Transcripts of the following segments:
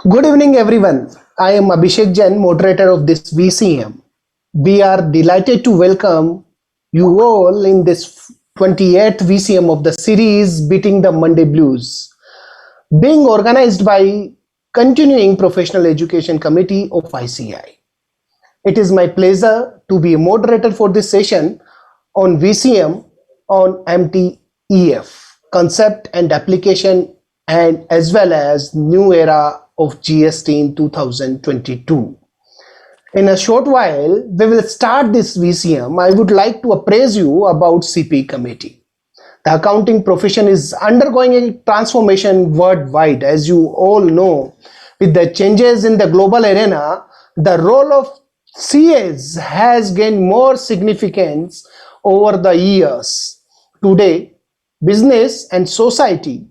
Good evening, everyone. I am Abhishek Jain, moderator of this VCM. We are delighted to welcome you all in this 28th VCM of the series Beating the Monday Blues, being organized by Continuing Professional Education Committee of ICAI. It is my pleasure to be a moderator for this session on VCM on MTEF, concept and application, and as well as new era of GST in 2022. In a short while, we will start this VCM. I would like to appraise you about CP committee. The accounting profession is undergoing a transformation worldwide. As you all know, with the changes in the global arena, the role of CAs has gained more significance over the years. Today, business and society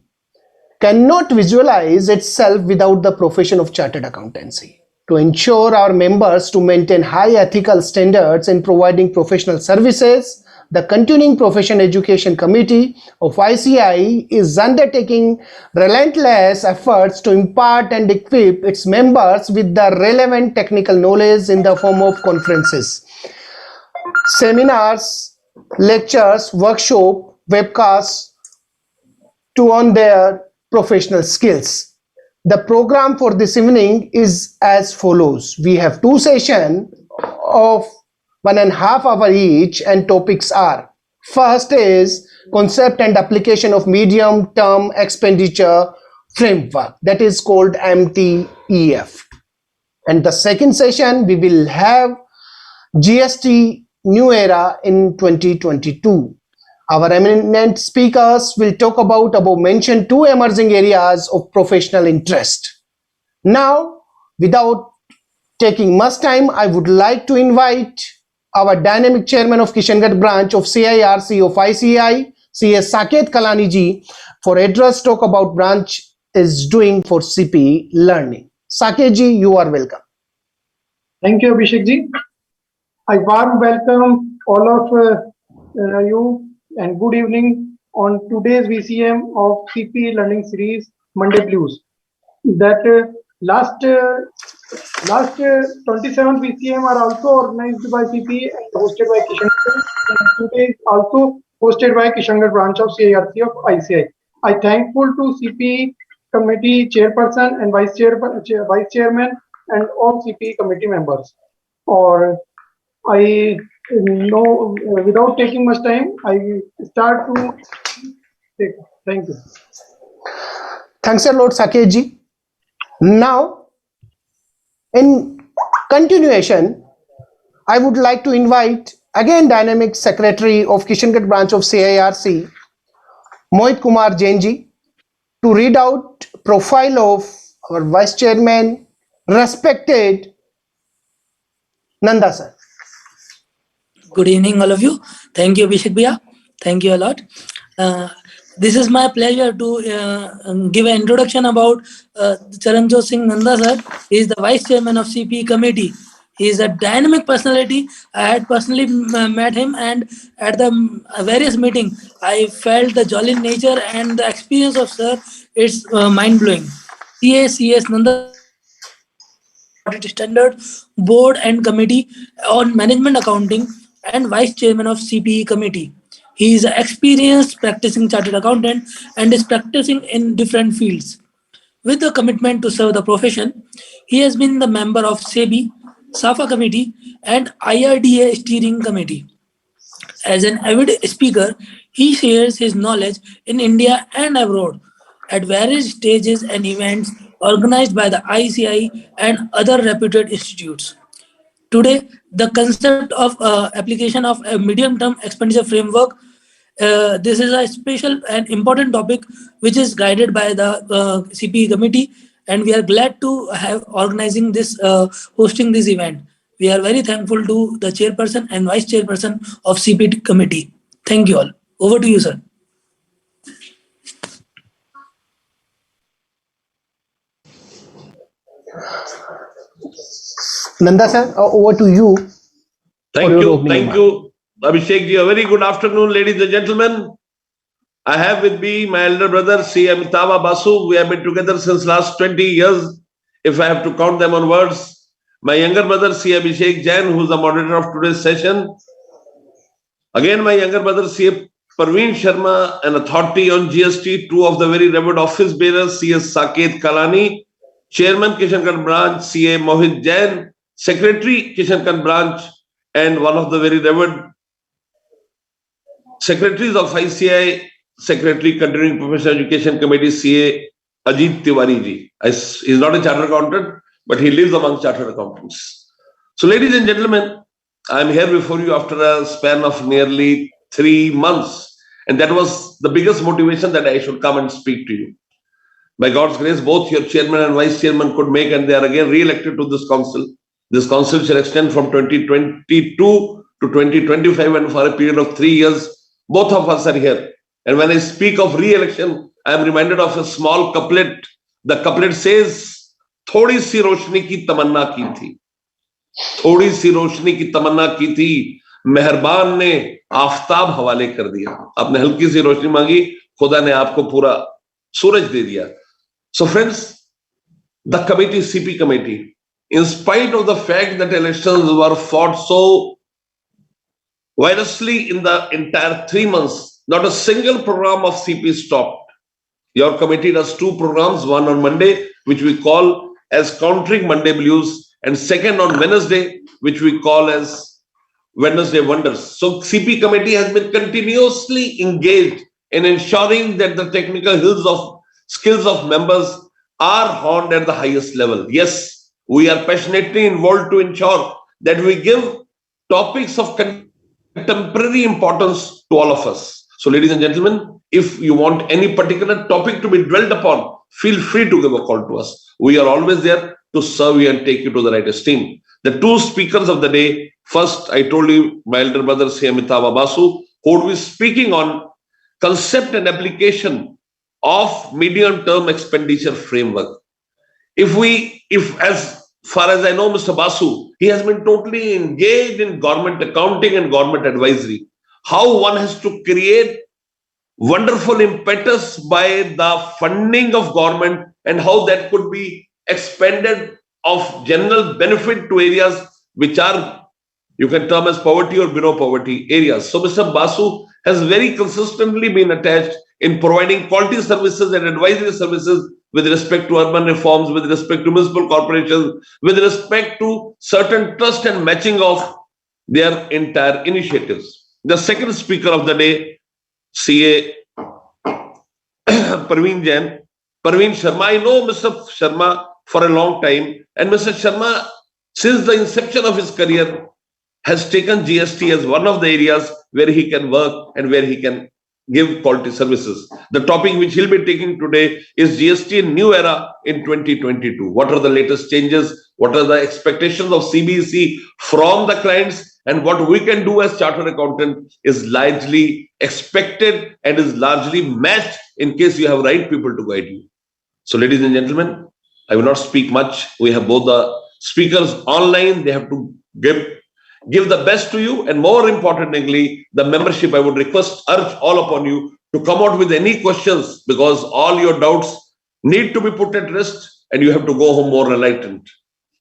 cannot visualize itself without the profession of chartered accountancy. To ensure our members to maintain high ethical standards in providing professional services, the Continuing Profession Education Committee of ICAI is undertaking relentless efforts to impart and equip its members with the relevant technical knowledge in the form of conferences, seminars, lectures, workshops, webcasts to earn their professional skills. The program for this evening is as follows. We have two sessions of 1.5 hours each, and topics are: first is concept and application of medium term expenditure framework, that is called MTEF, and the second session we will have GST new era in 2022. Our eminent speakers will talk about above mentioned two emerging areas of professional interest. Now, without taking much time, I would like to invite our dynamic chairman of Kishangarh branch of CIRC of ICAI, CS Saket Kalani ji, for address talk about branch is doing for CP learning. Saket ji, you are welcome. Thank you, Abhishek ji. I warm welcome all of you and good evening on today's VCM of CP Learning Series Monday Blues. That last 27th VCM are also organized by CP and hosted by Kishangarh, and today is also hosted by Kishangarh branch of CIRC of ICAI. I thankful to CP committee chairperson and vice chairman and all CP committee members. Or I know, without taking much time, I start to take. Thank you. Thanks a lot, Saket ji. Now, in continuation, I would like to invite again dynamic secretary of Kishangarh branch of CIRC, Mohit Kumar Jain ji, to read out profile of our vice chairman, respected Nanda sir. Good evening, all of you. Thank you, Abhishek Bhaiya. Thank you a lot. This is my pleasure to give an introduction about Charanjot Singh Nanda sir. He is the vice chairman of CP committee. He is a dynamic personality. I had personally met him, and at the various meetings, I felt the jolly nature and the experience of sir. It's mind-blowing. CS Nanda Standard Board and Committee on Management Accounting and Vice Chairman of CPE Committee. He is an experienced practicing chartered accountant and is practicing in different fields. With the commitment to serve the profession, he has been the member of SEBI, SAFA Committee and IRDA Steering Committee. As an avid speaker, he shares his knowledge in India and abroad at various stages and events organized by the ICAI and other reputed institutes. Today, the concept of application of a medium-term expenditure framework, this is a special and important topic which is guided by the CPE committee, and we are glad to have organizing this, hosting this event. We are very thankful to the chairperson and vice chairperson of CPE committee. Thank you all. Over to you, sir. Nanda sir, over to you. Thank you, Abhishek ji. A very good afternoon, ladies and gentlemen. I have with me my elder brother, C. Amitava Basu. We have been together since last 20 years if I have to count them on words. My younger brother, C. Abhishek Jain, who is the moderator of today's session. Again, my younger brother, C. Parveen Sharma, an authority on GST, two of the very revered office bearers, C.S. Saket Kalani, Chairman Kishangarh branch, C.A. Mohit Jain, Secretary Kishangarh branch, and one of the very revered secretaries of ICAI, Secretary Continuing Professional Education Committee, C.A. Ajit Tiwari ji. He's not a chartered accountant, but he lives among chartered accountants. So, ladies and gentlemen, I'm here before you after a span of nearly 3 months. And that was the biggest motivation that I should come and speak to you. By God's grace, both your chairman and vice chairman could make, and they are again re-elected to this council. This council shall extend from 2022 to 2025, and for a period of 3 years, both of us are here. And when I speak of re-election, I am reminded of a small couplet. The couplet says, "Thodi si roshni ki tamanna ki thi." थोड़ी सी रोशनी की तमन्ना की थी, मेहरबान ने आफताब हवाले कर दिया. आपने हल्की सी रोशनी मांगी, खुदा ने आपको पूरा सूरज दे दिया. So friends, the committee, CP committee, in spite of the fact that elections were fought so vigorously in the entire 3 months, not a single program of CP stopped. Your committee does 2 programs, one on Monday, which we call as Countering Monday Blues, and second on Wednesday, which we call as Wednesday Wonders. So CP committee has been continuously engaged in ensuring that the technical skills of members are honed at the highest level. Yes, we are passionately involved to ensure that we give topics of contemporary importance to all of us. So ladies and gentlemen, if you want any particular topic to be dwelled upon, feel free to give a call to us. We are always there to serve you and take you to the right esteem. The 2 speakers of the day, first, I told you, my elder brother, C. Amitabh Basu, who would be speaking on concept and application of medium-term expenditure framework. If as far as I know, Mr. Basu, he has been totally engaged in government accounting and government advisory. How one has to create wonderful impetus by the funding of government and how that could be expended of general benefit to areas which are, you can term as poverty or below poverty areas. So Mr. Basu has very consistently been attached in providing quality services and advisory services with respect to urban reforms, with respect to municipal corporations, with respect to certain trust and matching of their entire initiatives. The second speaker of the day, CA Parveen Sharma. I know Mr. Sharma for a long time, and Mr. Sharma, since the inception of his career, has taken GST as one of the areas where he can work and where he can give quality services. The topic which he'll be taking today is GST New Era in 2022. What are the latest changes? What are the expectations of CBC from the clients? And what we can do as chartered accountant is largely expected and is largely matched in case you have right people to guide you. So ladies and gentlemen, I will not speak much. We have both the speakers online. They have to give the best to you. And more importantly, the membership, I would urge all upon you to come out with any questions, because all your doubts need to be put at rest and you have to go home more enlightened.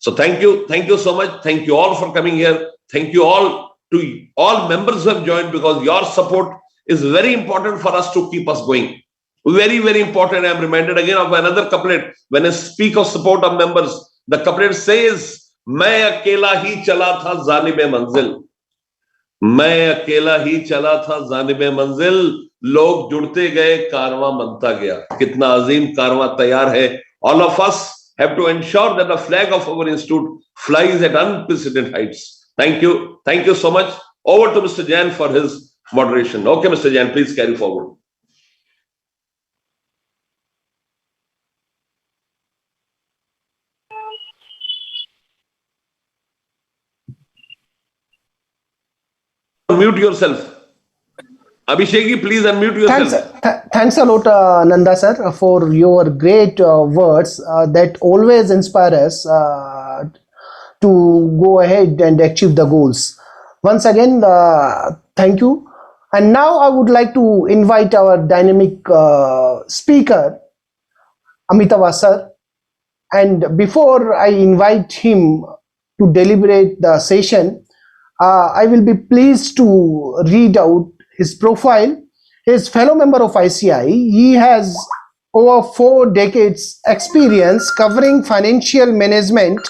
So thank you. Thank you so much. Thank you all for coming here. Thank you all to all members who have joined, because your support is very important for us to keep us going. Very, very important. I am reminded again of another couplet. When I speak of support of members, the couplet says, मैं अकेला ही चला था जानिबे मंजिल, मैं अकेला ही चला था जानिबे मंजिल, लोग जुड़ते गए कारवां बनता गया. कितना अजीम कारवां तैयार है. All of us have to ensure that the flag of our institute flies at unprecedented heights. Thank you. Thank you so much. Over to Mr. Jain for his moderation. Okay, Mr. Jain, please carry forward. Unmute yourself. Abhishek, please unmute yourself. Thanks a lot, Nanda sir, for your great words that always inspire us to go ahead and achieve the goals. Once again, thank you. And now I would like to invite our dynamic speaker, Amitabh sir, And before I invite him to deliberate the session, I will be pleased to read out his profile. His fellow member of ICAI, he has over 4 decades experience covering financial management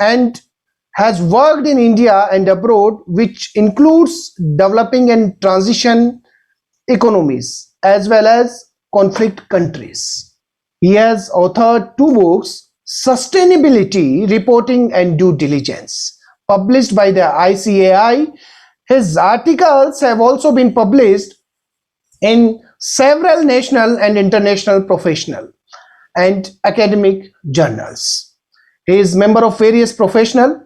and has worked in India and abroad, which includes developing and transition economies as well as conflict countries. He has authored 2 books, Sustainability Reporting and Due Diligence, published by the ICAI. His articles have also been published in several national and international professional and academic journals. He is member of various professional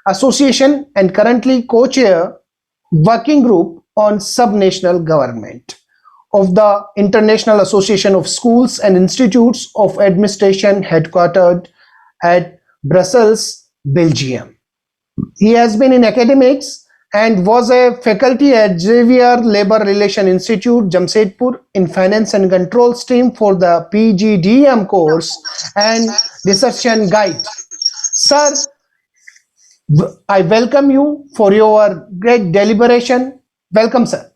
association and currently co-chair working group on subnational government of the International Association of Schools and Institutes of Administration headquartered at Brussels, Belgium. He has been in academics and was a faculty at Xavier Labor Relation Institute, Jamshedpur in Finance and Control stream for the PGDM course and Discussion Guide. Sir, I welcome you for your great deliberation. Welcome, sir.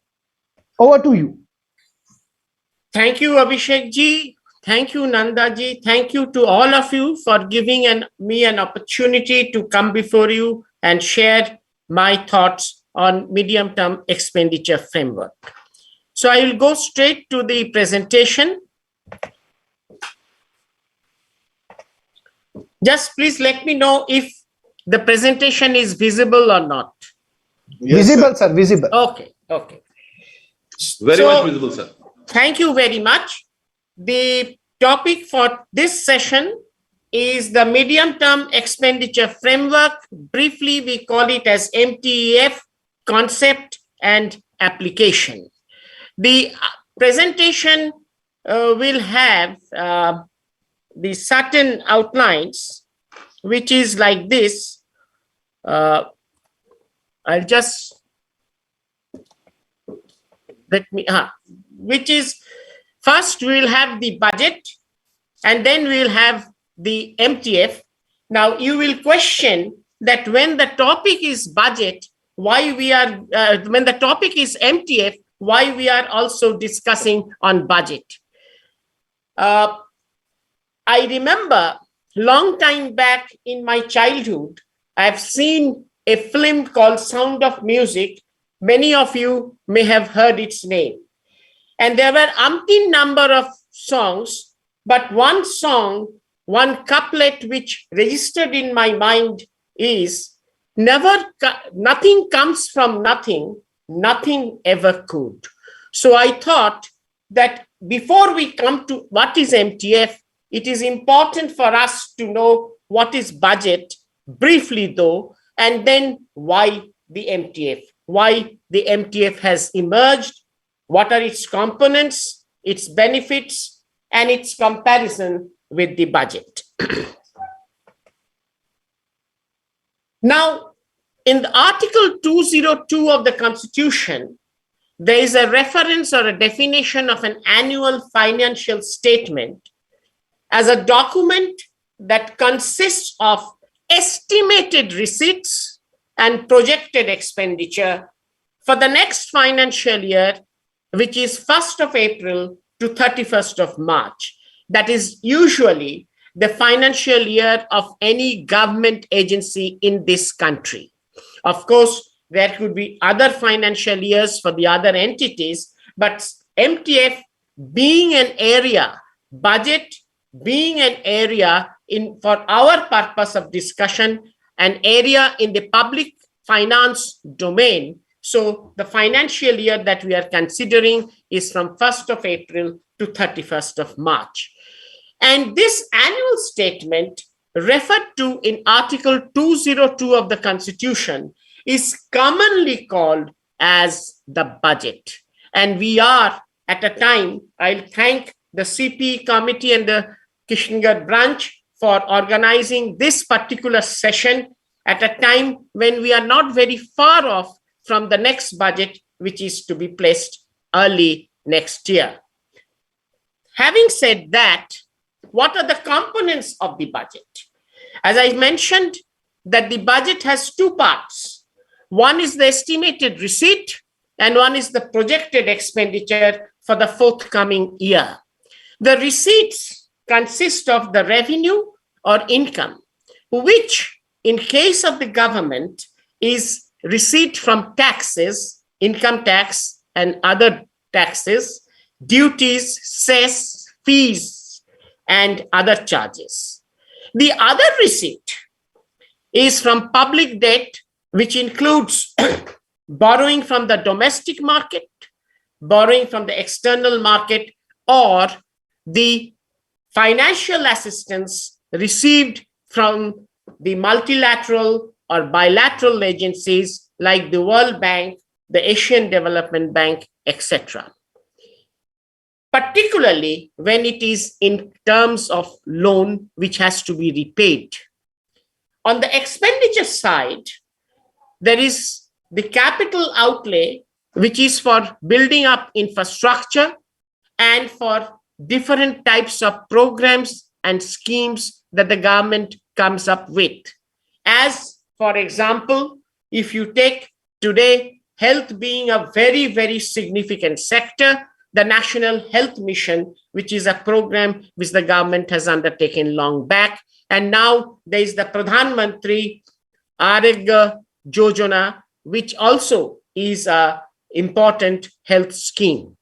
Over to you. Thank you, Abhishek ji. Thank you, Nanda ji. Thank you to all of you for giving me an opportunity to come before you and share my thoughts on medium-term expenditure framework. So I will go straight to the presentation. Just please let me know if the presentation is visible or not. Yes, visible, sir, visible. Okay. Very much visible, sir. Thank you very much. The topic for this session is the medium-term expenditure framework. Briefly, we call it as MTEF, concept and application. The presentation will have the certain outlines, which is like this. I'll just which is first we'll have the budget and then we'll have the MTF. Now you will question that when the topic is budget, why we are, when the topic is MTF, why we are also discussing on budget. I remember long time back in my childhood, I've seen a film called Sound of Music. Many of you may have heard its name. And there were umpteen number of songs, but one song, one couplet which registered in my mind is, nothing comes from nothing, nothing ever could. So I thought that before we come to what is MTF, it is important for us to know what is budget, briefly though, and then why the MTF, why the MTF has emerged, what are its components, its benefits, and its comparison with the budget. Now, in the Article 202 of the Constitution, there is a reference or a definition of an annual financial statement as a document that consists of estimated receipts and projected expenditure for the next financial year, which is 1st of April to 31st of March. That is usually the financial year of any government agency in this country. Of course, there could be other financial years for the other entities, but MTF being an area, budget being an area for our purpose of discussion, an area in the public finance domain. So the financial year that we are considering is from 1st of April to 31st of March. And this annual statement referred to in Article 202 of the Constitution is commonly called as the budget. And we are at a time, I'll thank the CP committee and the Kishangarh branch for organizing this particular session at a time when we are not very far off from the next budget, which is to be placed early next year. Having said that, what are the components of the budget? As I mentioned, that the budget has two parts. One is the estimated receipt and one is the projected expenditure for the forthcoming year. The receipts consist of the revenue or income, which in case of the government is receipt from taxes, income tax and other taxes, duties, cess, fees, and other charges. The other receipt is from public debt, which includes borrowing from the domestic market, borrowing from the external market, or the financial assistance received from the multilateral or bilateral agencies like the World Bank, the Asian Development Bank, etc. Particularly when it is in terms of loan which has to be repaid. On the expenditure side, there is the capital outlay, which is for building up infrastructure and for different types of programs and schemes that the government comes up with. As, for example, if you take today health being a very, very significant sector, the National Health Mission, which is a program which the government has undertaken long back. And now there is the Pradhan Mantri Arogya Yojana, which also is an important health scheme.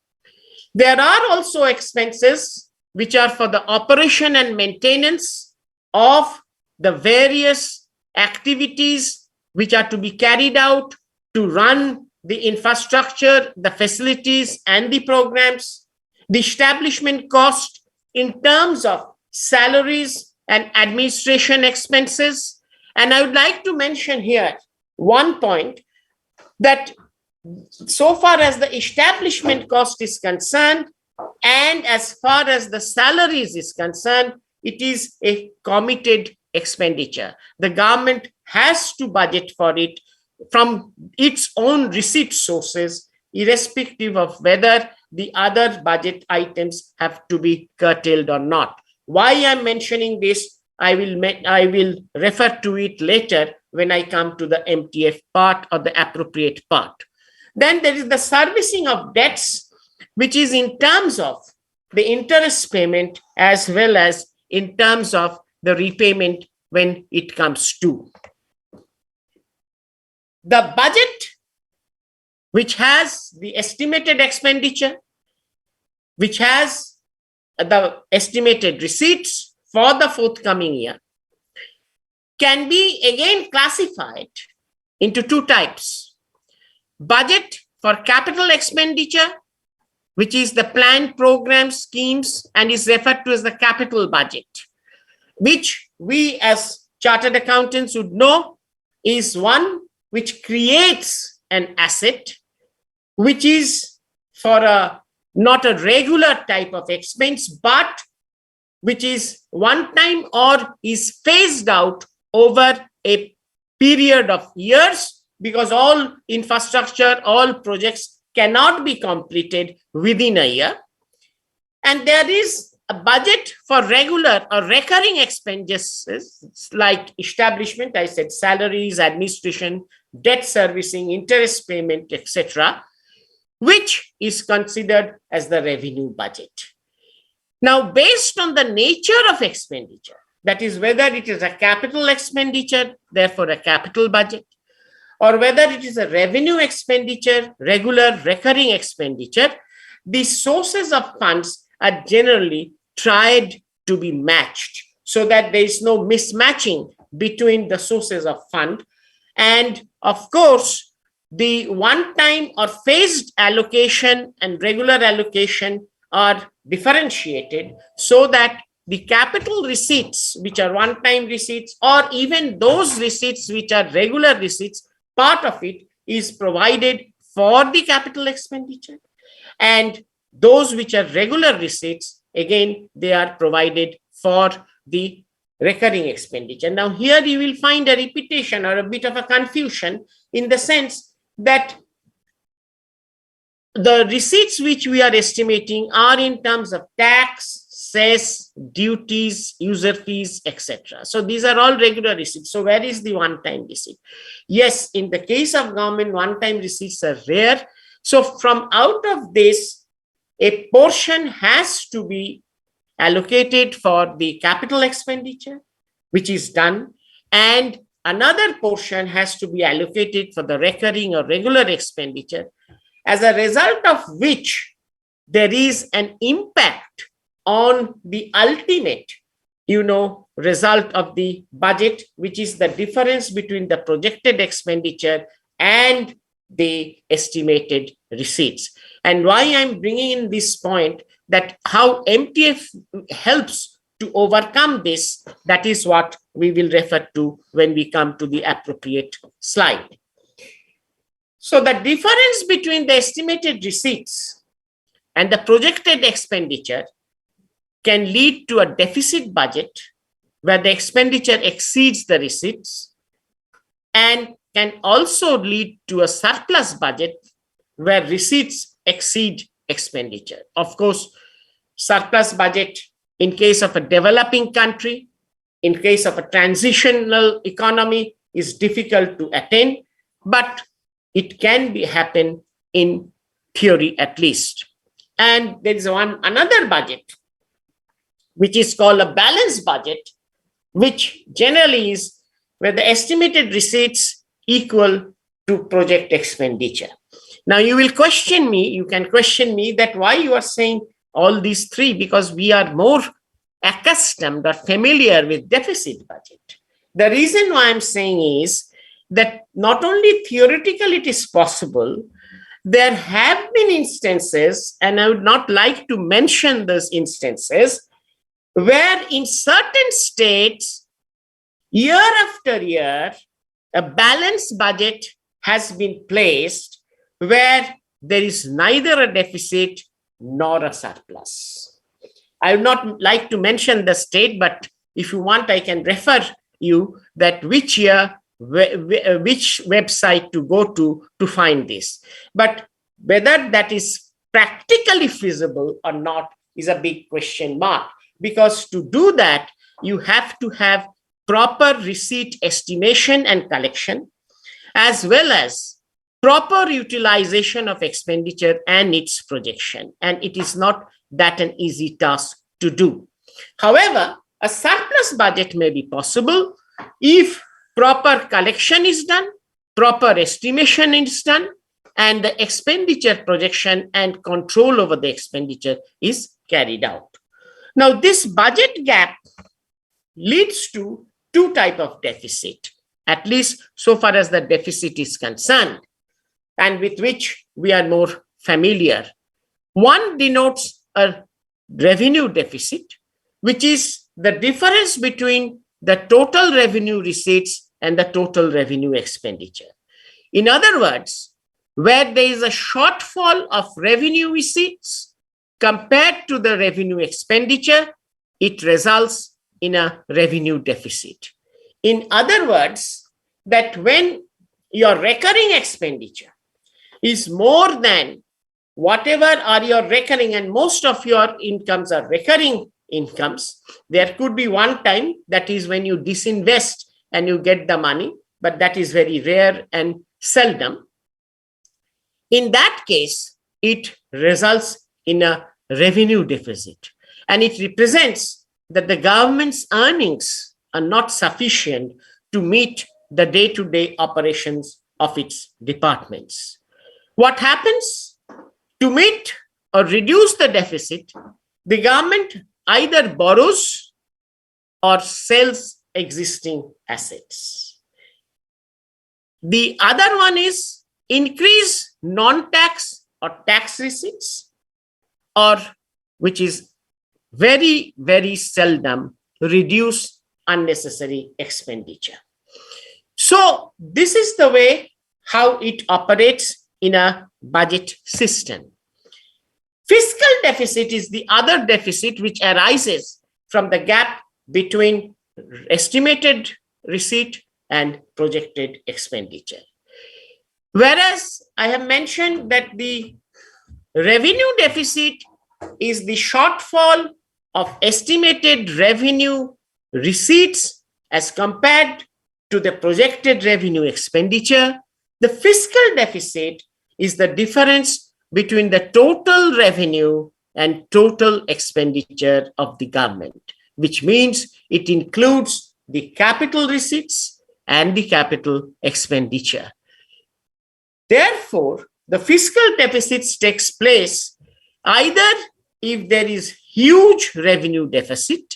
There are also expenses which are for the operation and maintenance of the various activities which are to be carried out to run the infrastructure, the facilities, and the programs, the establishment cost in terms of salaries and administration expenses. And I would like to mention here one point, that so far as the establishment cost is concerned, and as far as the salaries is concerned, it is a committed expenditure. The government has to budget for it from its own receipt sources, irrespective of whether the other budget items have to be curtailed or not. Why I'm mentioning this, I will refer to it later when I come to the MTF part or the appropriate part. Then there is the servicing of debts, which is in terms of the interest payment as well as in terms of the repayment when it comes to. The budget, which has the estimated expenditure, which has the estimated receipts for the forthcoming year, can be again classified into two types. Budget for capital expenditure, which is the planned program schemes and is referred to as the capital budget, which we as chartered accountants would know is one which creates an asset, which is for not a regular type of expense, but which is one time or is phased out over a period of years, because all infrastructure, all projects cannot be completed within a year. And there is a budget for regular or recurring expenses like establishment, I said salaries, administration, debt servicing, interest payment, etc., which is considered as the revenue budget. Now, based on the nature of expenditure, that is whether it is a capital expenditure, therefore a capital budget, or whether it is a revenue expenditure, regular recurring expenditure, the sources of funds are generally tried to be matched so that there is no mismatching between the sources of fund. And of course, the one-time or phased allocation and regular allocation are differentiated so that the capital receipts, which are one-time receipts, or even those receipts which are regular receipts, part of it is provided for the capital expenditure. And those which are regular receipts, again, they are provided for the recurring expenditure. Now, here you will find a repetition or a bit of a confusion in the sense that the receipts which we are estimating are in terms of tax, cess, duties, user fees, etc. So these are all regular receipts. So where is the one-time receipt? Yes, in the case of government, one-time receipts are rare. So from out of this, a portion has to be allocated for the capital expenditure, which is done, and another portion has to be allocated for the recurring or regular expenditure, as a result of which there is an impact on the ultimate, result of the budget, which is the difference between the projected expenditure and the estimated receipts. And why I'm bringing in this point, that how MTF helps to overcome this, that is what we will refer to when we come to the appropriate slide. So the difference between the estimated receipts and the projected expenditure can lead to a deficit budget where the expenditure exceeds the receipts, and can also lead to a surplus budget where receipts exceed expenditure. Of course, surplus budget in case of a developing country, in case of a transitional economy, is difficult to attain, but it can happen in theory at least. And there is another budget, which is called a balanced budget, which generally is where the estimated receipts equal to project expenditure. Now you can question me that why you are saying all these three, because we are more accustomed or familiar with deficit budget. The reason why I'm saying is that not only theoretically it is possible, there have been instances, and I would not like to mention those instances, where in certain states, year after year, a balanced budget has been placed where there is neither a deficit nor a surplus. I would not like to mention the state, but if you want, I can refer you that which year, which website to go to find this. But whether that is practically feasible or not is a big question mark, because to do that, you have to have proper receipt estimation and collection, as well as proper utilization of expenditure and its projection. And it is not that an easy task to do. However, a surplus budget may be possible if proper collection is done, proper estimation is done, and the expenditure projection and control over the expenditure is carried out. Now, this budget gap leads to two types of deficit, at least so far as the deficit is concerned, and with which we are more familiar. One denotes a revenue deficit, which is the difference between the total revenue receipts and the total revenue expenditure. In other words, where there is a shortfall of revenue receipts compared to the revenue expenditure, it results in a revenue deficit. In other words, that when your recurring expenditure is more than whatever are your recurring, and most of your incomes are recurring incomes, there could be one time, that is when you disinvest and you get the money, but that is very rare and seldom. In that case, it results in a revenue deficit, and it represents that the government's earnings are not sufficient to meet the day-to-day operations of its departments. What happens? To meet or reduce the deficit, the government either borrows or sells existing assets. The other one is increase non-tax or tax receipts, or which is very, very seldom, reduce unnecessary expenditure. So this is the way how it operates in a budget system. Fiscal deficit is the other deficit which arises from the gap between estimated receipt and projected expenditure. Whereas I have mentioned that the revenue deficit is the shortfall of estimated revenue receipts as compared to the projected revenue expenditure. The fiscal deficit is the difference between the total revenue and total expenditure of the government, which means it includes the capital receipts and the capital expenditure. Therefore, the fiscal deficit takes place either if there is huge revenue deficit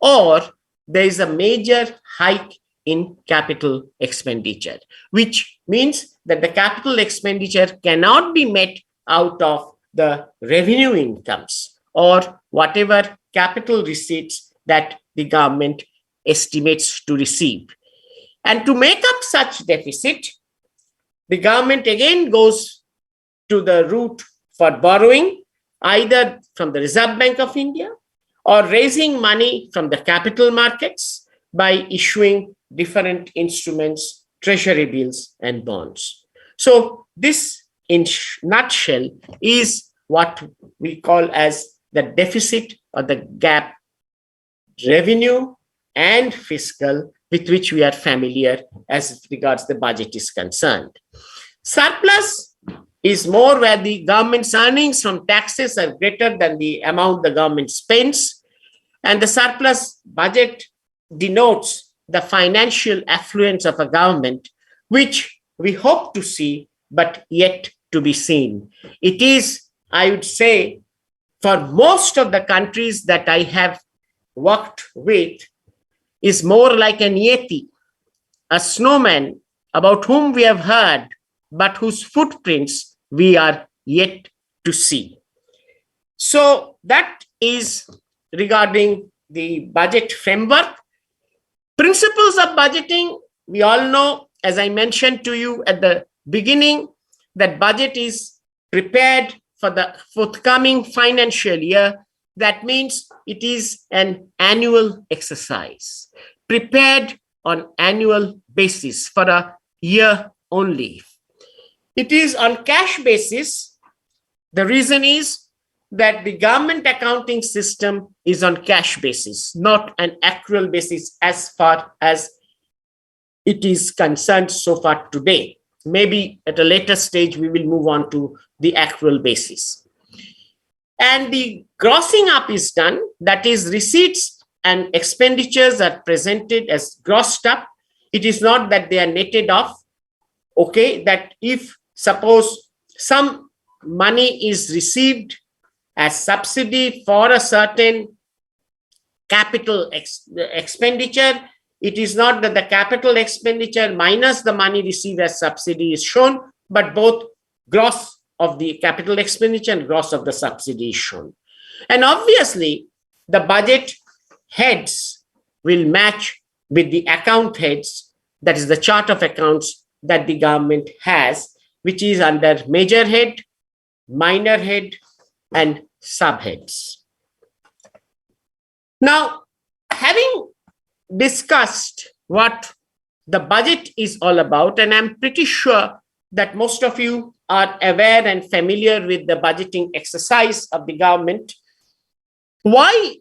or there is a major hike in capital expenditure, which means that the capital expenditure cannot be met out of the revenue incomes or whatever capital receipts that the government estimates to receive. And to make up such deficit, the government again goes to the route for borrowing, either from the Reserve Bank of India or raising money from the capital markets by issuing different instruments, treasury bills, and bonds. So this, in nutshell, is what we call as the deficit or the gap, revenue and fiscal, with which we are familiar as regards the budget is concerned. Surplus is more where the government's earnings from taxes are greater than the amount the government spends, and the surplus budget denotes the financial affluence of a government, which we hope to see, but yet to be seen. It is, I would say, for most of the countries that I have worked with, is more like an yeti, a snowman about whom we have heard, but whose footprints we are yet to see. So that is regarding the budget framework. Principles of budgeting, we all know, as I mentioned to you at the beginning, that budget is prepared for the forthcoming financial year. That means it is an annual exercise, prepared on annual basis for a year only. It is on cash basis. The reason is that the government accounting system is on cash basis, not an accrual basis as far as it is concerned so far today. Maybe at a later stage, we will move on to the accrual basis. And the grossing up is done, that is, receipts and expenditures are presented as grossed up. It is not that they are netted off. Okay, that if suppose some money is received as subsidy for a certain capital expenditure, it is not that the capital expenditure minus the money received as subsidy is shown, but both gross of the capital expenditure and gross of the subsidy is shown. And obviously, the budget heads will match with the account heads, that is the chart of accounts that the government has, which is under major head, minor head, and subheads. Now, having discussed what the budget is all about, and I'm pretty sure that most of you are aware and familiar with the budgeting exercise of the government, why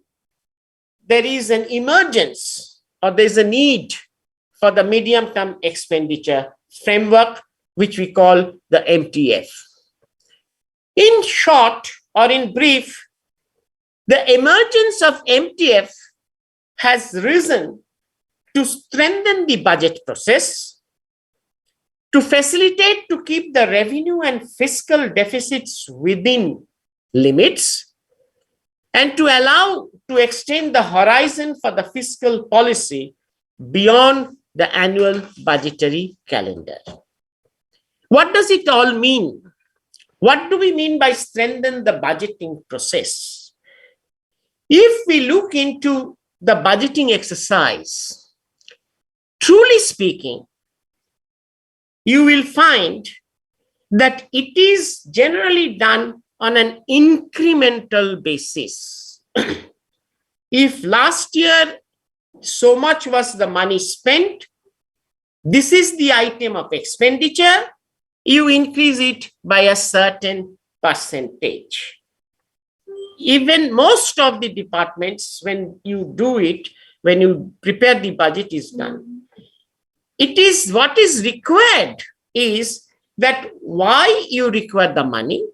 there is an emergence or there's a need for the medium-term expenditure framework, which we call the MTEF. In short or in brief, the emergence of MTEF has risen to strengthen the budget process, to facilitate to keep the revenue and fiscal deficits within limits, and to allow to extend the horizon for the fiscal policy beyond the annual budgetary calendar. What does it all mean? What do we mean by strengthen the budgeting process? If we look into the budgeting exercise, truly speaking, you will find that it is generally done on an incremental basis. If last year so much was the money spent, this is the item of expenditure, you increase it by a certain percentage. even most of the departments, when you do it, when you prepare the budget is done, it is what is required is that why you require the money,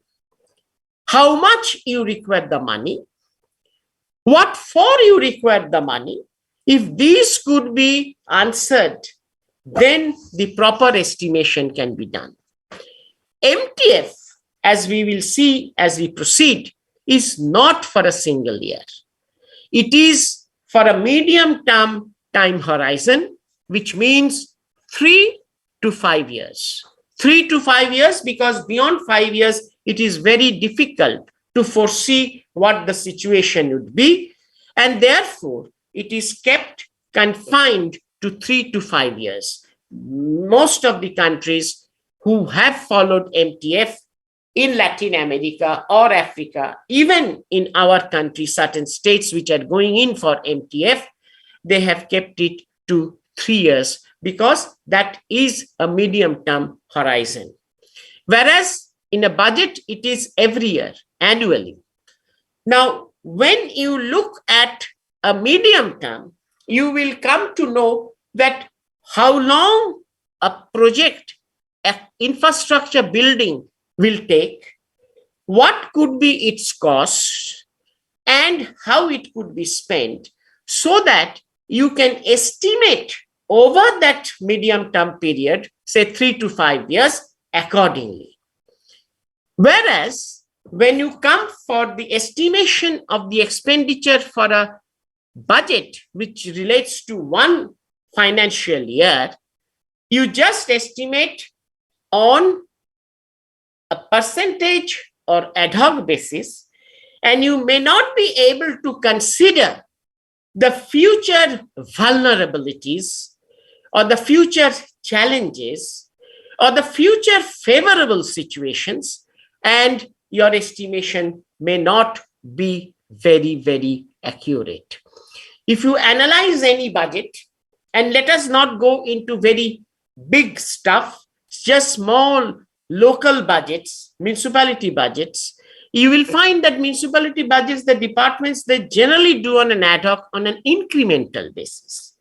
how much you require the money, what for you require the money. If these could be answered, then the proper estimation can be done. MTF, as we will see as we proceed, is not for a single year. It is for a medium-term time horizon, which means 3 to 5 years. 3 to 5 years, because beyond 5 years, it is very difficult to foresee what the situation would be. And therefore, it is kept confined to 3 to 5 years. Most of the countries who have followed MTF in Latin America or Africa, even in our country, certain states which are going in for MTF, they have kept it to 3 years because that is a medium-term horizon. Whereas in a budget, it is every year, annually. Now, when you look at a medium term, you will come to know that how long a project, an infrastructure building will take, what could be its cost, and how it could be spent, so that you can estimate over that medium-term period, say 3 to 5 years, accordingly. Whereas, when you come for the estimation of the expenditure for a budget which relates to one financial year, you just estimate on a percentage or ad hoc basis, and you may not be able to consider the future vulnerabilities or the future challenges or the future favorable situations, and your estimation may not be very, very accurate. If you analyze any budget, and let us not go into very big stuff, just small local budgets, municipality budgets, you will find that municipality budgets, the departments, they generally do on an ad hoc, on an incremental basis.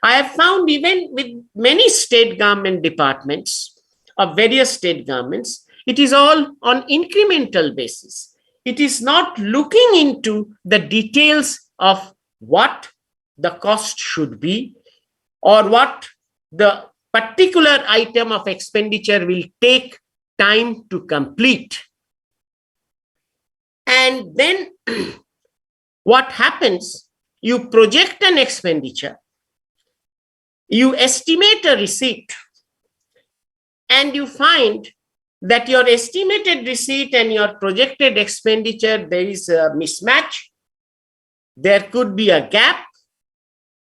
I have found even with many state government departments of various state governments, it is all on incremental basis. It is not looking into the details of what the cost should be or what the particular item of expenditure will take time to complete. And then what happens? You project an expenditure, you estimate a receipt, and you find that your estimated receipt and your projected expenditure, there is a mismatch. There could be a gap,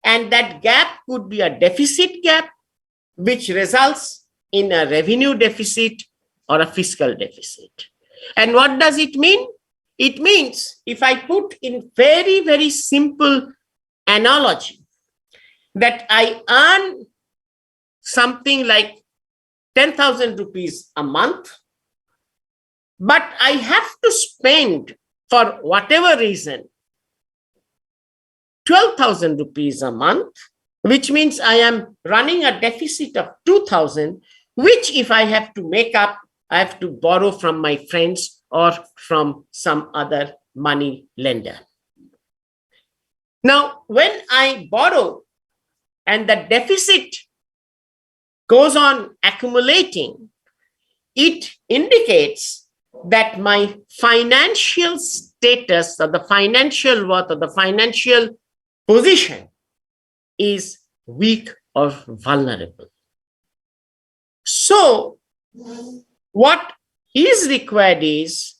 and that gap could be a deficit gap, which results in a revenue deficit or a fiscal deficit. And what does it mean? It means, if I put in very, very simple analogy, that I earn something like 10,000 rupees a month, but I have to spend, for whatever reason, 12,000 rupees a month, which means I am running a deficit of 2,000, which if I have to make up, I have to borrow from my friends or from some other money lender. Now, when I borrow and the deficit goes on accumulating, it indicates that my financial status or the financial worth or the financial position is weak or vulnerable. So, what is required is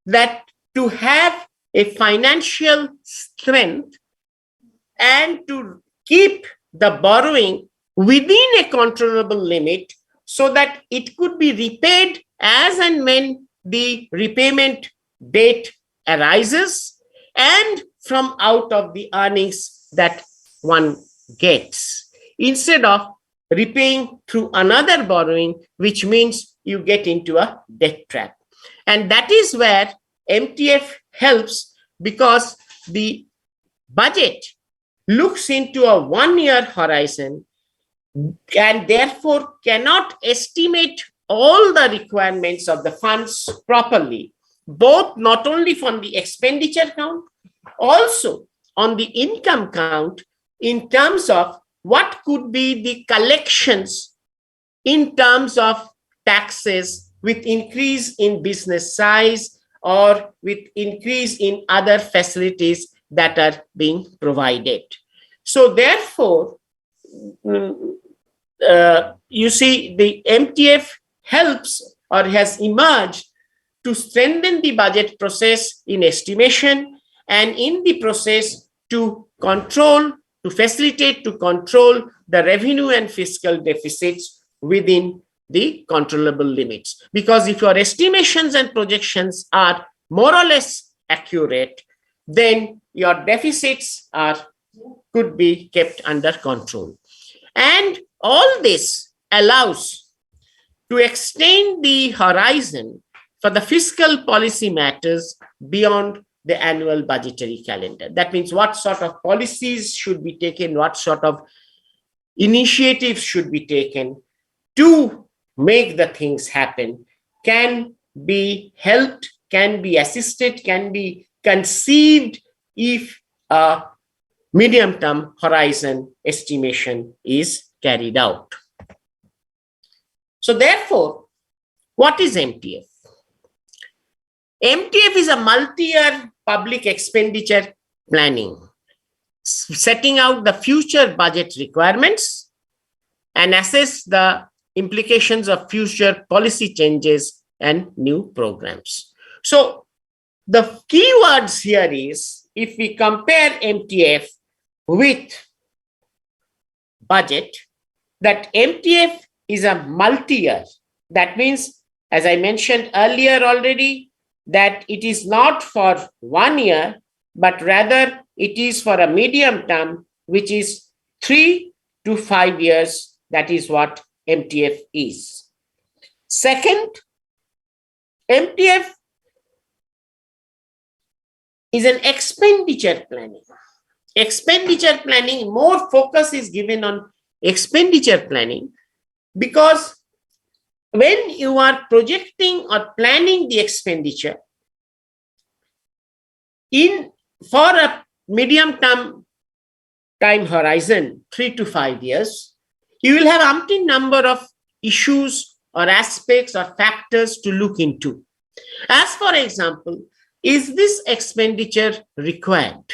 that to have a financial strength and to keep the borrowing within a controllable limit so that it could be repaid as and when the repayment date arises and from out of the earnings that one gets, instead of repaying through another borrowing, which means you get into a debt trap. And that is where MTF helps because the budget looks into a 1-year horizon and therefore cannot estimate all the requirements of the funds properly, both not only from the expenditure count, also on the income count in terms of what could be the collections in terms of taxes with increase in business size or with increase in other facilities that are being provided. So therefore, you see, the MTF helps or has emerged to strengthen the budget process in estimation and in the process to control, to facilitate, to control the revenue and fiscal deficits within the controllable limits. Because if your estimations and projections are more or less accurate, then your deficits could be kept under control. And all this allows to extend the horizon for the fiscal policy matters beyond the annual budgetary calendar. That means what sort of policies should be taken, what sort of initiatives should be taken to make the things happen, can be helped, can be assisted, can be conceived if a medium-term horizon estimation is carried out. So therefore, what is MTF? MTF is a multi-year public expenditure planning, setting out the future budget requirements and assess the implications of future policy changes and new programs. So the keywords here is, if we compare MTF with budget, that MTF is a multi-year. That means, as I mentioned earlier already, that it is not for 1 year, but rather it is for a medium term, which is 3 to 5 years. That is what MTF is. Second, MTF is an expenditure planning. Expenditure planning, more focus is given on expenditure planning because when you are projecting or planning the expenditure for a medium term time horizon, 3 to 5 years, you will have umpteen number of issues or aspects or factors to look into. As for example, is this expenditure required?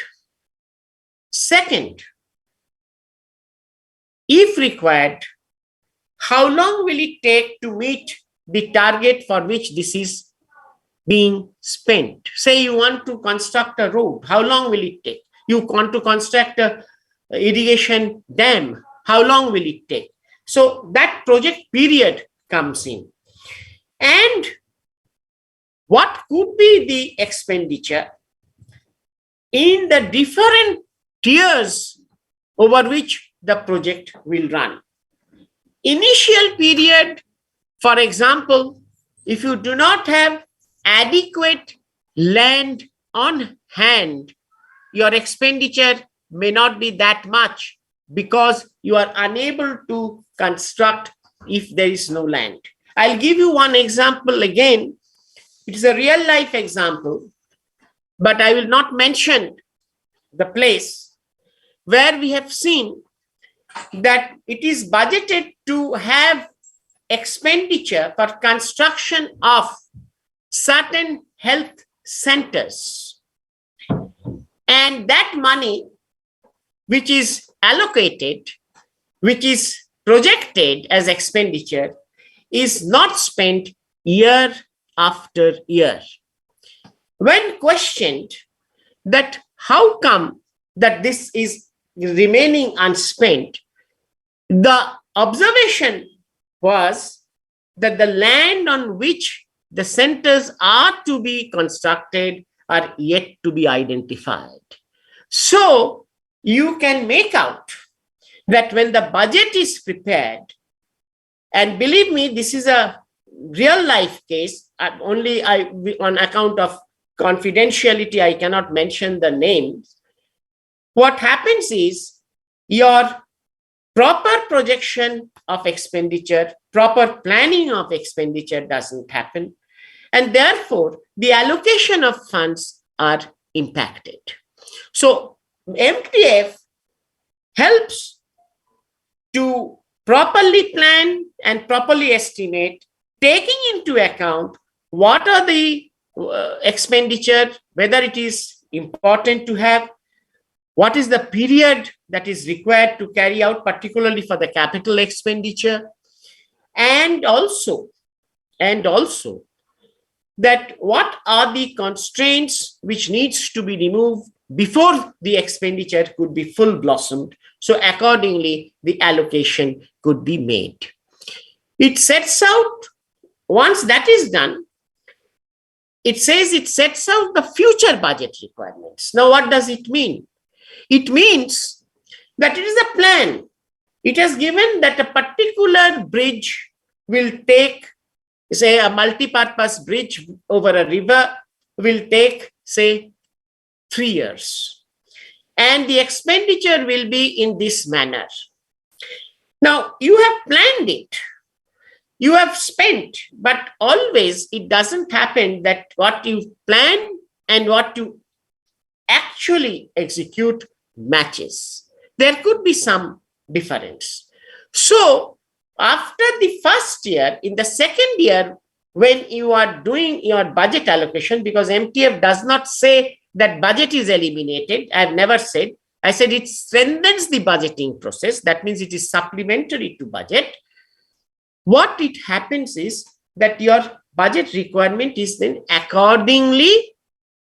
Second, if required, how long will it take to meet the target for which this is being spent? Say you want to construct a road, how long will it take? You want to construct a irrigation dam, how long will it take? So that project period comes in. And what could be the expenditure in the different tiers over which the project will run? Initial period, for example, if you do not have adequate land on hand, your expenditure may not be that much because you are unable to construct if there is no land. I'll give you one example again. It is a real life example, but I will not mention the place, where we have seen that it is budgeted to have expenditure for construction of certain health centers. And that money which is allocated, which is projected as expenditure, is not spent year after year. When questioned that how come that this is remaining unspent, the observation was that the land on which the centers are to be constructed are yet to be identified. So you can make out that when the budget is prepared, and believe me, this is a real life case, only on account of confidentiality, I cannot mention the names. What happens is your proper projection of expenditure, proper planning of expenditure doesn't happen. And therefore, the allocation of funds are impacted. So MTF helps to properly plan and properly estimate, taking into account what are the expenditure, whether it is important to have, what is the period that is required to carry out, particularly for the capital expenditure, and also that what are the constraints which needs to be removed before the expenditure could be full blossomed. So accordingly, the allocation could be made. It sets out, once that is done, it says it sets out the future budget requirements. Now, what does it mean? It means that it is a plan. It has given that a particular bridge will take, say, a multi-purpose bridge over a river will take, say, 3 years. And the expenditure will be in this manner. Now, you have planned it. You have spent, but always it doesn't happen that what you plan and what you actually execute matches. There could be some difference. So, after the first year, in the second year, when you are doing your budget allocation, because MTF does not say that budget is eliminated, I've never said. I said it strengthens the budgeting process. That means it is supplementary to budget. What it happens is that your budget requirement is then accordingly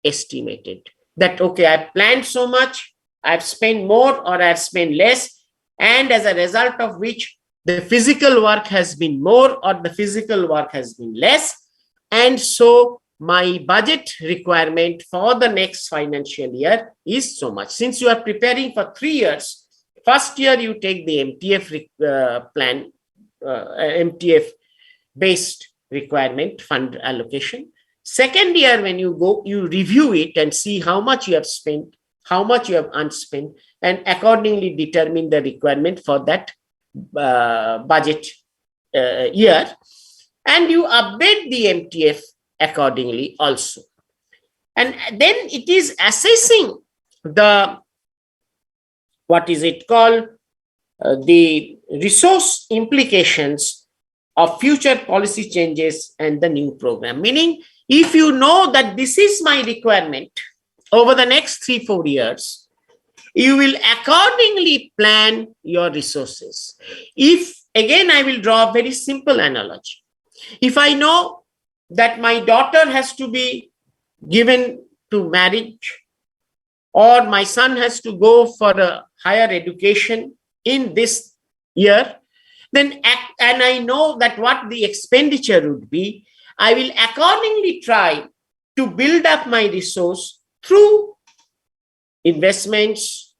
estimated. That, okay, I've planned so much, I've spent more or I've spent less, and as a result of which the physical work has been more or the physical work has been less. And so my budget requirement for the next financial year is so much. Since you are preparing for 3 years, first year you take the MTF plan, MTF based requirement fund allocation. Second year, when you go, you review it and see how much you have spent, how much you have unspent, and accordingly determine the requirement for that budget year. And you update the MTF accordingly also. And then it is assessing the, what is it called, the resource implications of future policy changes and the new program. Meaning, if you know that this is my requirement over the next 3-4 years, you will accordingly plan your resources. If, again, I will draw a very simple analogy. If I know that my daughter has to be given to marriage, or my son has to go for a higher education in this year, then, and I know that what the expenditure would be, I will accordingly try to build up my resource through investments,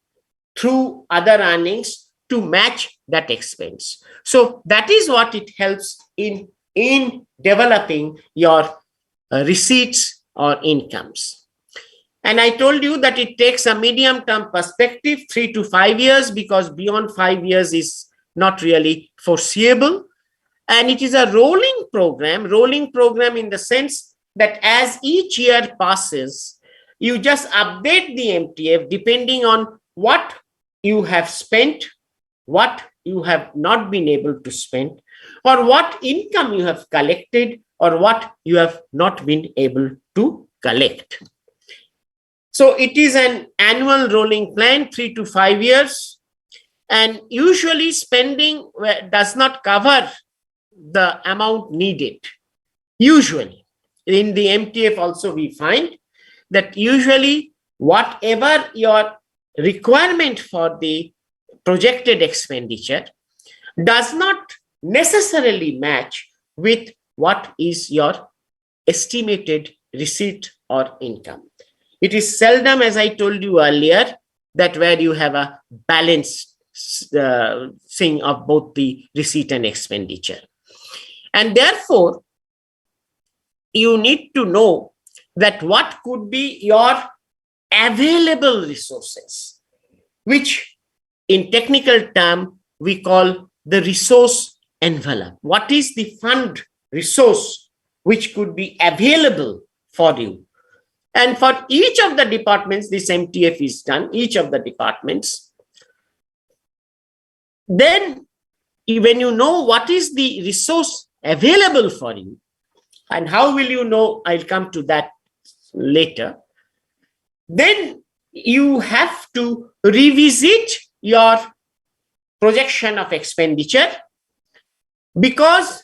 through other earnings to match that expense. So that is what it helps in developing your receipts or incomes. And I told you that it takes a medium-term perspective, 3 to 5 years, because beyond 5 years is not really foreseeable. And it is a rolling program in the sense that as each year passes, you just update the MTF depending on what you have spent, what you have not been able to spend, or what income you have collected, or what you have not been able to collect. So it is an annual rolling plan, 3 to 5 years, and usually spending does not cover the amount needed. Usually, in the MTF also we find that usually whatever your requirement for the projected expenditure does not necessarily match with what is your estimated receipt or income. It is seldom, as I told you earlier, that where you have a balanced thing of both the receipt and expenditure. And therefore, you need to know that what could be your available resources, which in technical term we call the resource envelope. What is the fund resource which could be available for you? And for each of the departments, this MTF is done, each of the departments. Then when you know what is the resource available for you, and how will you know, I'll come to that later, then you have to revisit your projection of expenditure, because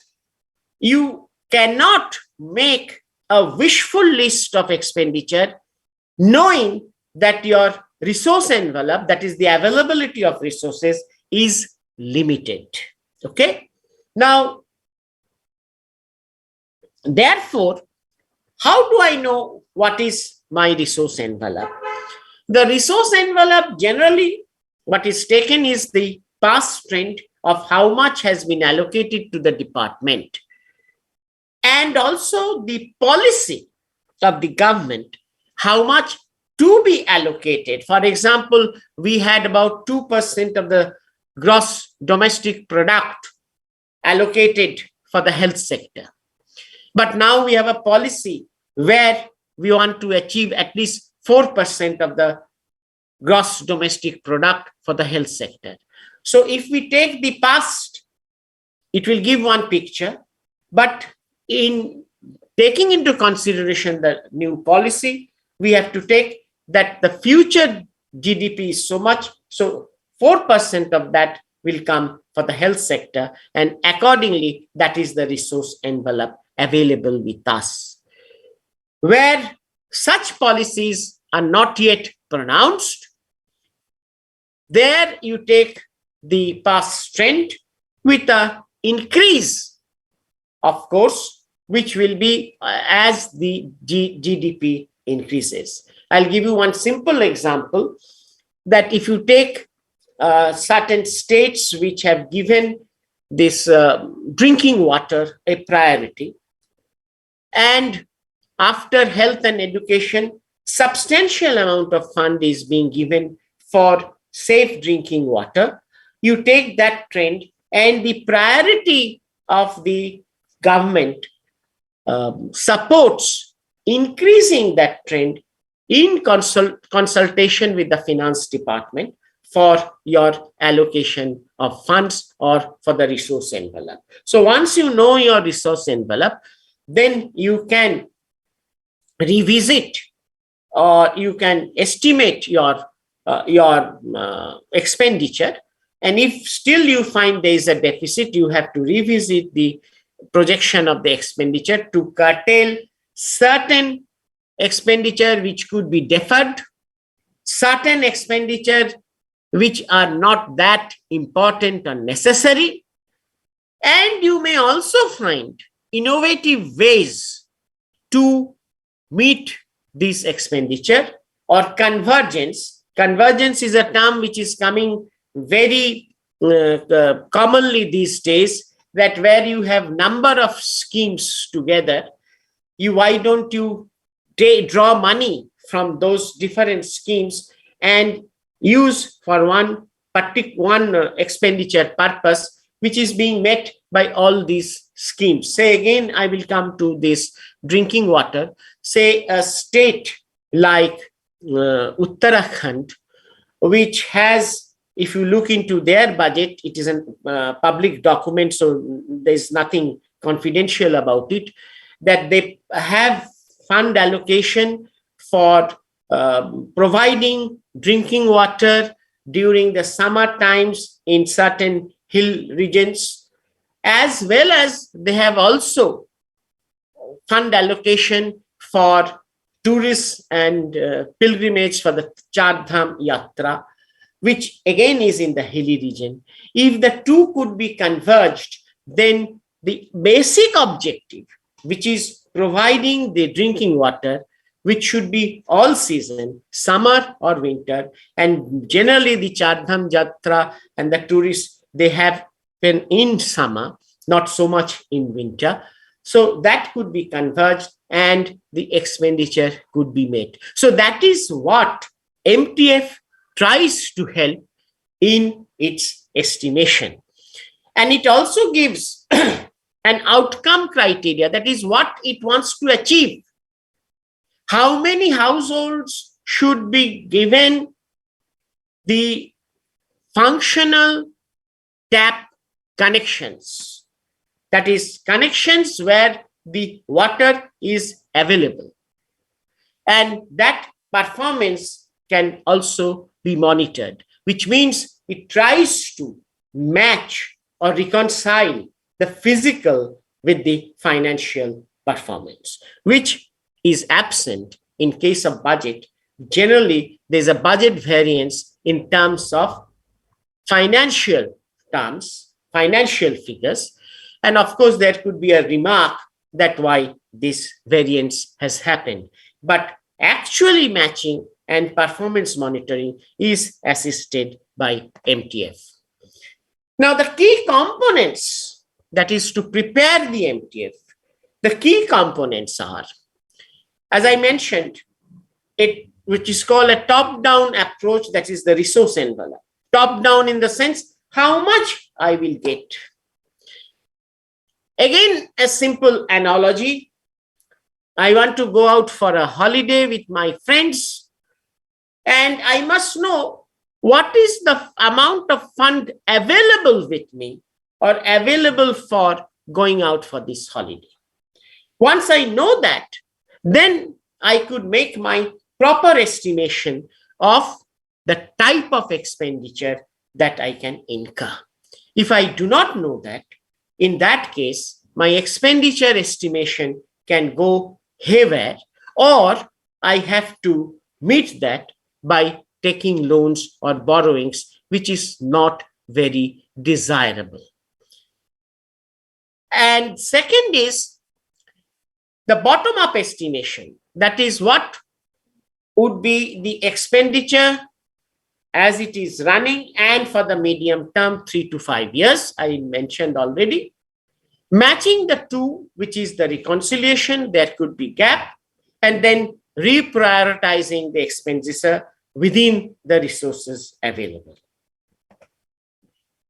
you cannot make a wishful list of expenditure knowing that your resource envelope, that is the availability of resources, is limited. Okay. Now, therefore, how do I know what is my resource envelope? The resource envelope, generally what is taken is the past trend of how much has been allocated to the department, and also the policy of the government, how much to be allocated. For example, we had about 2% of the gross domestic product allocated for the health sector. But now we have a policy where we want to achieve at least 4% of the gross domestic product for the health sector. So if we take the past, it will give one picture, but in taking into consideration the new policy, we have to take that the future GDP is so much, so 4% of that will come for the health sector, and accordingly, that is the resource envelope available with us. Where such policies are not yet pronounced, there you take the past trend with an increase, of course, which will be as the GDP increases. I'll give you one simple example, that if you take certain states which have given this drinking water a priority, and after health and education, substantial amount of fund is being given for safe drinking water, you take that trend and the priority of the government supports increasing that trend in consultation with the finance department for your allocation of funds or for the resource envelope. So once you know your resource envelope, then you can revisit or you can estimate your expenditure. And if still you find there is a deficit, you have to revisit the projection of the expenditure to curtail certain expenditure which could be deferred, certain expenditure which are not that important or necessary. And you may also find innovative ways to meet this expenditure, or convergence. Convergence is a term which is coming very commonly these days, that where you have number of schemes together, why don't you draw money from those different schemes and use for one expenditure purpose which is being met by all these schemes. Say again, I will come to this drinking water. Say a state like Uttarakhand, which has, if you look into their budget, it is a public document, so there's nothing confidential about it, that they have fund allocation for providing drinking water during the summer times in certain hill regions, as well as they have also fund allocation for tourists and pilgrimage for the Char Dham Yatra, which again is in the hilly region. If the two could be converged, then the basic objective, which is providing the drinking water, which should be all season, summer or winter, and generally the Char Dham Yatra and the tourists, they have been in summer, not so much in winter. So that could be converged and the expenditure could be made. So that is what MTF tries to help in its estimation. And it also gives an outcome criteria, that is what it wants to achieve. How many households should be given the functional tap connections, that is connections where the water is available, and that performance can also be monitored, which means it tries to match or reconcile the physical with the financial performance, which is absent in case of budget. Generally, there's a budget variance in terms of financial terms, financial figures. And of course, there could be a remark that why this variance has happened. But actually matching and performance monitoring is assisted by MTF. Now, the key components, that is to prepare the MTF, the key components are, as I mentioned, which is called a top-down approach, that is the resource envelope. Top-down in the sense, how much I will get. Again, a simple analogy. I want to go out for a holiday with my friends, and I must know what is the amount of fund available with me or available for going out for this holiday. Once I know that, then I could make my proper estimation of the type of expenditure that I can incur. If I do not know that, in that case, my expenditure estimation can go haywire, or I have to meet that by taking loans or borrowings, which is not very desirable. And second is the bottom-up estimation. That is what would be the expenditure as it is running and for the medium term, 3 to 5 years, I mentioned already. Matching the two, which is the reconciliation, there could be gap, and then reprioritizing the expenditure within the resources available.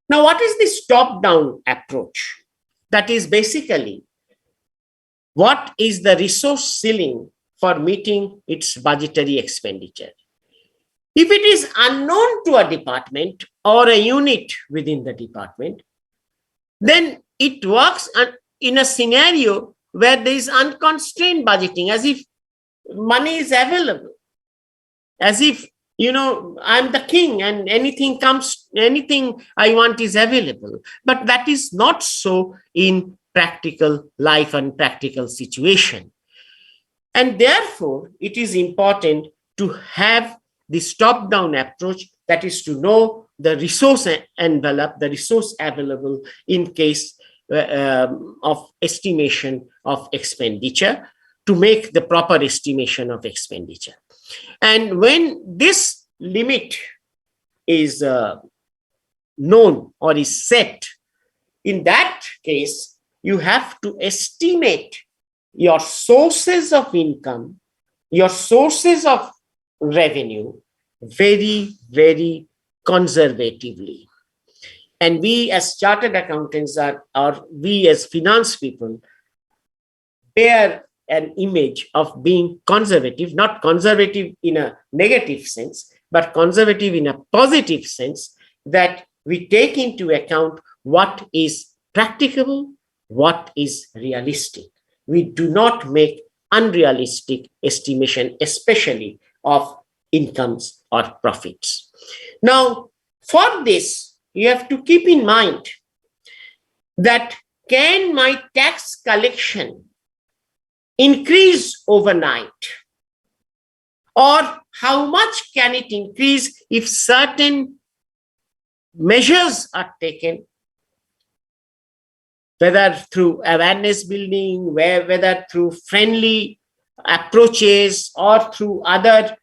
Now, what is this top-down approach? That is basically what is the resource ceiling for meeting its budgetary expenditure. If it is unknown to a department or a unit within the department, then it works in a scenario where there is unconstrained budgeting, as if money is available, as if, I'm the king and anything I want is available. But that is not so in practical life and practical situation. And therefore, it is important to have this top-down approach, that is to know the resource envelope, the resource available in case of estimation of expenditure, to make the proper estimation of expenditure. And when this limit is known or is set, in that case, you have to estimate your sources of income, your sources of revenue very, very conservatively. And we as chartered accountants or we as finance people bear an image of being conservative, not conservative in a negative sense, but conservative in a positive sense, that we take into account what is practicable, what is realistic. We do not make unrealistic estimation, especially of incomes or profits. Now, for this, you have to keep in mind that can my tax collection increase overnight? Or how much can it increase if certain measures are taken, whether through awareness building, whether through friendly approaches or through other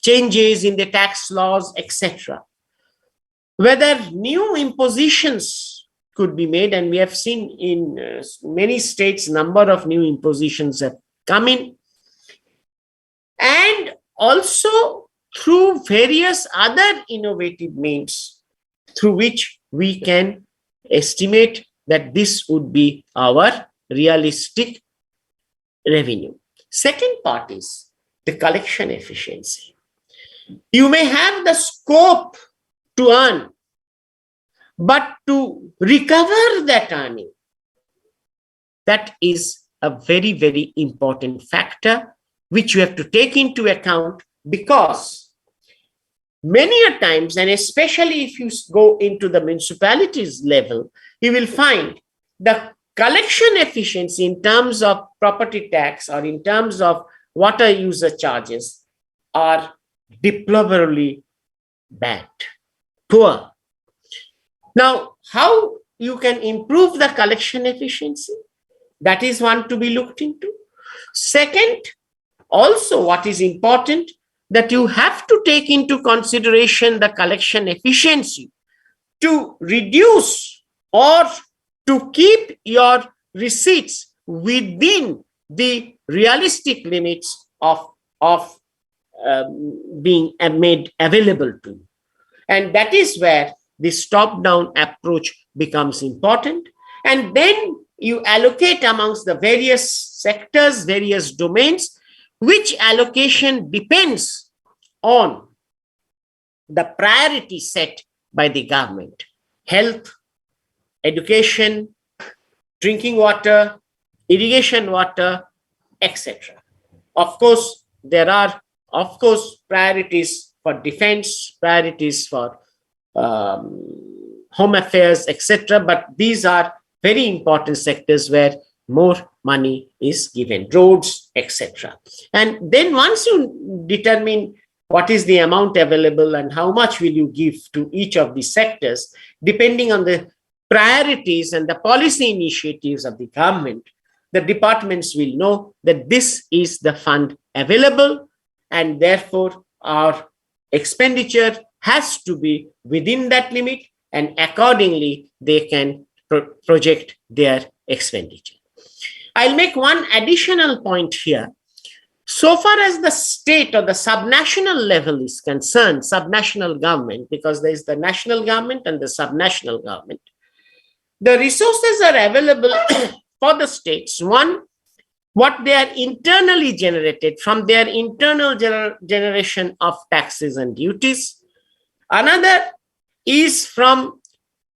changes in the tax laws, etc. Whether new impositions could be made, and we have seen in many states number of new impositions have come in, and also through various other innovative means through which we can estimate that this would be our realistic revenue. Second part is the collection efficiency. You may have the scope to earn, but to recover that earning, that is a very, very important factor which you have to take into account, because many a times, and especially if you go into the municipalities level, you will find the collection efficiency in terms of property tax or in terms of water user charges are deplorably bad, poor. Now, how you can improve the collection efficiency? That is one to be looked into. Second, also what is important, that you have to take into consideration the collection efficiency to reduce or to keep your receipts within the realistic limits of being made available to you. And that is where this top-down approach becomes important. And then you allocate amongst the various sectors, various domains, which allocation depends on the priority set by the government: health, education, drinking water, irrigation water, etc. Of course, there are, priorities for defense, priorities for home affairs, etc. But these are very important sectors where more money is given, roads, etc. And then once you determine what is the amount available and how much will you give to each of the sectors, depending on the priorities and the policy initiatives of the government, the departments will know that this is the fund available, and therefore our expenditure has to be within that limit, and accordingly they can project their expenditure. I'll make one additional point here. So far as the state or the subnational level is concerned, subnational government, because there is the national government and the subnational government, the resources are available for the states. One, what they are internally generated from their internal generation of taxes and duties. Another is from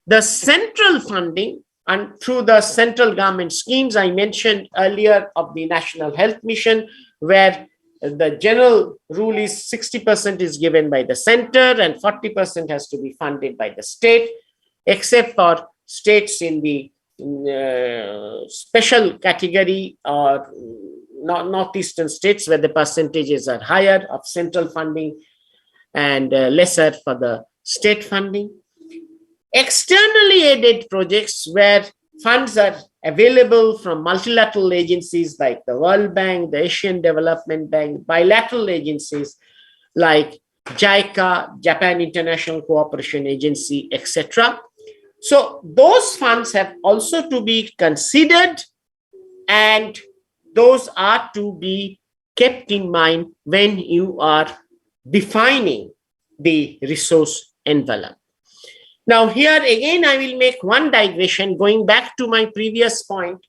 the central funding and through the central government schemes I mentioned earlier of the National Health Mission, where the general rule is 60% is given by the center and 40% has to be funded by the state, except for states in the special category or northeastern states where the percentages are higher of central funding and lesser for the state funding. Externally aided projects where funds are available from multilateral agencies like the World Bank, the Asian Development Bank, bilateral agencies like JICA, Japan International Cooperation Agency, etc. So those funds have also to be considered, and those are to be kept in mind when you are defining the resource envelope. Now here again, I will make one digression going back to my previous point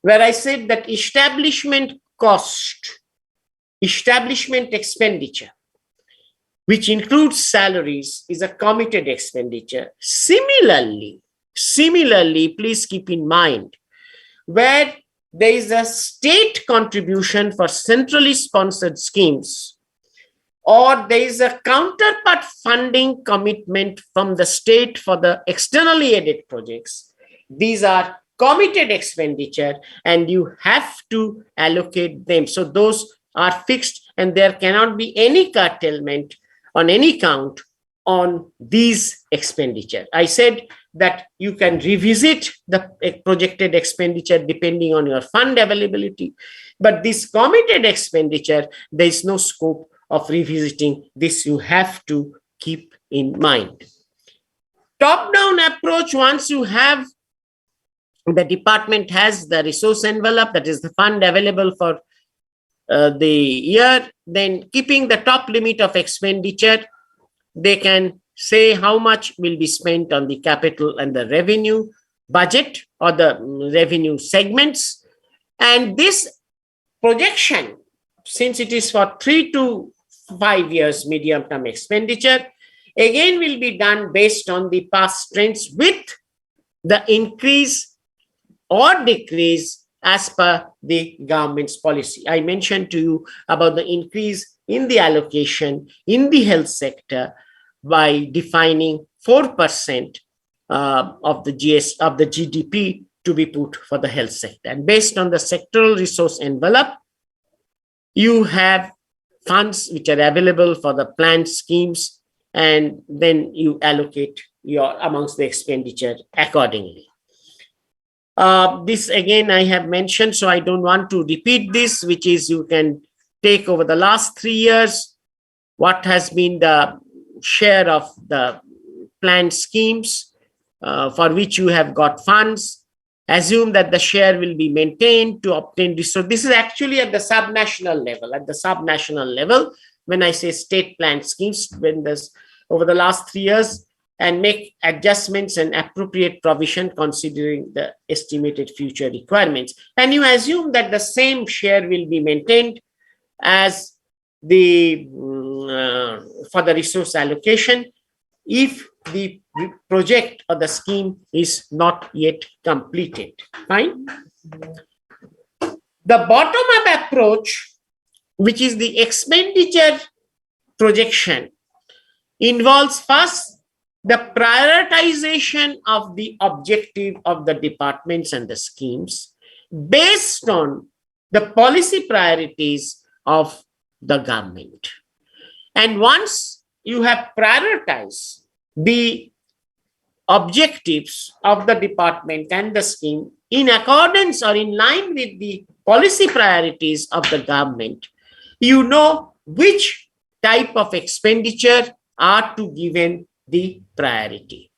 where I said that establishment cost, establishment expenditure, which includes salaries, is a committed expenditure. Similarly, please keep in mind where there is a state contribution for centrally sponsored schemes, or there is a counterpart funding commitment from the state for the externally aided projects. These are committed expenditure and you have to allocate them. So those are fixed and there cannot be any curtailment on any count on these expenditure. I said that you can revisit the projected expenditure depending on your fund availability, but this committed expenditure, there is no scope of revisiting this. You have to keep in mind. Top-down approach, once you have the department has the resource envelope, that is the fund available for the year, then keeping the top limit of expenditure, they can say how much will be spent on the capital and the revenue budget or the revenue segments. And this projection, since it is for 3 to 5 years medium-term expenditure, again will be done based on the past trends with the increase or decrease as per the government's policy. I mentioned to you about the increase in the allocation in the health sector by defining 4% of the GDP to be put for the health sector. And based on the sectoral resource envelope, you have funds which are available for the planned schemes, and then you allocate amongst the expenditure accordingly. This again I have mentioned, so I don't want to repeat this, which is you can take over the last 3 years what has been the share of the planned schemes for which you have got funds. Assume that the share will be maintained to obtain this. So this is actually at the subnational level. At the subnational level, when I say state planned schemes, when there's over the last 3 years, and make adjustments and appropriate provision considering the estimated future requirements. And you assume that the same share will be maintained as the for the resource allocation if the project or the scheme is not yet completed. Fine. The bottom-up approach, which is the expenditure projection, involves first the prioritization of the objective of the departments and the schemes based on the policy priorities of the government. And once you have prioritized the objectives of the department and the scheme in accordance or in line with the policy priorities of the government, you know which type of expenditure are to given the priority.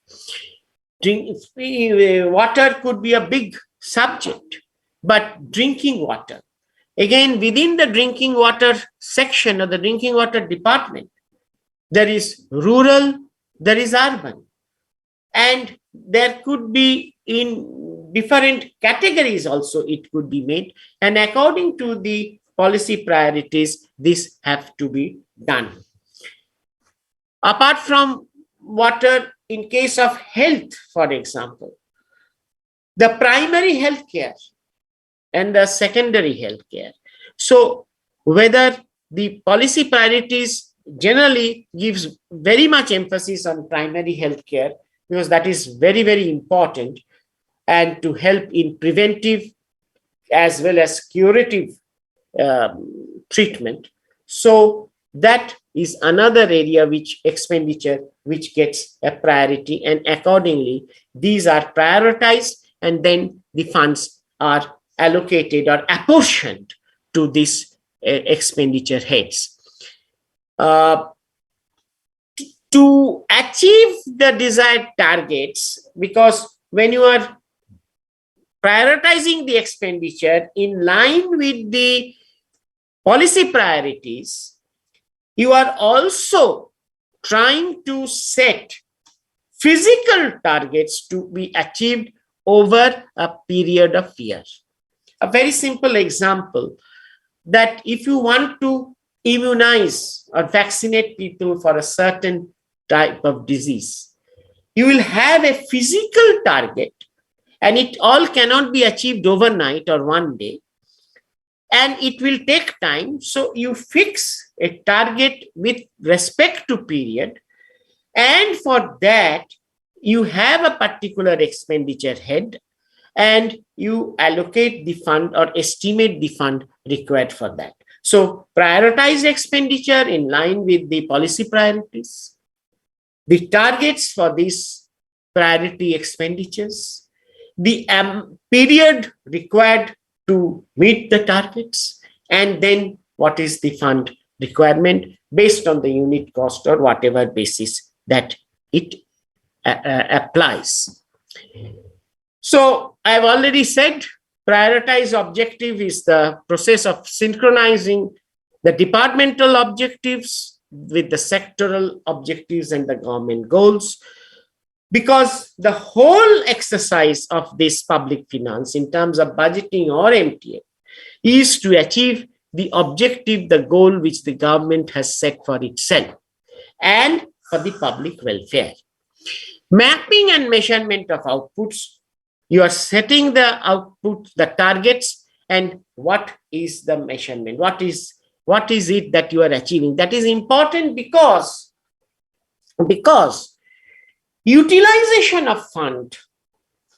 Water could be a big subject, but drinking water, again, within the drinking water section of the drinking water department, there is rural, there is urban, and there could be in different categories also it could be made, and according to the policy priorities, this have to be done. Apart from water, in case of health, for example, the primary health care and the secondary health care. So whether the policy priorities generally gives very much emphasis on primary health care, because that is very, very important, and to help in preventive as well as curative treatment. So that is another area which expenditure which gets a priority, and accordingly these are prioritized, and then the funds are allocated or apportioned to these expenditure heads. To achieve the desired targets, because when you are prioritizing the expenditure in line with the policy priorities, you are also trying to set physical targets to be achieved over a period of years. A very simple example, that if you want to immunize or vaccinate people for a certain type of disease, you will have a physical target, and it all cannot be achieved overnight or one day, and it will take time. So you fix a target with respect to period, and for that you have a particular expenditure head, and you allocate the fund or estimate the fund required for that. So prioritize expenditure in line with the policy priorities, the targets for these priority expenditures, the period required to meet the targets, and then what is the fund requirement based on the unit cost or whatever basis that it applies. So I've already said prioritize objective is the process of synchronizing the departmental objectives with the sectoral objectives and the government goals, because the whole exercise of this public finance in terms of budgeting or MTF is to achieve the objective, the goal which the government has set for itself and for the public welfare. Mapping and measurement of outputs. You are setting the output, the targets, and what is the measurement? What is it that you are achieving? That is important because utilization of fund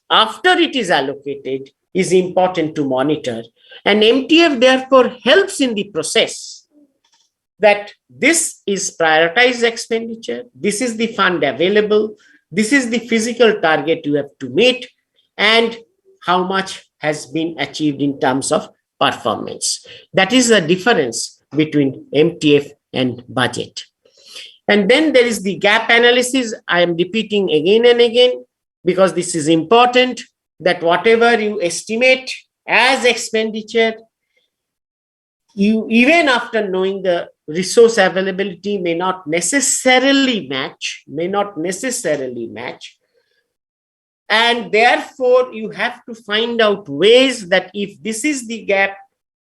after it is allocated is important to monitor, and MTF therefore helps in the process that this is prioritized expenditure, this is the fund available, this is the physical target you have to meet, and how much has been achieved in terms of performance. That is the difference between MTF and budget. And then there is the gap analysis. I am repeating again and again because this is important, that whatever you estimate as expenditure, you, even after knowing the resource availability, may not necessarily match. And therefore, you have to find out ways that if this is the gap,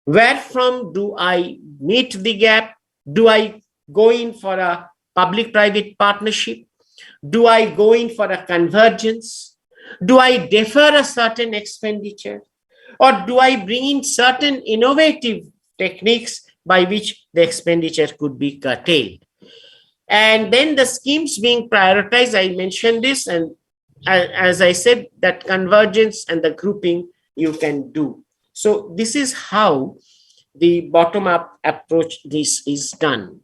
where from do I meet the gap? Do I go in for a public-private partnership? Do I go in for a convergence? Do I defer a certain expenditure? Or do I bring in certain innovative techniques by which the expenditure could be curtailed? And then the schemes being prioritized, I mentioned this, and as I said, that convergence and the grouping you can do. So this is how the bottom-up approach this is done.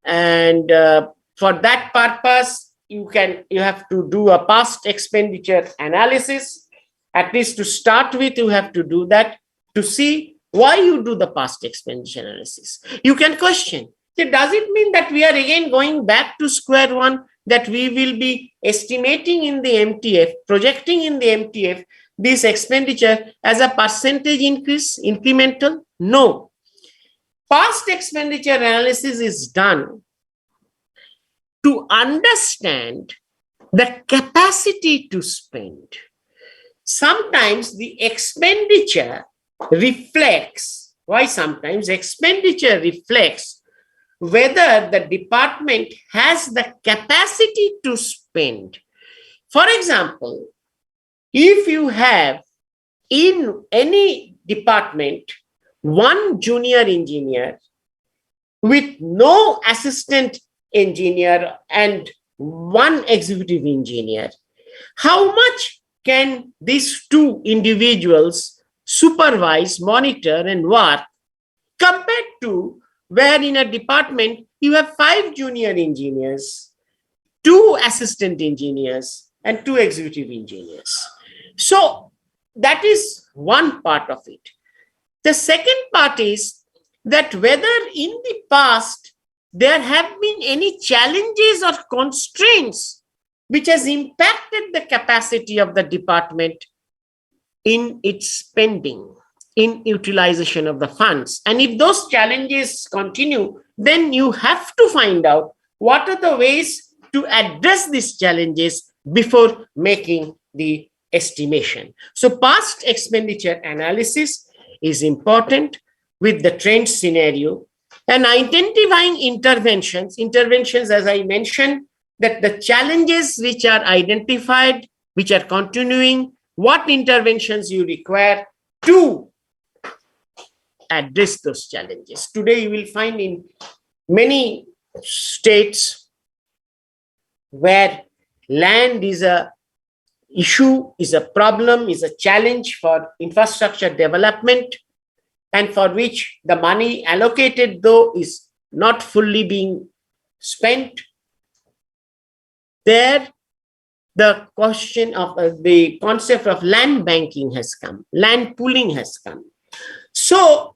And for that purpose, you have to do a past expenditure analysis. At least to start with, you have to do that to see why you do the past expenditure analysis. You can question, does it mean that we are again going back to square one, that we will be estimating in the MTF, projecting in the MTF, this expenditure as a percentage increase, incremental? No. Past expenditure analysis is done to understand the capacity to spend. Sometimes the expenditure reflects, why sometimes expenditure reflects whether the department has the capacity to spend. For example, if you have in any department one junior engineer with no assistant engineer and one executive engineer, how much can these two individuals supervise, monitor, and work compared to where in a department you have 5 junior engineers, 2 assistant engineers, and 2 executive engineers? So that is one part of it. The second part is that whether in the past there have been any challenges or constraints which has impacted the capacity of the department in its spending, in utilization of the funds. And if those challenges continue, then you have to find out what are the ways to address these challenges before making the estimation. So past expenditure analysis is important with the trend scenario, and identifying interventions, as I mentioned, that the challenges which are identified, which are continuing, what interventions you require to address those challenges. Today, you will find in many states where land is a issue, is a problem, is a challenge for infrastructure development, and for which the money allocated, though, is not fully being spent. There, the question of the concept of land banking has come, land pooling has come. So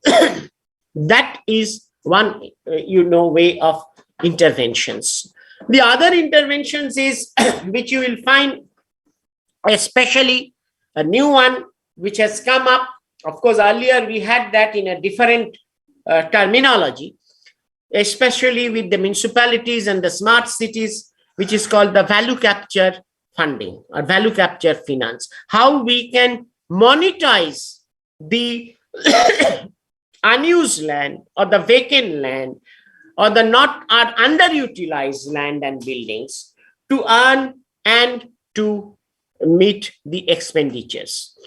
that is one, way of interventions. The other interventions is which you will find especially a new one which has come up. Of course, earlier we had that in a different terminology, especially with the municipalities and the smart cities, which is called the value capture funding or value capture finance. How we can monetize the unused land or the vacant land or the not or underutilized land and buildings to earn and to meet the expenditures.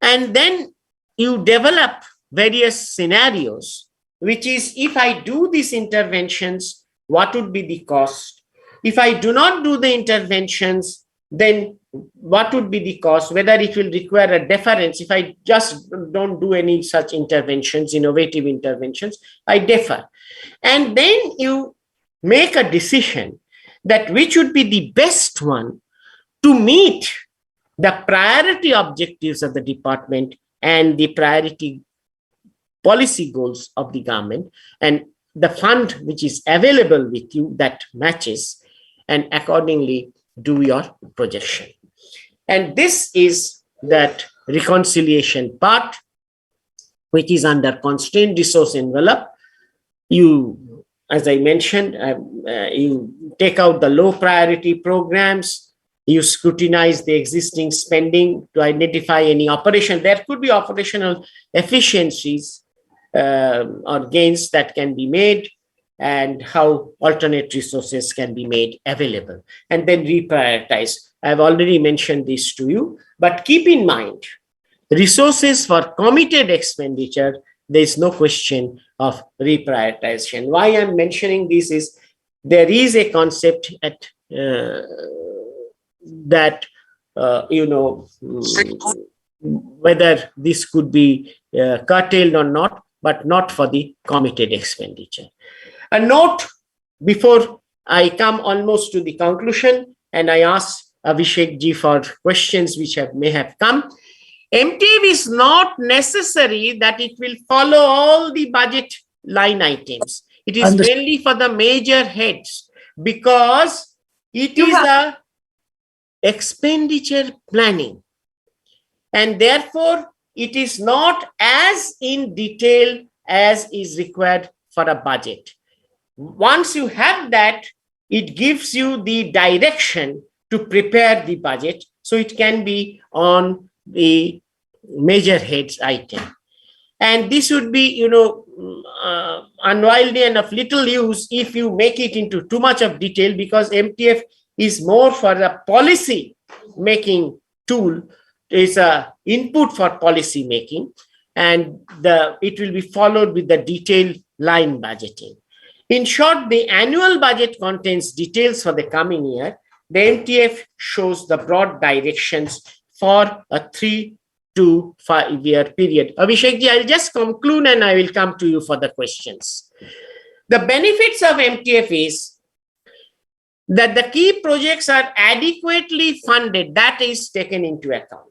And then you develop various scenarios, which is, if I do these interventions, what would be the cost? If I do not do the interventions, then what would be the cost? Whether it will require a deference. If I just don't do any such interventions, innovative interventions, I defer. And then you make a decision that which would be the best one to meet the priority objectives of the department and the priority policy goals of the government, and the fund which is available with you that matches, and accordingly do your projection. And this is that reconciliation part, which is under constrained resource envelope. You, as I mentioned, you take out the low priority programs, you scrutinize the existing spending to identify any operation. There could be operational efficiencies or gains that can be made, and how alternate resources can be made available, and then reprioritize. I've already mentioned this to you, but keep in mind, resources for committed expenditure, there is no question of reprioritization. Why I'm mentioning this is there is a concept at that whether this could be curtailed or not, but not for the committed expenditure. A note before I come almost to the conclusion, and I ask Abhishek ji for questions which may have come. MTEF is not necessary that it will follow all the budget line items. It is mainly for the major heads, because it is a expenditure planning, and therefore it is not as in detail as is required for a budget. Once you have that, it gives you the direction to prepare the budget, so it can be on the major heads item. And this would be, unwieldy and of little use if you make it into too much of detail, because MTEF is more for a policy making tool, is a input for policy making, and it will be followed with the detailed line budgeting. In short, the annual budget contains details for the coming year. The MTEF shows the broad directions for a 3 to 5 year period. Abhishek ji, I'll just conclude and I will come to you for the questions. The benefits of MTEF is that the key projects are adequately funded. That is taken into account.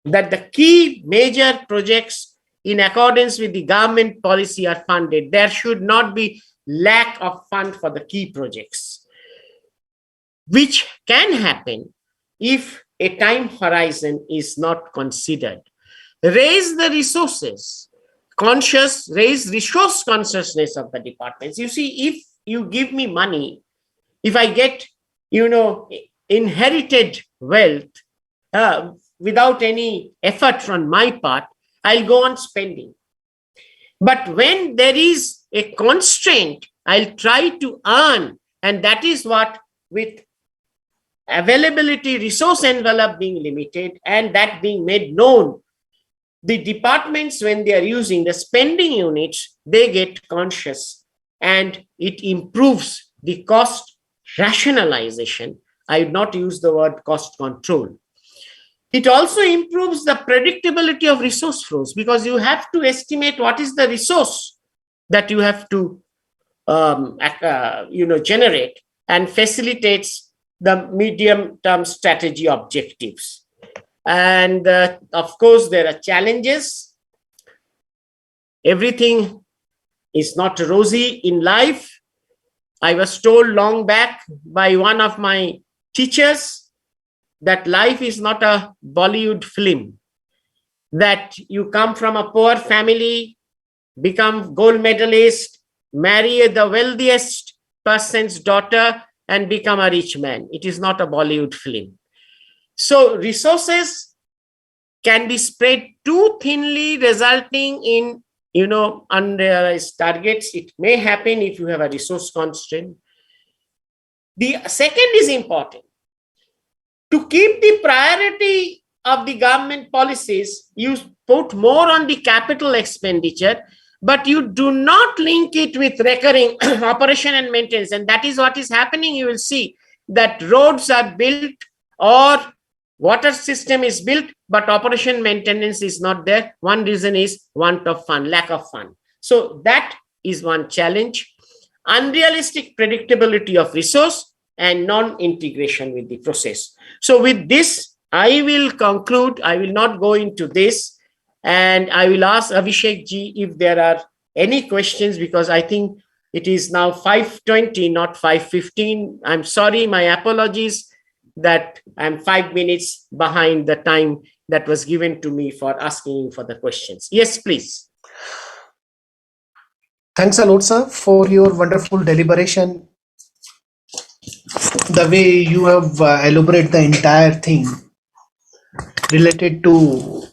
That the key major projects in accordance with the government policy are funded. There should not be lack of fund for the key projects, which can happen if a time horizon is not considered. Raise the resources, raise resource consciousness of the departments. You see, if you give me money, if I get, inherited wealth without any effort from my part, I'll go on spending. But when there is a constraint, I'll try to earn, and that is what, with availability resource envelope being limited and that being made known, the departments, when they are using the spending units, they get conscious, and it improves the cost rationalization. I would not use the word cost control. It also improves the predictability of resource flows, because you have to estimate what is the resource that you have to generate, and facilitates the medium-term strategy objectives. And of course, there are challenges. Everything is not rosy in life. I was told long back by one of my teachers that life is not a Bollywood film, that you come from a poor family, become gold medalist, marry the wealthiest person's daughter, and become a rich man. It is not a Bollywood film. So resources can be spread too thinly, resulting in, unrealized targets. It may happen if you have a resource constraint. The second is important. To keep the priority of the government policies, you put more on the capital expenditure, but you do not link it with recurring operation and maintenance. And that is what is happening. You will see that roads are built or water system is built, but operation maintenance is not there. One reason is want of fund, lack of fund. So that is one challenge. Unrealistic predictability of resource and non-integration with the process. So with this, I will conclude. I will not go into this, and I will ask Abhishek ji if there are any questions, because I think it is now 5:20, not 5:15. I'm sorry, my apologies that I'm 5 minutes behind the time that was given to me for asking for the questions. Yes, please. Thanks a lot, sir, for your wonderful deliberation. The way you have elaborated the entire thing related to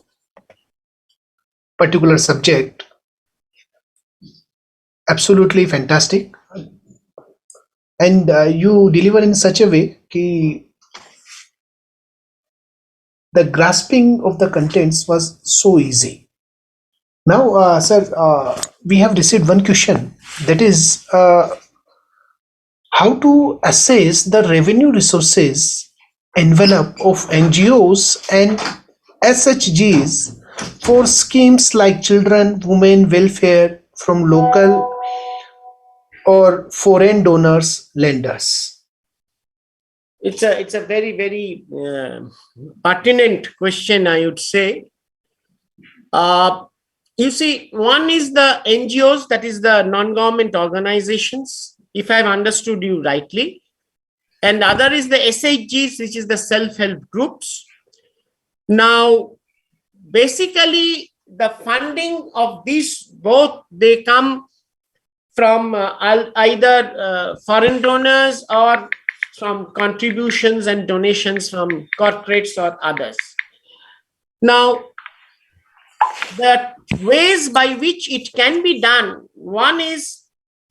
particular subject, absolutely fantastic. And you deliver in such a way that the grasping of the contents was so easy. Now, sir, we have received one question, that is how to assess the revenue resources envelope of NGOs and SHGs for schemes like children, women welfare from local or foreign donors, lenders. It's a very, very pertinent question, I would say. You see, one is the NGOs, that is the non-government organizations, if I've understood you rightly. And the other is the SHGs, which is the self-help groups. Now, basically, the funding of these both, they come from either foreign donors or from contributions and donations from corporates or others. Now, the ways by which it can be done, one is,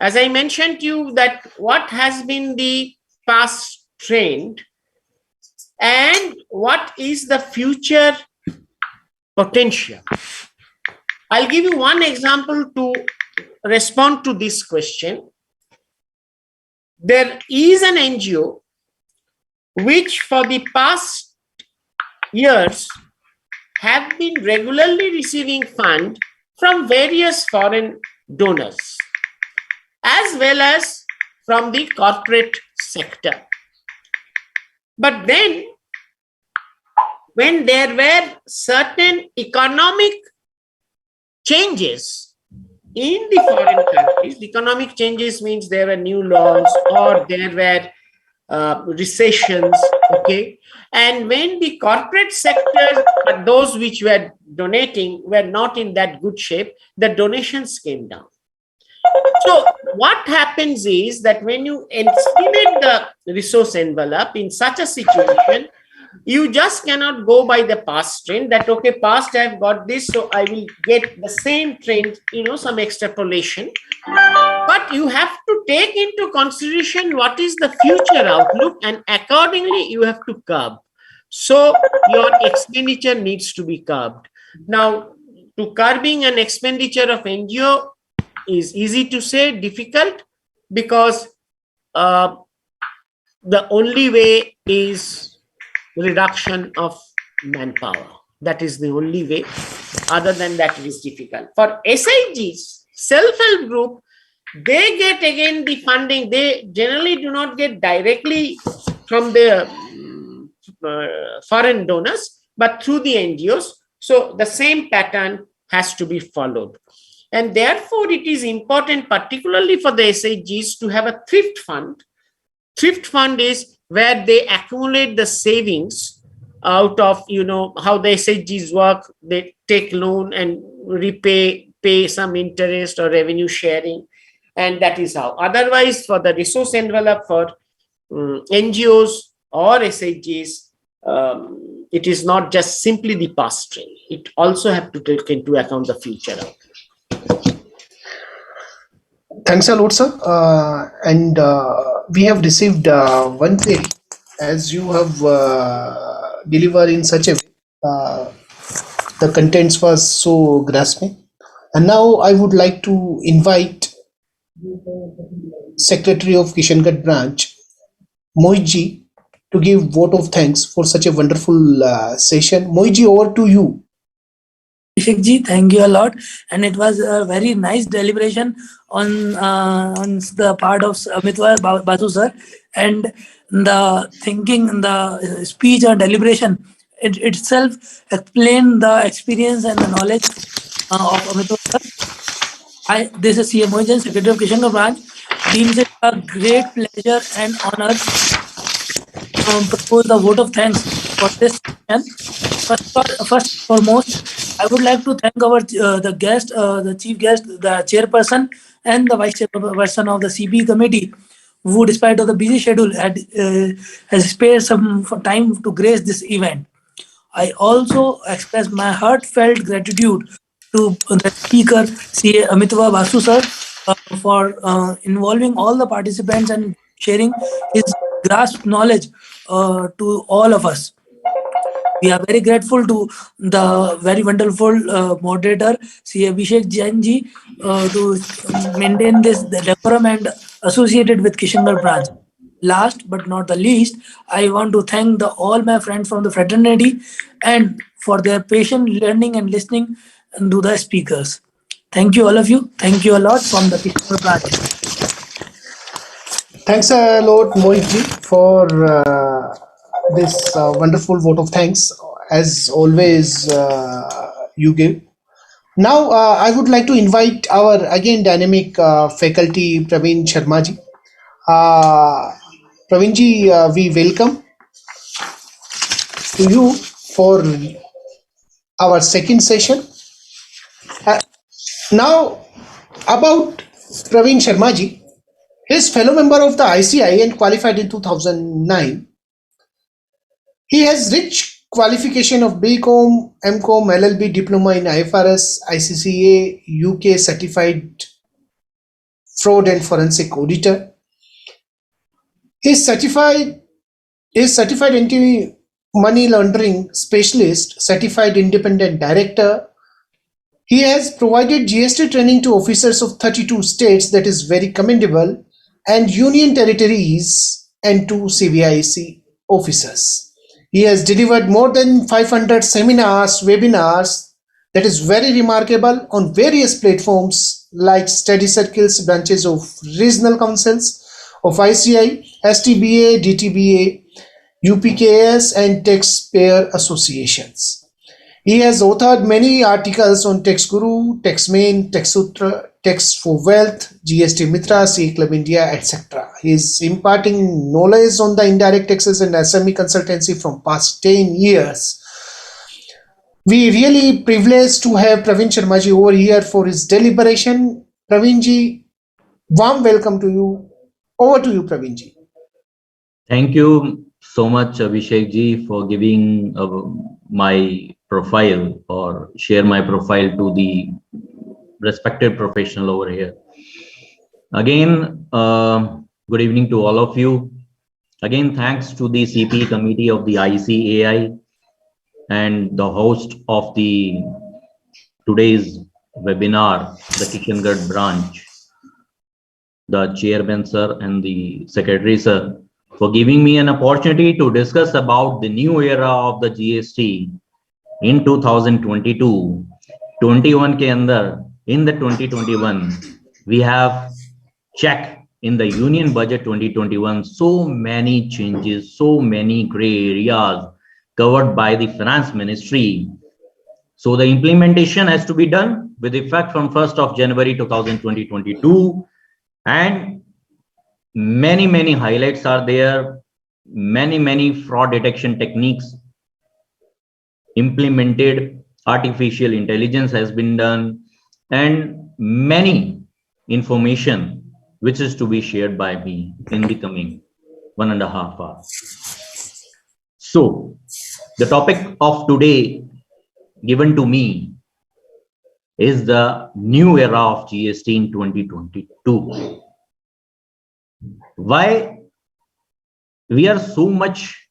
as I mentioned to you, that what has been the past trend and what is the future potential. I'll give you one example to respond to this question. There is an NGO which for the past years have been regularly receiving funds from various foreign donors as well as from the corporate sector. But then, when there were certain economic changes in the foreign countries, economic changes means there were new laws or there were recessions, okay? And when the corporate sector, those which were donating, were not in that good shape, the donations came down. So what happens is that when you estimate the resource envelope in such a situation, you just cannot go by the past trend that, okay, past I've got this, so I will get the same trend, some extrapolation. But you have to take into consideration what is the future outlook, and accordingly you have to curb. So your expenditure needs to be curbed. Now, to curbing an expenditure of NGO is easy to say, difficult, because the only way is reduction of manpower. That is the only way. Other than that, it is difficult. For SIGs, self-help group, they get again the funding. They generally do not get directly from the foreign donors, but through the NGOs. So the same pattern has to be followed. And therefore, it is important, particularly for the SHGs, to have a thrift fund. Thrift fund is where they accumulate the savings out of, how the SHGs work. They take loan and pay some interest or revenue sharing, and that is how. Otherwise, for the resource envelope for NGOs or SHGs, it is not just simply the past stream. It also have to take into account the future. Thanks a lot, sir. And we have received one query, as you have delivered in such a way. The contents was so grasping. And now I would like to invite Secretary of Kishangarh branch, Mohitji, to give vote of thanks for such a wonderful session. Mohitji, over to you. Abhishek ji, thank you a lot, and it was a very nice deliberation on the part of Amitwa Basu sir, and the thinking, the speech or deliberation itself explained the experience and the knowledge of Amitwa sir. This is CM Mohijan, Secretary of Kishangarh branch, deems it a great pleasure and honor propose the vote of thanks for this session. First and foremost, I would like to thank our the guest, the chief guest, the chairperson, and the vice chairperson of the CP committee, who, despite of the busy schedule, has spared some time to grace this event. I also express my heartfelt gratitude to the speaker, CA Amitwa Basu sir, for involving all the participants and sharing his grasp knowledge to all of us. We are very grateful to the very wonderful moderator, C. Abhishek Jain ji, to maintain this the decorum and associated with Kishangarh branch. Last but not the least, I want to thank all my friends from the fraternity and for their patient learning and listening to the speakers. Thank you, all of you. Thank you a lot from the Kishangarh branch. Thanks a lot, Mohitji, for this wonderful vote of thanks. As always, you give. Now, I would like to invite our again dynamic faculty, Praveen Sharmaji. Praveenji, we welcome to you for our second session. Now, about Praveen Sharmaji, he is fellow member of the ICAI and qualified in 2009. He has rich qualification of BCom, MCom, LLB diploma in IFRS, ICCA, UK certified fraud and forensic auditor. He is certified anti-money laundering specialist, certified independent director. He has provided GST training to officers of 32 states, that is very commendable, and union territories and 2 CBIC officers. He has delivered more than 500 seminars, webinars, that is very remarkable, on various platforms like study circles, branches of regional councils of ICAI, STBA, DTBA, UPKS, and taxpayer associations. He has authored many articles on Tax Guru, Tax Main, Tax Sutra, Tax for Wealth, GST Mitra, C Club India, etc. He is imparting knowledge on the indirect taxes and SME consultancy from past 10 years. We really privileged to have Praveen Sharmaji over here for his deliberation. Praveenji, warm welcome to you. Over to you, Praveenji. Thank you so much, Abhishek ji, for giving my profile or share my profile to the respected professional over here. Again, good evening to all of you. Again, thanks to the CP committee of the ICAI and the host of the today's webinar, the Kishangarh branch, the chairman sir and the secretary sir, for giving me an opportunity to discuss about the new era of the GST in 2022. 21 ke andar, in the 2021, we have checked in the Union Budget 2021 so many changes, so many gray areas covered by the Finance Ministry. So the implementation has to be done with effect from 1st of January 2022, and many highlights are there, many fraud detection techniques implemented, artificial intelligence has been done, and many information which is to be shared by me in the coming 1.5 hours. So the topic of today given to me is the new era of GST in 2022. Why we are so much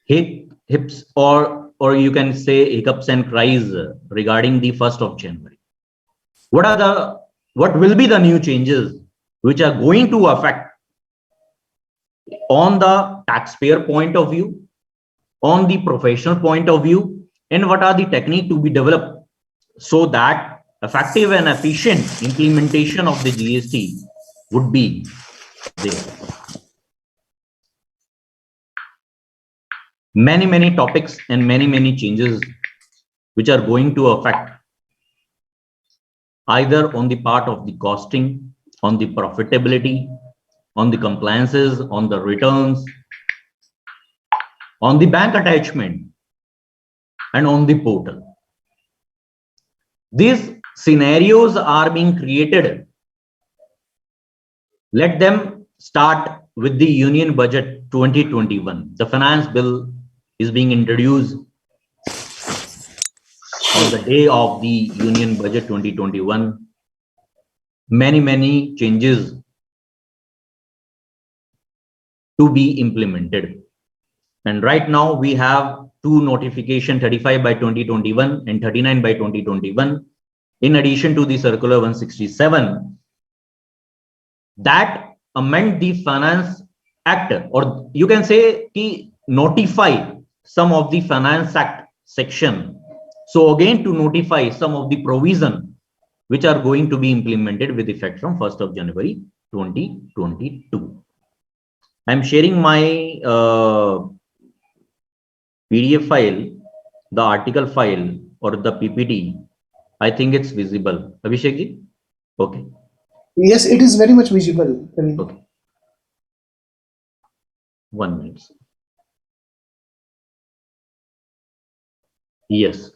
hips or you can say hiccups and cries regarding the 1st of January. What will be the new changes which are going to affect on the taxpayer point of view, on the professional point of view, and what are the technique to be developed so that effective and efficient implementation of the GST would be there. Many topics and many changes which are going to affect either on the part of the costing, on the profitability, on the compliances, on the returns, on the bank attachment, and on the portal. These scenarios are being created. Let them start with the Union Budget 2021. The finance bill is being introduced on the day of the Union Budget 2021. Many changes to be implemented. And right now we have two notification, 35 by 2021 and 39 by 2021, in addition to the circular 167 that amend the Finance Act, or you can say notify some of the Finance Act section. So again, to notify some of the provision which are going to be implemented with effect from 1st of January 2022. I'm sharing my PDF file, the article file or the PPT. I think it's visible. Abhishek ji? Okay. Yes, it is very much visible. Okay. 1 minute. Yes.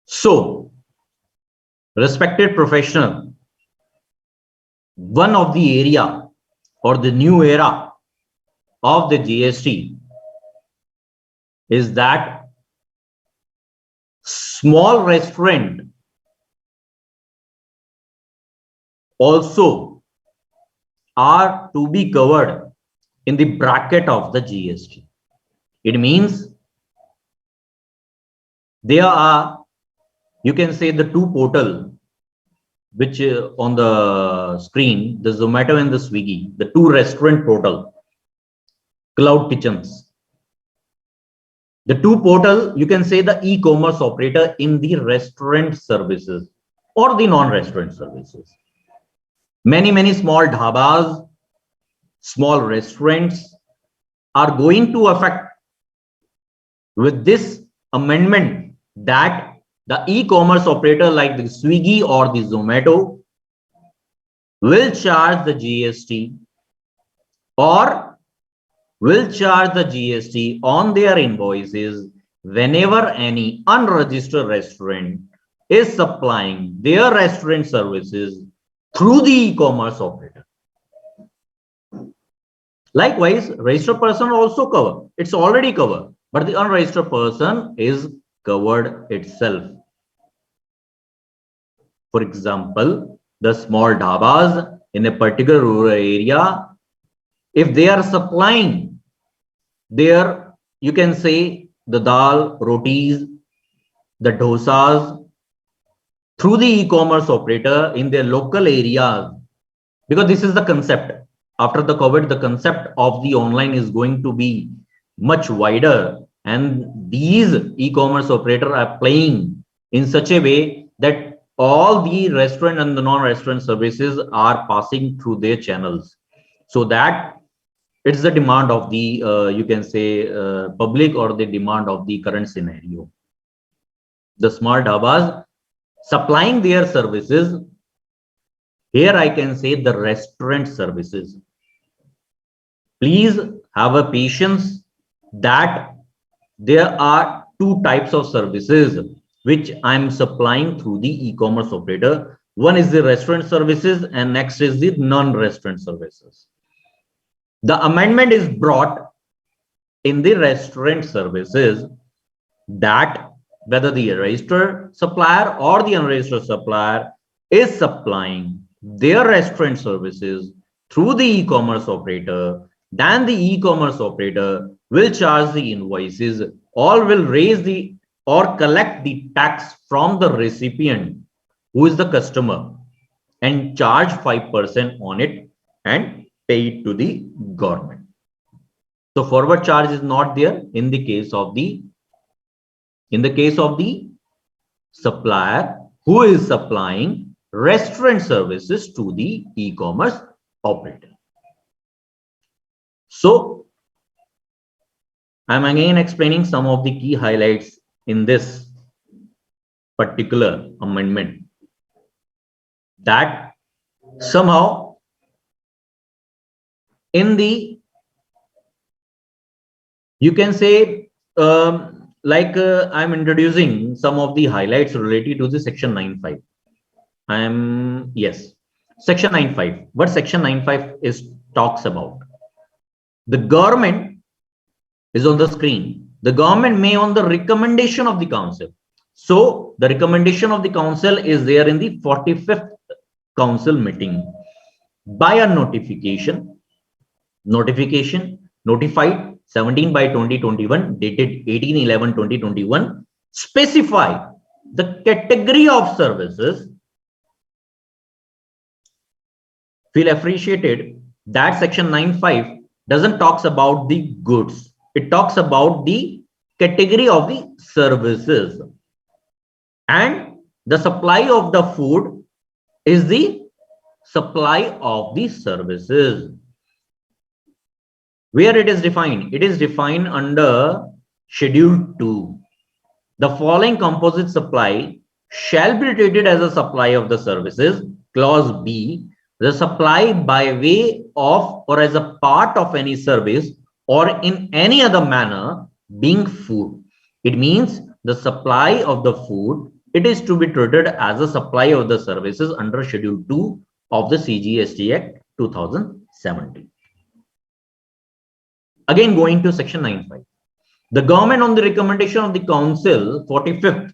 So, respected professional, one of the area or the new era of the GST is that small restaurant also are to be covered in the bracket of the GST. It means there are, you can say, the two portal which on the screen, the Zomato and the Swiggy, the two restaurant portal, cloud kitchens. The two portal, you can say, the e-commerce operator in the restaurant services or the non-restaurant services. Many small dhabas, small restaurants are going to affect with this amendment that the e-commerce operator like the Swiggy or the Zomato will charge the GST or will charge the GST on their invoices whenever any unregistered restaurant is supplying their restaurant services through the e-commerce operator. Likewise, registered person also covered. It's already covered, but the unregistered person is covered itself. For example, the small dhabas in a particular rural area, if they are supplying their, you can say, the dal, rotis, the dosas through the e-commerce operator in their local areas, because this is the concept. After the COVID, the concept of the online is going to be much wider, and these e-commerce operators are playing in such a way that all the restaurant and the non-restaurant services are passing through their channels, so that it's the demand of the you can say public or the demand of the current scenario. The small dhabas supplying their services, here I can say the restaurant services. Please have a patience that there are two types of services which I'm supplying through the e-commerce operator. One is the restaurant services and next is the non-restaurant services. The amendment is brought in the restaurant services that whether the registered supplier or the unregistered supplier is supplying their restaurant services through the e-commerce operator, then the e-commerce operator will charge the invoices or will raise the or collect the tax from the recipient who is the customer and charge 5% on it and pay it to the government. So forward charge is not there in the case of the supplier who is supplying restaurant services to the e-commerce operator. So I'm again explaining some of the key highlights in this particular amendment, that somehow in the, you can say, I'm introducing some of the highlights related to the section 9.5. Section 9.5. What section 9.5 is talks about? The government is on the screen. The government may, on the recommendation of the council. So the recommendation of the council is there in the 45th council meeting. By a notification notified 17/2021 dated 18/11/2021 specify the category of services. Feel appreciated that section 9.5 doesn't talks about the goods. It talks about the category of the services, and the supply of the food is the supply of the services. Where it is defined? It is defined under Schedule 2. The following composite supply shall be treated as a supply of the services. Clause B, the supply by way of or as a part of any service or in any other manner being food. It means the supply of the food, it is to be treated as a supply of the services under Schedule 2 of the CGST Act 2017. Again, going to section 9.5. The government, on the recommendation of the council 45th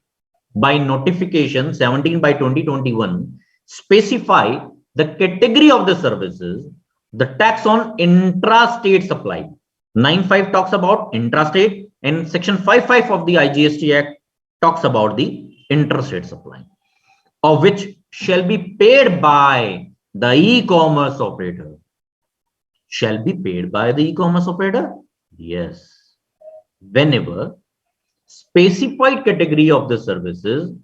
by notification 17/2021, specify the category of the services, the tax on intrastate supply. 9.5 talks about intrastate, and section 5.5 of the IGST Act talks about the interstate supply, of which shall be paid by the e-commerce operator. Shall be paid by the e-commerce operator? Yes. Whenever specified category of the services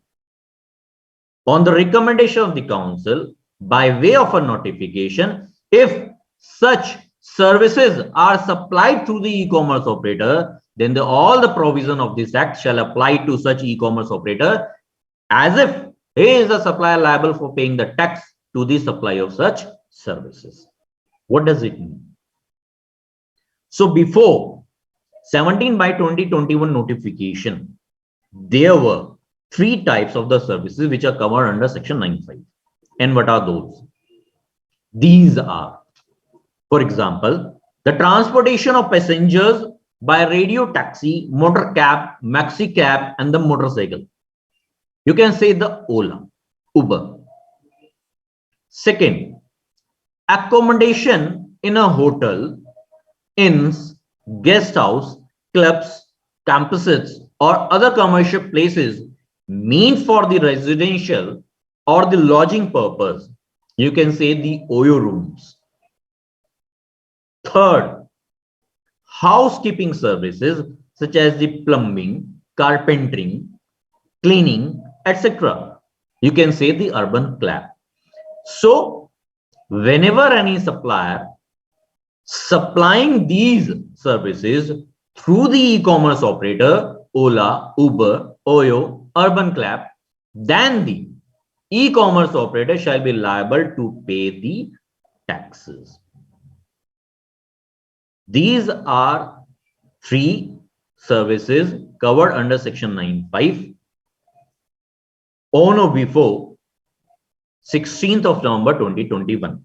on the recommendation of the council by way of a notification, if such services are supplied through the e-commerce operator, then all the provision of this act shall apply to such e-commerce operator as if he is the supplier liable for paying the tax to the supply of such services. What does it mean? So before 17/2021 notification, there were 3 types of the services which are covered under section 9.5. And what are those? These are, for example, the transportation of passengers by radio taxi, motor cab, maxi cab, and the motorcycle. You can say the Ola, Uber. Second, accommodation in a hotel, inns, guest house, clubs, campuses, or other commercial places meant for the residential or the lodging purpose. You can say the OYO rooms. Third, housekeeping services such as the plumbing, carpentering, cleaning, etc. You can say the urban clap. So whenever any supplier supplying these services through the e-commerce operator, Ola, Uber, OYO, Urban Clap, then the e-commerce operator shall be liable to pay the taxes. These are 3 services covered under section 9(5) on or before 16th of November 2021.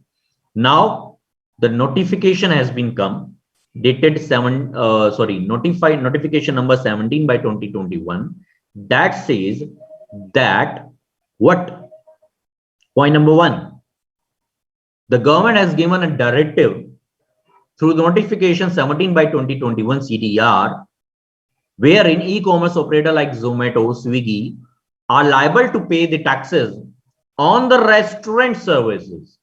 Now the notification has been come dated notification number 17 by 2021 that says that what? Point number 1, the government has given a directive through notification 17 by 2021 CTR, wherein e-commerce operator like Zomato, Swiggy are liable to pay the taxes on the restaurant services.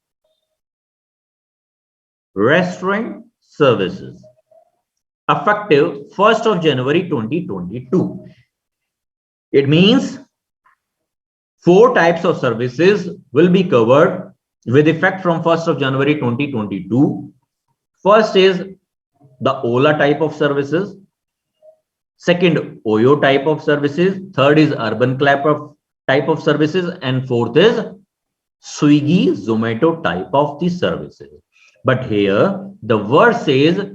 Restaurant services effective 1st of January 2022. It means 4 types of services will be covered with effect from 1st of January 2022. First is the Ola type of services. Second, Oyo type of services. Third is Urban type of services. And fourth is Swiggy, Zomato type of the services. But here the word says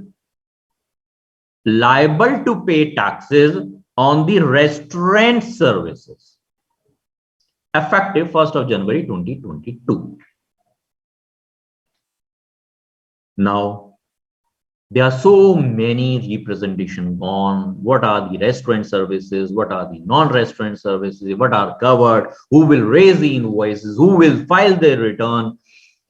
liable to pay taxes on the restaurant services effective 1st of January 2022. Now, there are so many representations on what are the restaurant services, what are the non-restaurant services, what are covered, who will raise the invoices, who will file the return,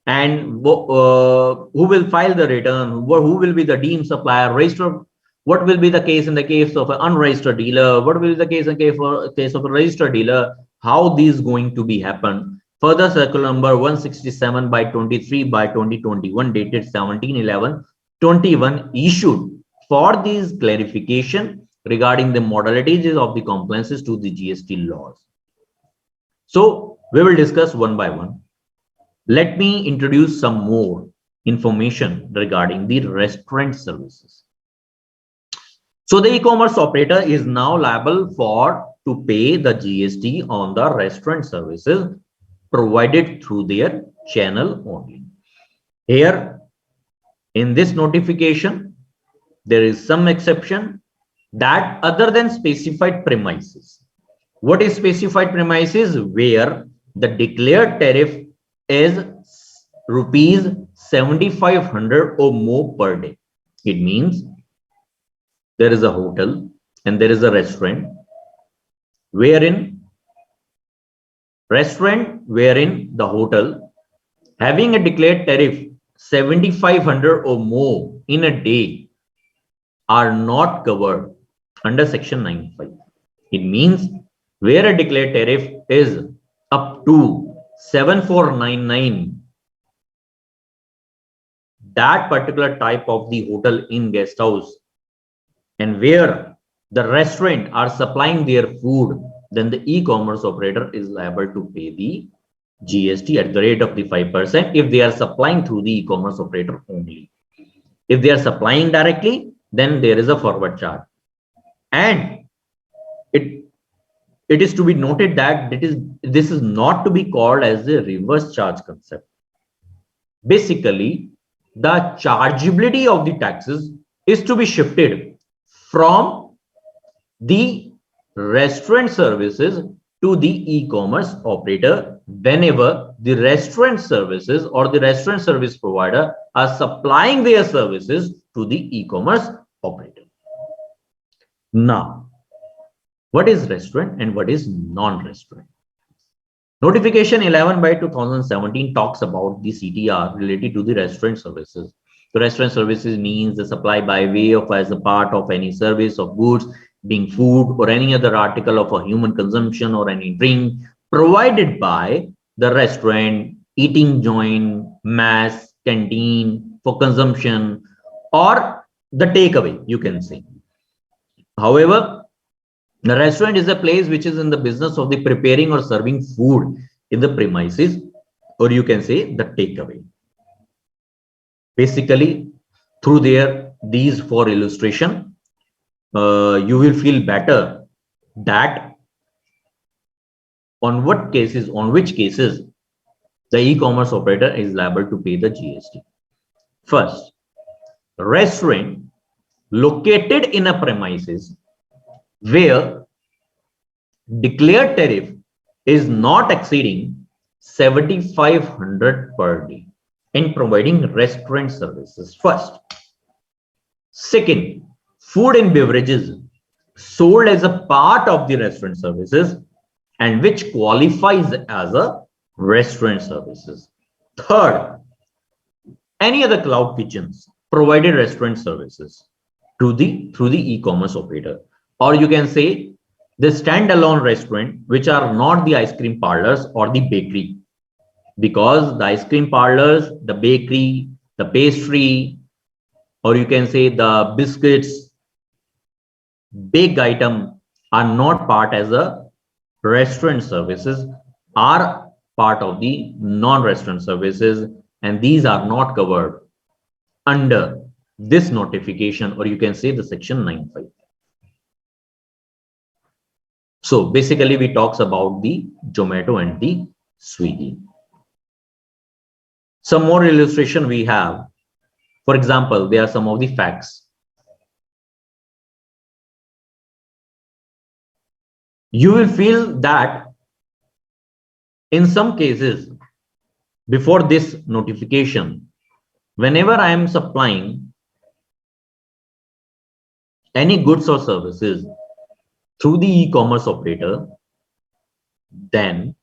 and who will file the return, who will be the deemed supplier, register. What will be the case in the case of an unregistered dealer? What will be the case in the case of a registered dealer? How this is going to be happen? Further, circular number 167 by 23 by 2021 dated 17/11/21 issued for these clarification regarding the modalities of the compliances to the GST laws. So we will discuss one by one. Let me introduce some more information regarding the restaurant services. So the e-commerce operator is now liable to pay the GST on the restaurant services provided through their channel only. Here in this notification, there is some exception that other than specified premises. What is specified premises? Where the declared tariff is rupees 7,500 or more per day. It means there is a hotel and there is a restaurant wherein the hotel having a declared tariff 7,500 or more in a day are not covered under section 9(5). It means where a declared tariff is up to 7,499, that particular type of the hotel in guest house, and where the restaurant are supplying their food, then the e-commerce operator is liable to pay the GST at the rate of the 5% if they are supplying through the e-commerce operator only. If they are supplying directly, then there is a forward charge. And it is to be noted that this is not to be called as a reverse charge concept. Basically, the chargeability of the taxes is to be shifted from the restaurant services to the e-commerce operator whenever the restaurant services or the restaurant service provider are supplying their services to the e-commerce operator. Now, what is restaurant and what is non-restaurant? Notification 11 by 2017 talks about the CTR related to the restaurant services. The restaurant services means the supply by way of as a part of any service of goods, being food or any other article of a human consumption or any drink provided by the restaurant, eating joint, mass, canteen for consumption, or the takeaway, you can say. However, the restaurant is a place which is in the business of the preparing or serving food in the premises, or you can say the takeaway. Basically, through these 4 illustration, you will feel better that on which cases the e-commerce operator is liable to pay the GST. First, restaurant located in a premises where declared tariff is not exceeding 7,500 per day in providing restaurant services. First. Second, food and beverages sold as a part of the restaurant services and which qualifies as a restaurant services. Third, any other cloud kitchens provided restaurant services through the e-commerce operator, or you can say the standalone restaurant which are not the ice cream parlors or the bakery, because the ice cream parlors, the bakery, the pastry, or you can say the biscuits, big item are not part as a restaurant services, are part of the non-restaurant services, and these are not covered under this notification, or you can say the section 9.5. So basically we talks about the Zomato and the Swiggy. Some more illustration we have. For example, there are some of the facts. You will feel that in some cases, before this notification, whenever I am supplying any goods or services through the e-commerce operator, then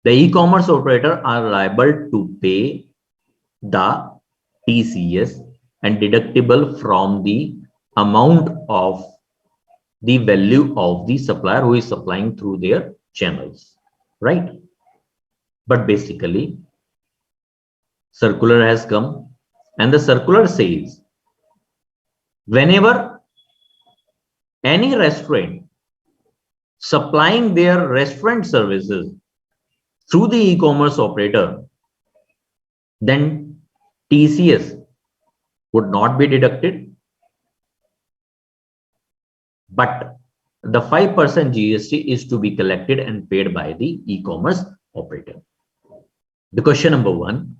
the e-commerce operator are liable to pay the TCS and deductible from the amount of the value of the supplier who is supplying through their channels, right? But basically, circular has come and the circular says whenever any restaurant supplying their restaurant services through the e-commerce operator, then TCS would not be deducted, but the 5% GST is to be collected and paid by the e-commerce operator. The question number one,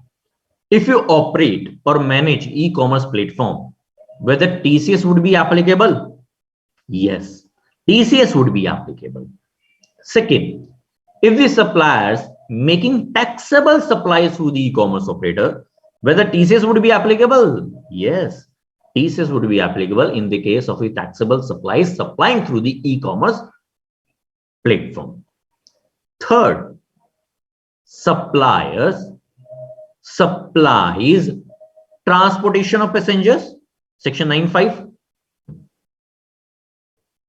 if you operate or manage e-commerce platform, whether TCS would be applicable? Yes, TCS would be applicable. Second, if the suppliers making taxable supplies through the e-commerce operator, whether TCS would be applicable? Yes, TCS would be applicable in the case of the taxable supplies supplying through the e-commerce platform. Third, supplies transportation of passengers, section 9.5.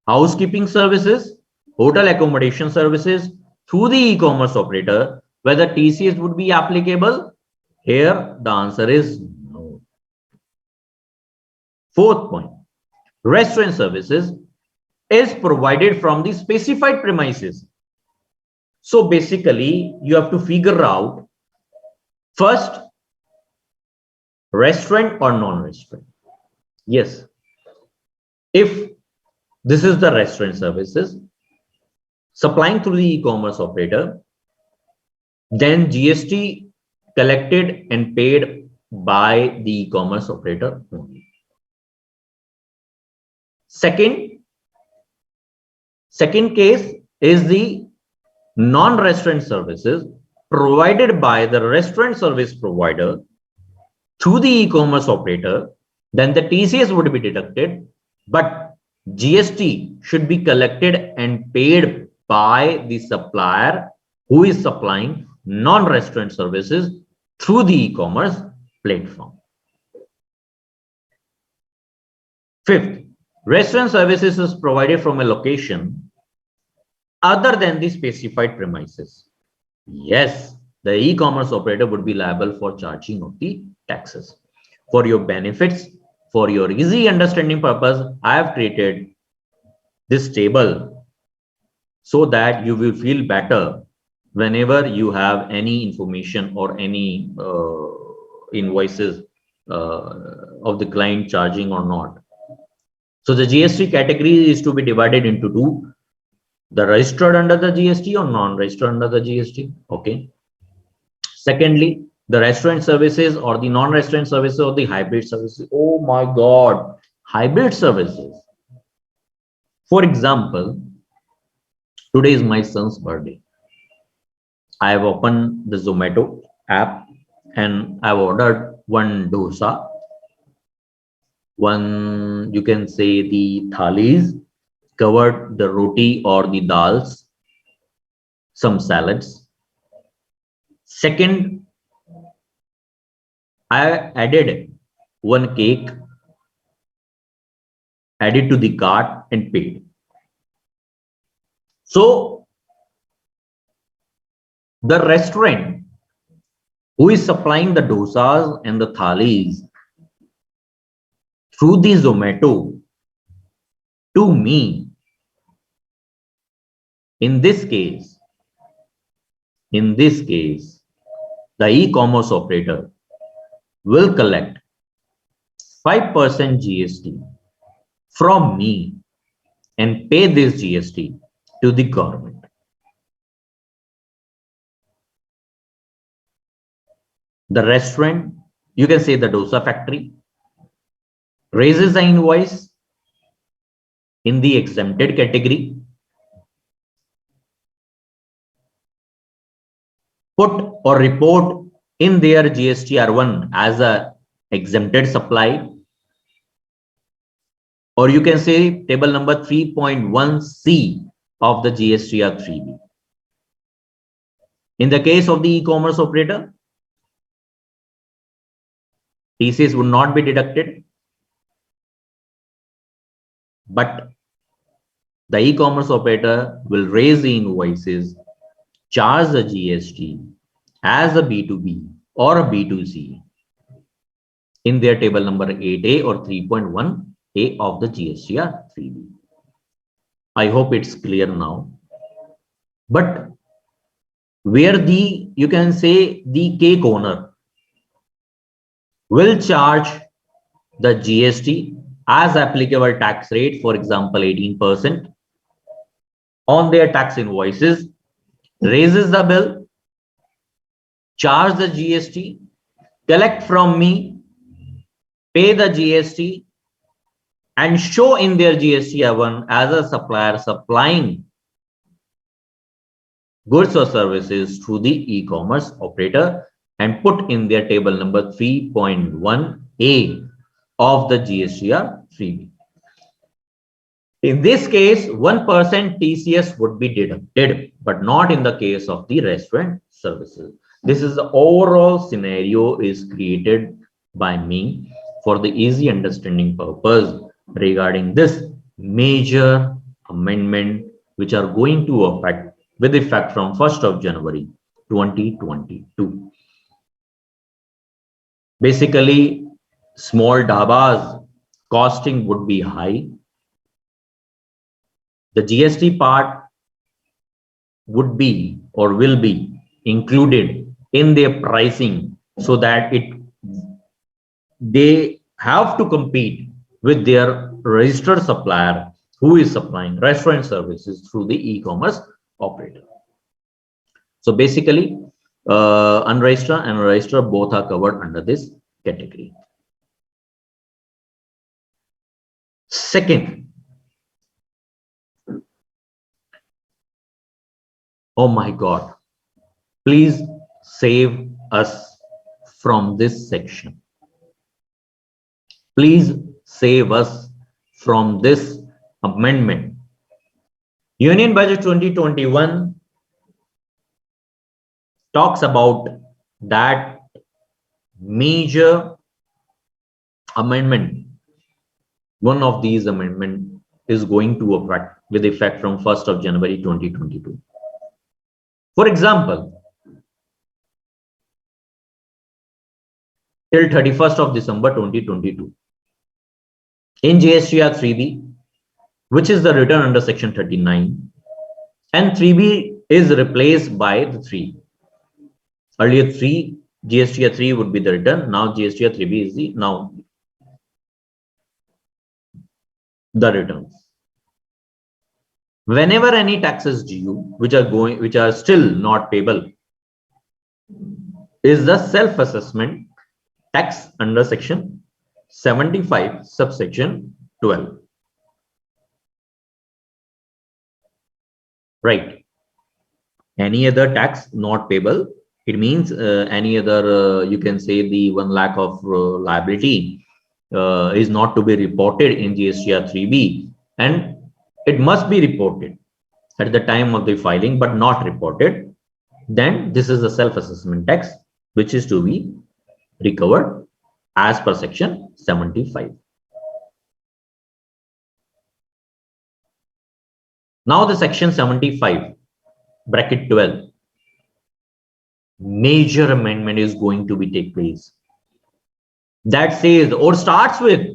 Housekeeping services, hotel accommodation services through the e-commerce operator, whether TCS would be applicable? Here the answer is no. Fourth point, restaurant services is provided from the specified premises. So basically you have to figure out first, restaurant or non-restaurant. Yes, if this is the restaurant services supplying through the e-commerce operator, then GST collected and paid by the e-commerce operator only. Second case is the non-restaurant services provided by the restaurant service provider through the e-commerce operator, then the TCS would be deducted, but GST should be collected and paid by the supplier who is supplying non-restaurant services through the e-commerce platform. Fifth, restaurant services is provided from a location other than the specified premises. Yes, the e-commerce operator would be liable for charging of the taxes. For your benefits, for your easy understanding purpose, I have created this table so that you will feel better whenever you have any information or any invoices of the client charging or not. So the GST category is to be divided into two: the registered under the GST or non-registered under the GST. Okay. Secondly, the restaurant services or the non-restaurant services or the hybrid services. Oh my God, hybrid services. For example, today is my son's birthday. I have opened the Zomato app and I've ordered one dosa, one, you can say, the thalis, covered the roti or the dals, some salads. Second, I added one cake, added to the cart and paid. So the restaurant who is supplying the dosas and the thalis through the Zomato to me, in this case, the e-commerce operator will collect 5% GST from me and pay this GST to the government. The restaurant, you can say the dosa factory, raises the invoice in the exempted category, put or report in their GSTR1 as a exempted supply, or you can say table number 3.1C of the GSTR3B. In the case of the e-commerce operator, TCS would not be deducted, but the e-commerce operator will raise the invoices, charge the GST as a B2B or a B2C in their table number 8A or 3.1A of the GSTR3B. I hope it's clear now. But where the, you can say, the cake owner will charge the GST as applicable tax rate, for example, 18% on their tax invoices, raises the bill, charge the GST, collect from me, pay the GST, and show in their GSTR1 as a supplier supplying goods or services through the e-commerce operator and put in their table number 3.1A of the GSTR3B. In this case, 1% TCS would be deducted, but not in the case of the restaurant services. This is the overall scenario is created by me for the easy understanding purpose regarding this major amendment which are going to affect with effect from 1st of January 2022. Basically, small dhabas costing would be high. The GST part would be or will be included in their pricing so that they have to compete with their registered supplier who is supplying restaurant services through the e-commerce operator. So basically, unregistered and registered both are covered under this category. Second, oh my God, please save us from this section. Please save us from this amendment. Union Budget 2021 talks about that major amendment. One of these amendments is going to affect with effect from 1st of January 2022. For example, till 31st of December 2022, in GSTR 3B, which is the return under section 39, and 3B is replaced by the 3. Earlier 3, GSTR 3 would be the return. Now GSTR 3B is the returns. Whenever any taxes due which are still not payable is the self-assessment tax under section 75 subsection 12. right? Any other tax not payable, it means any other, you can say the 1 lakh of liability is not to be reported in GSTR 3B, and it must be reported at the time of the filing, but not reported. Then this is the self-assessment tax, which is to be recovered as per section 75. Now the section 75 bracket 12 major amendment is going to be take place. That says, or starts with,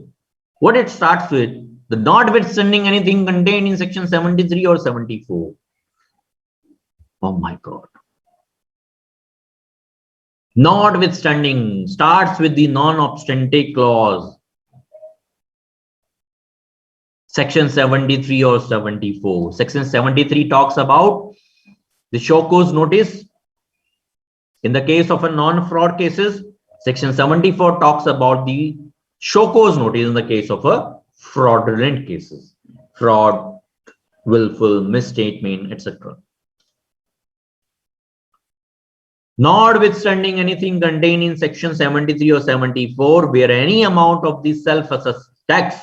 what it starts with, the notwithstanding anything contained in section 73 or 74. Oh my God. Notwithstanding starts with the non-obstante clause. Section 73 or 74. Section 73 talks about the show cause notice in the case of a non-fraud cases. Section 74 talks about the show cause notice in the case of a fraudulent cases, fraud, willful, misstatement, etc. Notwithstanding anything contained in section 73 or 74, where any amount of the self-assessed tax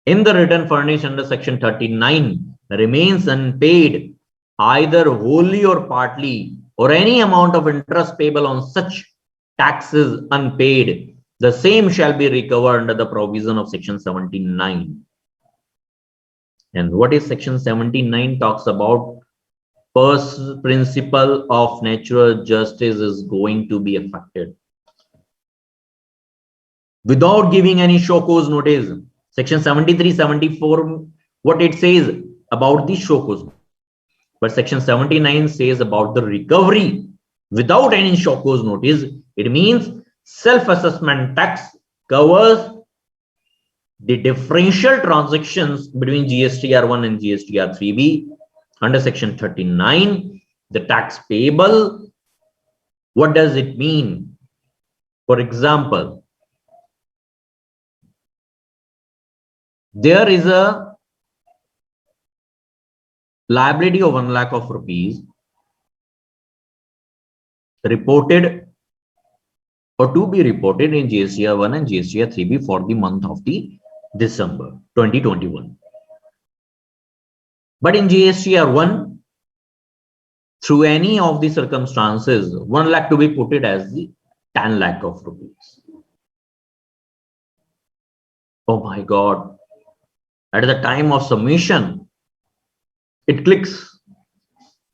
in the return furnished under section 39 remains unpaid, either wholly or partly, or any amount of interest payable on such taxes unpaid, the same shall be recovered under the provision of section 79. And what is section 79 talks about? First principle of natural justice is going to be affected without giving any show cause notice. Section 73, 74, what it says about the show cause, but section 79 says about the recovery without any show cause notice. It means self-assessment tax covers the differential transactions between GSTR 1 and GSTR 3B. Under section 39, the tax payable, what does it mean? For example, there is a liability of 1 lakh of rupees reported or to be reported in GSTR 1 and GSTR 3B for the month of the December 2021. But in GSTR 1, through any of the circumstances, 1 lakh to be put it as the 10 lakh of rupees. Oh my God. At the time of submission, it clicks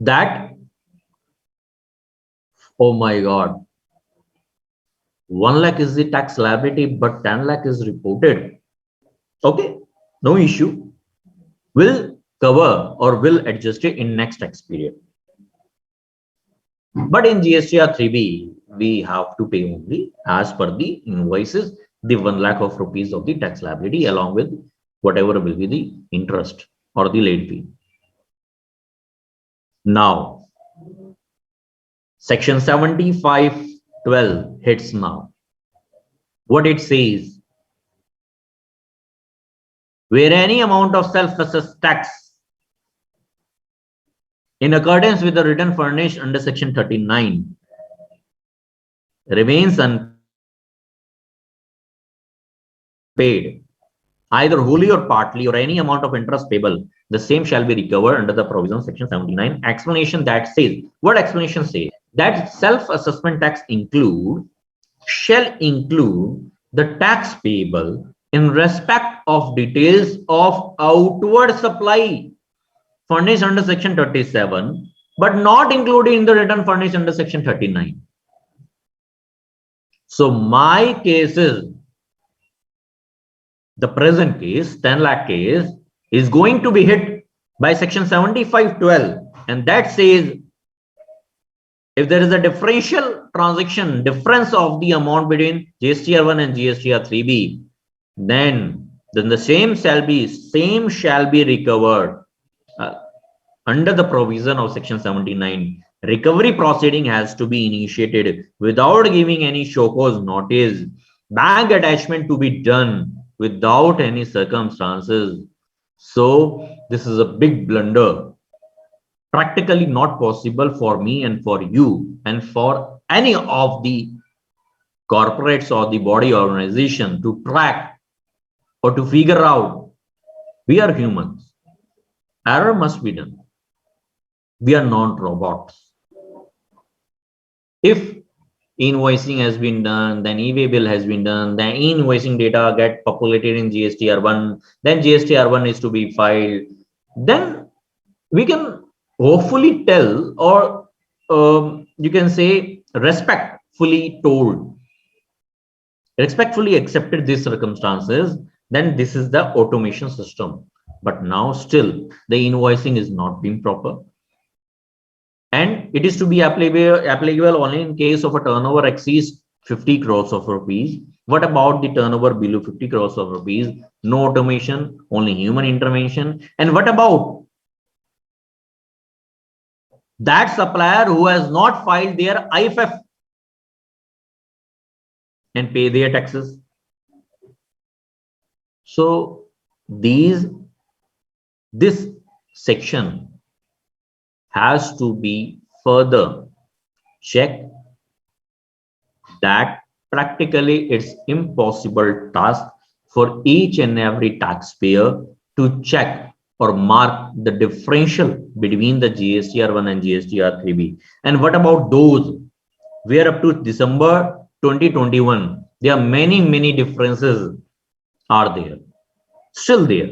that, oh my God, 1 lakh is the tax liability, but 10 lakh is reported. Okay, no issue. Will cover or will adjust it in next tax period. But in GSTR 3B, we have to pay only as per the invoices, the 1 lakh of rupees of the tax liability along with whatever will be the interest or the late fee. Now, section 75(12) hits now. What it says, where any amount of self-assessed tax in accordance with the return furnished under section 39 remains unpaid, either wholly or partly, or any amount of interest payable, the same shall be recovered under the provision of section 79. Explanation that says, what explanation says? That self-assessment tax shall include the tax payable in respect of details of outward supply furnished under section 37, but not included in the return furnished under section 39. So my case is, the present case, 10 lakh case, is going to be hit by section 75(12), and that says, if there is a differential transaction, difference of the amount between GSTR 1 and GSTR 3B, then the same shall be recovered under the provision of section 79. Recovery proceeding has to be initiated without giving any show cause notice. Bank attachment to be done without any circumstances. So this is a big blunder, practically not possible for me and for you and for any of the corporates or the body organization to track or to figure out. We are humans. Error must be done. We are not robots. If invoicing has been done, then e-way bill has been done, then invoicing data get populated in GSTR1, then GSTR1 is to be filed, then we can hopefully tell, or you can say respectfully accepted these circumstances, then this is the automation system. But now still the invoicing is not being proper. And it is to be applicable only in case of a turnover exceeds 50 crores of rupees. What about the turnover below 50 crores of rupees? No automation, only human intervention. And what about that supplier who has not filed their IFF and pay their taxes? So this section has to be further checked, that practically it's impossible task for each and every taxpayer to check or mark the differential between the GSTR1 and GSTR3B. And what about those where up to December 2021 there are many differences are there, still there,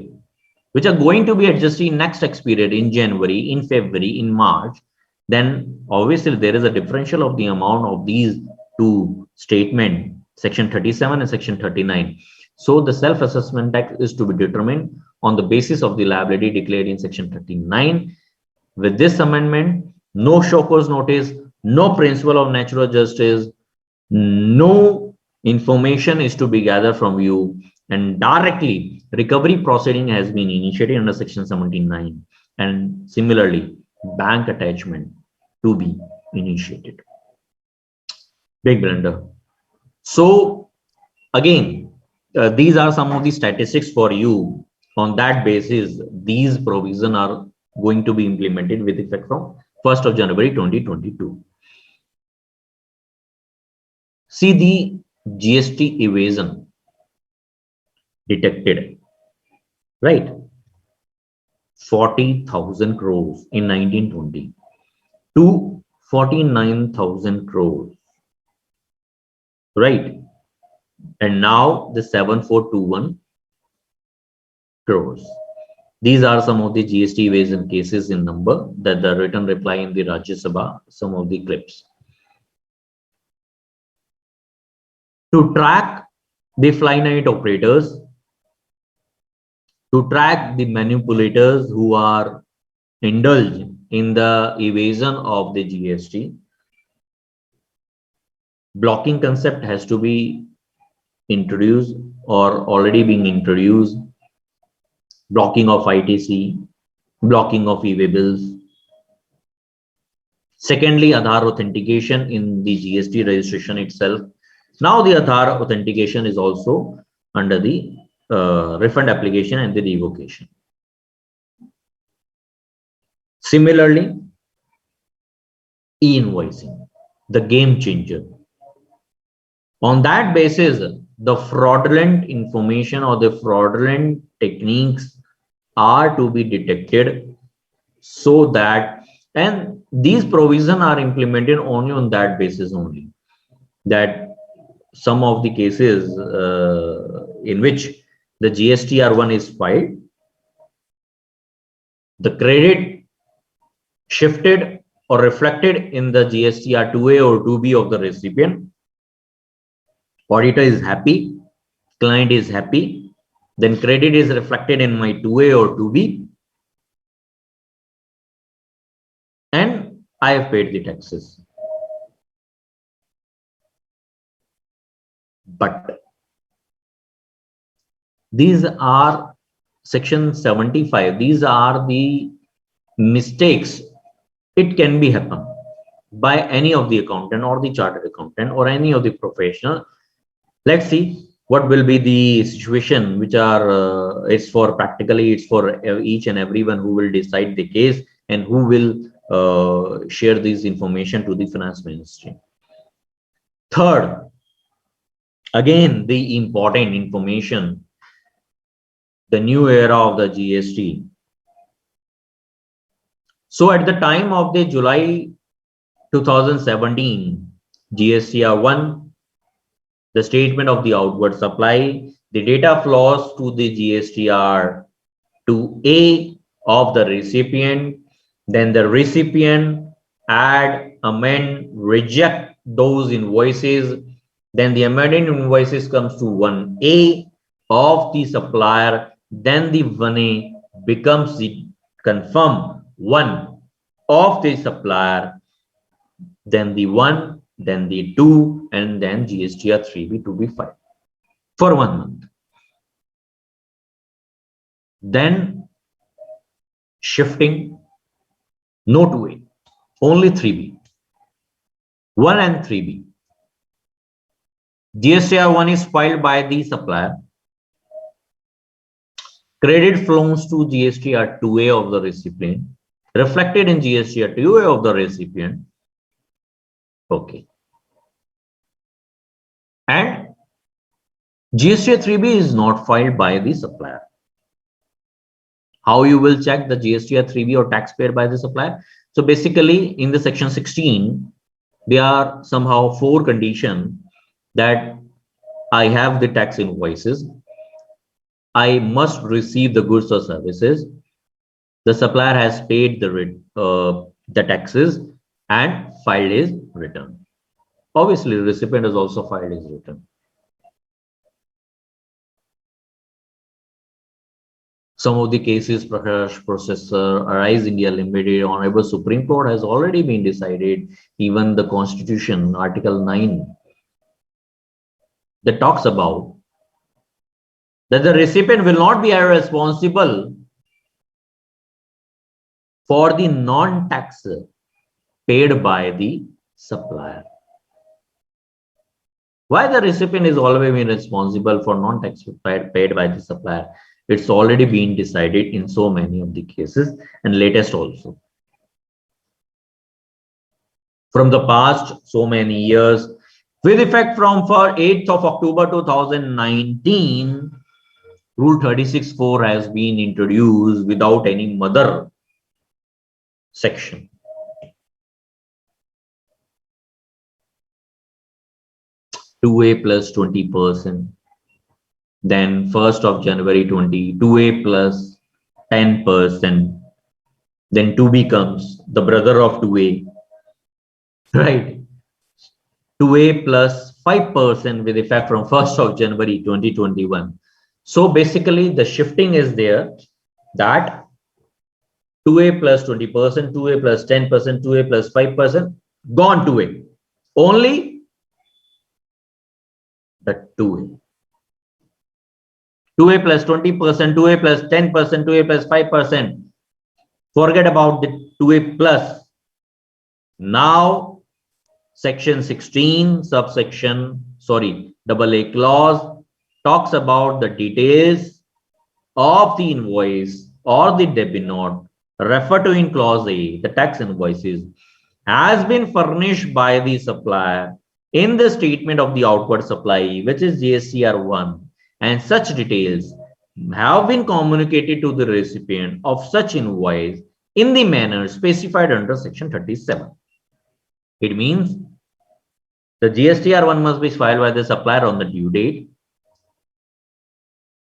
which are going to be adjusted in next tax period in January, in February, in March, then obviously there is a differential of the amount of these two statements, section 37 and section 39. So the self-assessment tax is to be determined on the basis of the liability declared in section 39. With this amendment, no show cause notice, no principle of natural justice, no information is to be gathered from you, and directly recovery proceeding has been initiated under section 79, and similarly bank attachment to be initiated. Big blunder. So again, these are some of the statistics for you. On that basis, these provisions are going to be implemented with effect from 1st of January 2022. See the GST evasion detected, right? 40,000 crores in 1920 to 49,000 crores, right? And now the 7421 crores. These are some of the GST evasion cases in number that the written reply in the Rajya Sabha, some of the clips. To track the fly night operators, to track the manipulators who are indulged in the evasion of the GST, blocking concept has to be introduced or already being introduced. Blocking of ITC, blocking of e-way bills. Secondly, Aadhaar authentication in the GST registration itself. Now the Aadhaar authentication is also under the refund application and the revocation. Similarly, e-invoicing, the game changer. On that basis, the fraudulent information or the fraudulent techniques are to be detected, so that, and these provisions are implemented only on that basis only, that some of the cases in which the GSTR1 is filed, the credit shifted or reflected in the GSTR2A or 2B of the recipient. Auditor is happy, client is happy, then credit is reflected in my 2A or 2B, and I have paid the taxes. But these are section 75. These are the mistakes. It can be happen by any of the accountant or the chartered accountant or any of the professional. Let's see what will be the situation which are it's for practically it's for each and everyone who will decide the case and who will share this information to the finance ministry. Third, again, the important information, the new era of the GST. So at the time of the July 2017 GSTR 1, the statement of the outward supply, the data flows to the GSTR to A of the recipient, then the recipient add, amend, reject those invoices, then the amended invoices comes to 1A of the supplier, then the 1A becomes the confirm 1 of the supplier, then the 1, then the 2, and then GSTR 3B to be filed for 1 month. Then shifting, no 2A, only 3B, 1 and 3B. GSTR 1 is filed by the supplier. Credit flows to GSTR 2A of the recipient, reflected in GSTR 2A of the recipient. Okay. And GSTR 3B is not filed by the supplier. How you will check the GSTR 3B or tax paid by the supplier? So basically in the section 16, there are somehow 4 conditions that I have the tax invoices. I must receive the goods or services. The supplier has paid the taxes and filed his return. Obviously, the recipient has also filed his return. Some of the cases, Prakash Processor, Arise India Limited, Honorable Supreme Court has already been decided. Even the Constitution, Article 9, that talks about that the recipient will not be responsible for the non-tax paid by the supplier. Why the recipient is always been responsible for non-tax paid by the supplier? It's already been decided in so many of the cases, and latest also. From the past so many years, with effect from 8th of October 2019, Rule 36(4) has been introduced without any mother section. (2A plus 20%). Then 1st of January 20, 2A plus 10%. Then 2B comes the brother of 2A, right? 2A plus 5% with effect from 1st of January 2021. So basically the shifting is there, that 2A plus 20%, 2A plus 10%, 2A plus 5%, gone 2A. Only the 2A. 2A plus 20%, 2A plus 10%, 2A plus 5%. Forget about the 2A plus. Now, section 16, subsection, AA clause talks about the details of the invoice or the debit note referred to in clause A, the tax invoices, has been furnished by the supplier in the statement of the outward supply, which is GSTR 1. And such details have been communicated to the recipient of such invoice in the manner specified under section 37. It means the GSTR 1 must be filed by the supplier on the due date,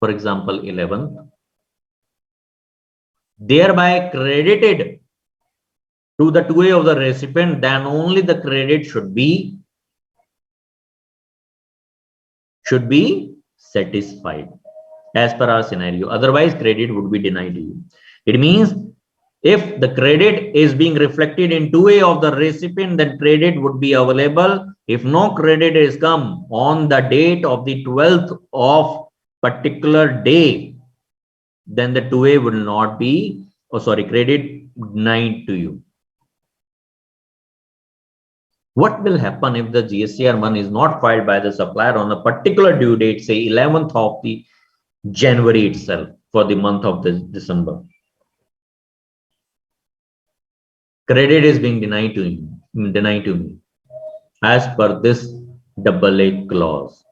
for example 11th, thereby credited to the 2A of the recipient, then only the credit should be satisfied as per our scenario. Otherwise, credit would be denied to you. It means if the credit is being reflected in 2A of the recipient, then credit would be available. If no credit is come on the date of the 12th of particular day, then the 2A will not be, credit denied to you. What will happen if the GSTR1 is not filed by the supplier on a particular due date, say 11th of the January itself for the month of December? Credit is being denied to me as per this AA clause.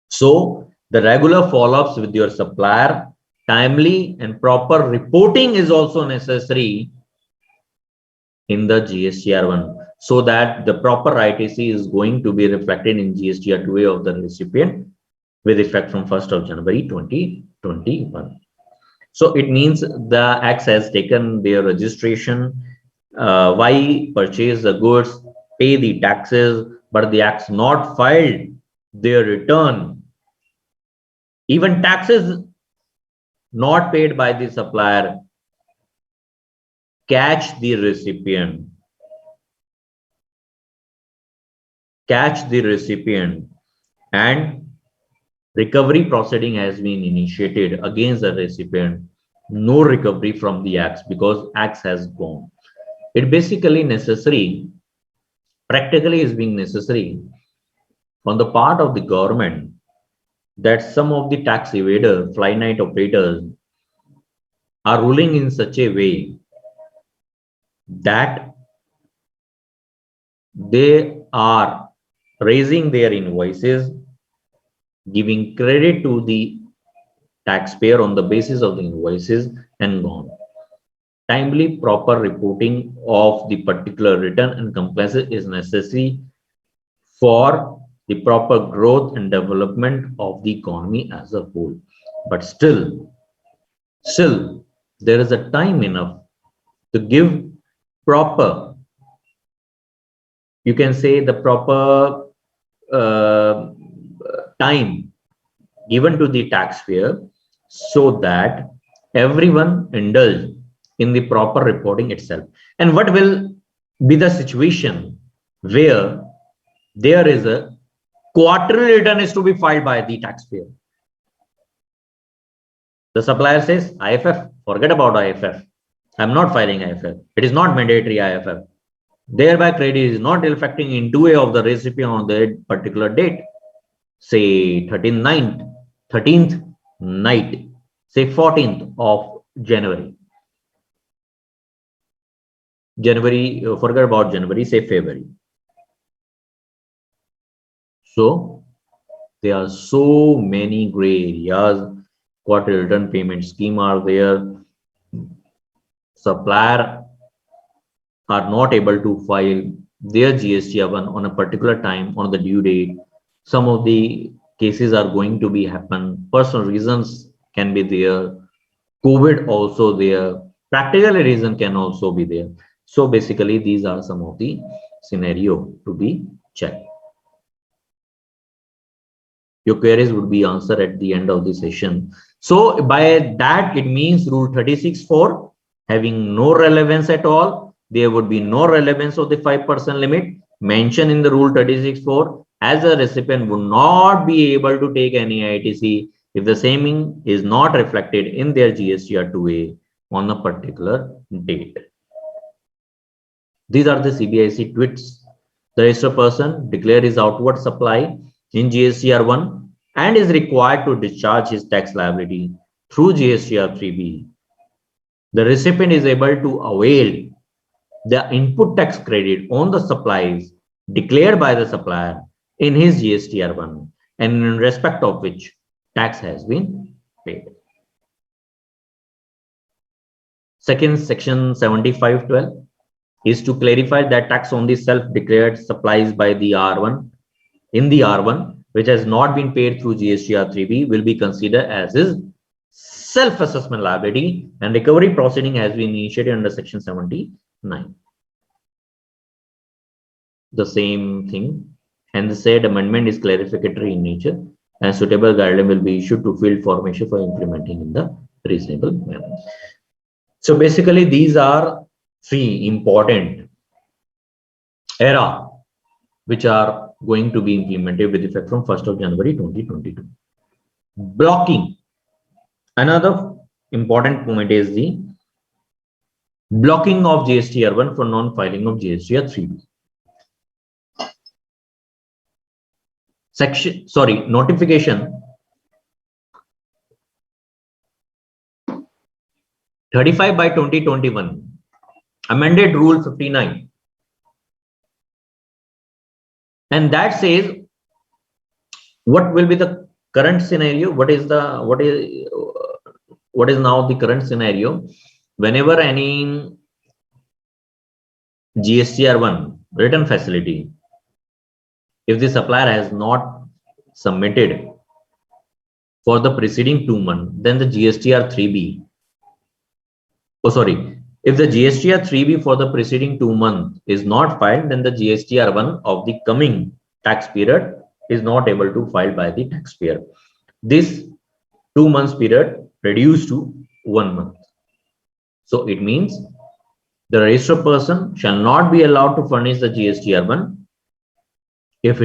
So the regular follow-ups with your supplier, timely and proper reporting is also necessary in the GSTR1, so that the proper ITC is going to be reflected in GSTR2A of the recipient with effect from 1st of January 2021. So it means the X has taken their registration, Y purchase the goods, pay the taxes, but the X not filed their return. Even taxes not paid by the supplier, catch the recipient. And recovery proceeding has been initiated against the recipient. No recovery from the X because X has gone. It basically necessary, practically is being necessary on the part of the government that some of the tax evader, fly night operators are ruling in such a way that they are raising their invoices, giving credit to the taxpayer on the basis of the invoices and gone. Timely, proper reporting of the particular return and compliance is necessary for the proper growth and development of the economy as a whole. But still, there is a time enough to give proper, you can say the proper time given to the taxpayer so that everyone indulge in the proper reporting itself. And what will be the situation where there is a quarterly return is to be filed by the taxpayer? The supplier says, IFF, forget about IFF. I'm not filing IFF. It is not mandatory IFF. Thereby, credit is not reflecting in 2A of the recipient on the particular date, say 13th night, say 14th of January. Forget about January, say February. So there are so many gray areas. Quarterly return payment scheme are there. Supplier are not able to file their GST on a particular time on the due date. Some of the cases are going to be happen. Personal reasons can be there. COVID also there. Practical reason can also be there. So basically, these are some of the scenario to be checked. Your queries would be answered at the end of the session. So by that, it means Rule 36(4) having no relevance at all. There would be no relevance of the 5% limit mentioned in the Rule 36(4), as a recipient would not be able to take any ITC if the same is not reflected in their GSTR2A on a particular date. These are the CBIC tweets. The registered person declares his outward supply in GSTR1 and is required to discharge his tax liability through GSTR3B. The recipient is able to avail the input tax credit on the supplies declared by the supplier in his GSTR1 and in respect of which tax has been paid. Second, section 7512 is to clarify that tax on the self-declared supplies by the R1 in the R1 which has not been paid through GSTR3B will be considered as his self-assessment liability, and recovery proceeding has been initiated under section 79. The same thing, and the said amendment is clarificatory in nature, and suitable guideline will be issued to field formation for implementing in the reasonable manner. So basically, these are three important era which are going to be implemented with effect from 1st of January 2022. Blocking. Another important point is the blocking of GSTR1 for non-filing of GSTR3B. Notification 35/2021, amended Rule 59, and that says what will be the current scenario. What is now the current scenario? Whenever any GSTR1 return facility, if the supplier has not submitted for the preceding 2 months, then the GSTR3B, if the GSTR3B for the preceding 2 months is not filed, then the GSTR1 of the coming tax period is not able to file by the taxpayer. This 2 months period reduced to 1 month. So it means the registered person shall not be allowed to furnish the GSTR1 if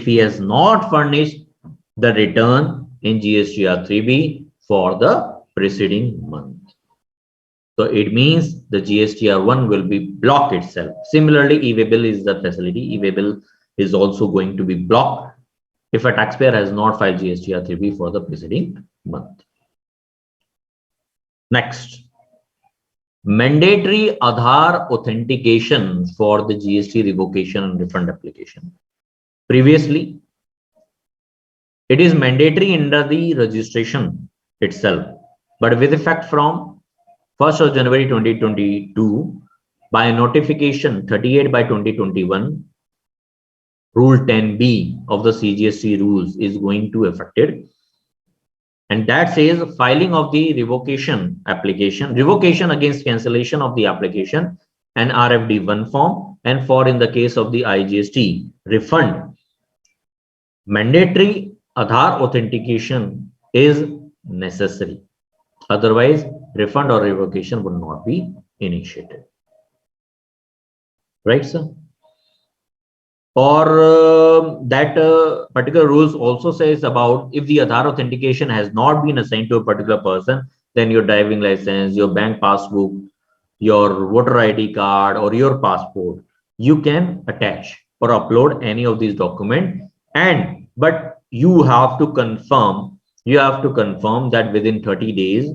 he has not furnished the return in GSTR3B for the preceding month. So it means the GSTR1 will be blocked itself. Similarly, e-waybill is the facility. E-waybill is also going to be blocked if a taxpayer has not filed GSTR3B for the preceding month. Next, mandatory Aadhaar authentication for the GST revocation and refund application. Previously, it is mandatory under the registration itself, but with effect from 1st of January 2022, by notification 38/2021, Rule 10B of the CGST rules is going to affected, and that says filing of the revocation application, revocation against cancellation of the application, and RFD1 form, and for in the case of the IGST refund, mandatory Aadhaar authentication is necessary. Otherwise, refund or revocation would not be initiated. Right, sir? Or that particular rules also says about if the Aadhaar authentication has not been assigned to a particular person, then your driving license, your bank passbook, your voter ID card, or your passport, you can attach or upload any of these documents, but you have to confirm that within 30 days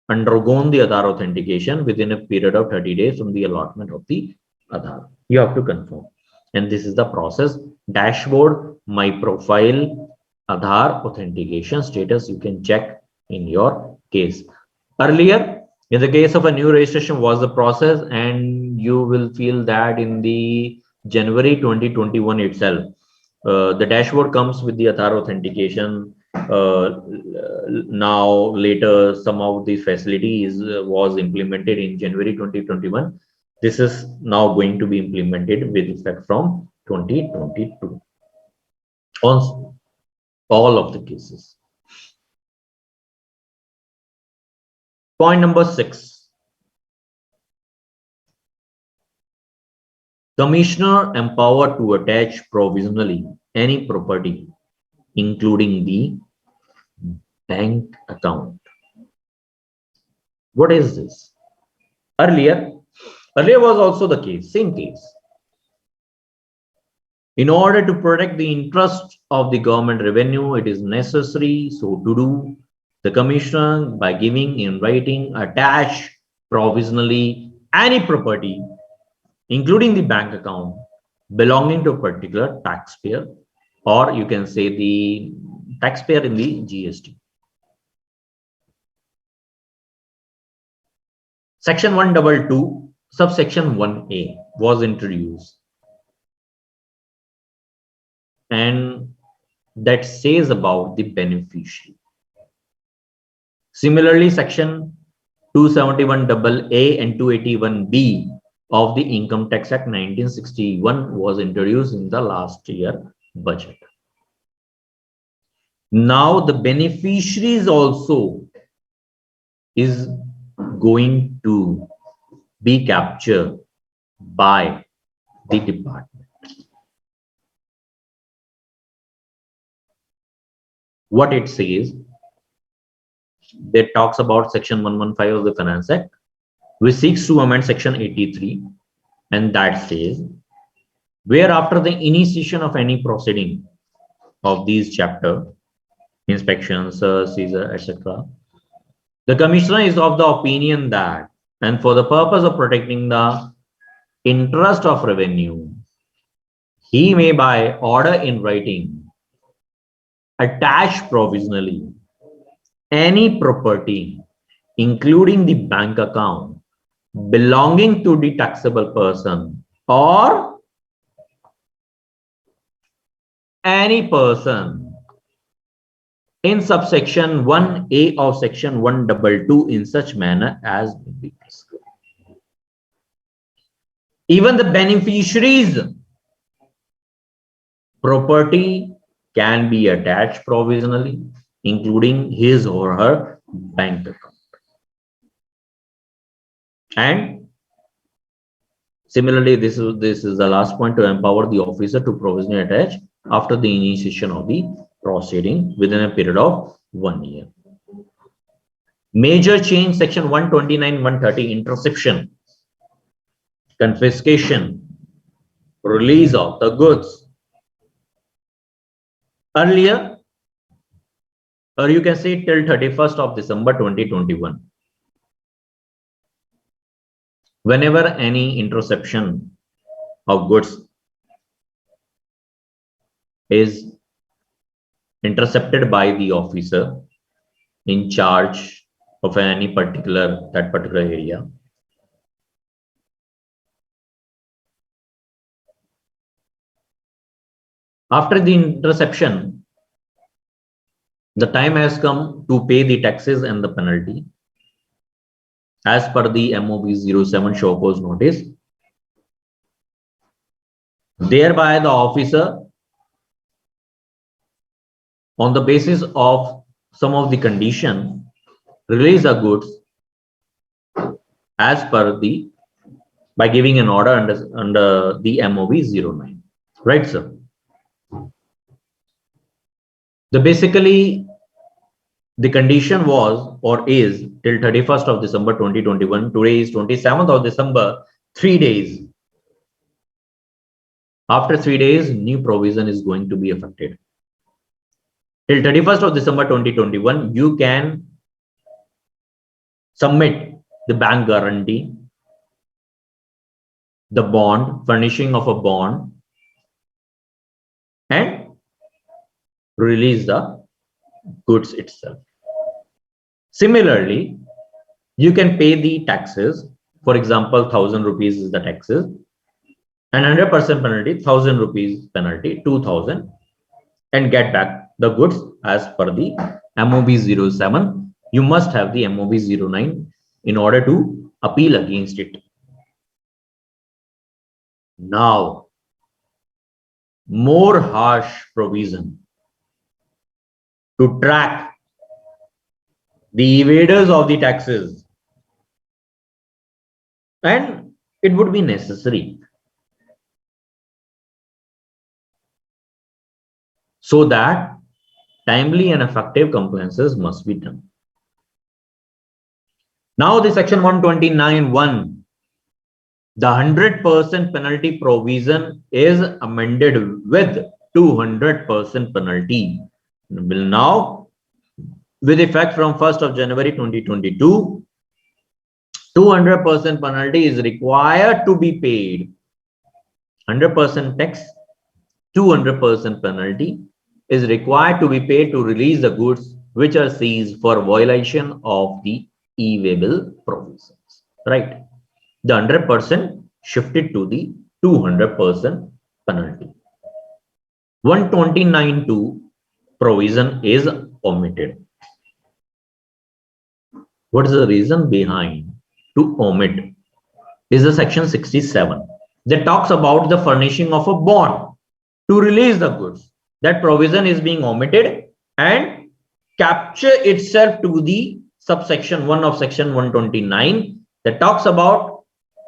undergone the Aadhaar authentication within a period of 30 days from the allotment of the Aadhaar. You have to confirm, and this is the process. Dashboard, my profile, Aadhaar authentication status, you can check in your case. Earlier, in the case of a new registration was the process, and you will feel that in the January 2021 itself, the dashboard comes with the Aadhaar authentication. Now later some of the facilities was implemented in January 2021. This is now going to be implemented with effect from 2022 on all of the cases. Point number 6. Commissioner empowered to attach provisionally any property, including the bank account. What is this? Earlier was also the case, same case. In order to protect the interest of the government revenue, it is necessary so to do. The commissioner, by giving in writing, attach provisionally any property, including the bank account, belonging to a particular taxpayer, or you can say the taxpayer in the GST. Section 122, subsection 1A was introduced, and that says about the beneficiary. Similarly, section 271AA and 281B of the Income Tax Act 1961 was introduced in the last year budget. Now the beneficiaries also is going to be captured by the department. What it says, that talks about section 115 of the Finance Act, which seeks to amend section 83, and that says where after the initiation of any proceeding of these chapter, inspections, seizure, etc., the commissioner is of the opinion that, and for the purpose of protecting the interest of revenue, he may by order in writing attach provisionally any property, including the bank account, belonging to the taxable person or any person in subsection 1A of section 122 in such manner as may be prescribed. Even the beneficiary's property can be attached provisionally, including his or her bank account. And similarly, this is the last point, to empower the officer to provisionally attach after the initiation of the proceeding within a period of 1 year. Major change, section 129, 130, interception, confiscation, release of the goods. Earlier, or you can say till 31st of December 2021, whenever any interception of goods is intercepted by the officer in charge of any particular area, after the interception, the time has come to pay the taxes and the penalty as per the MOB 07 show cause notice. Thereby the officer, on the basis of some of the condition, release the goods as per the, by giving an order under the MOB 09. Right, sir? Basically, the condition was or is till 31st of December 2021. Today is 27th of December, 3 days. After 3 days, new provision is going to be affected. Till 31st of December 2021, you can submit the bank guarantee, the bond, furnishing of a bond, and release the goods itself. Similarly, you can pay the taxes. For example, 1,000 rupees is the taxes, and 100% penalty, 1,000 rupees penalty, 2,000, and get back the goods as per the MOB 07. You must have the MOB 09 in order to appeal against it. Now, more harsh provision to track the evaders of the taxes, and it would be necessary so that timely and effective compliances must be done. Now the section 129(1), the 100% penalty provision is amended with 200% penalty. Will now, with effect from 1st of January 2022, 200% penalty is required to be paid. 100% tax, 200% penalty is required to be paid to release the goods which are seized for violation of the e-waybill provisions. Right? The 100% shifted to the 200% penalty. 129(2) provision is omitted. What is the reason behind to omit? Is the section 67 that talks about the furnishing of a bond to release the goods. That provision is being omitted and capture itself to the subsection 1 of section 129 that talks about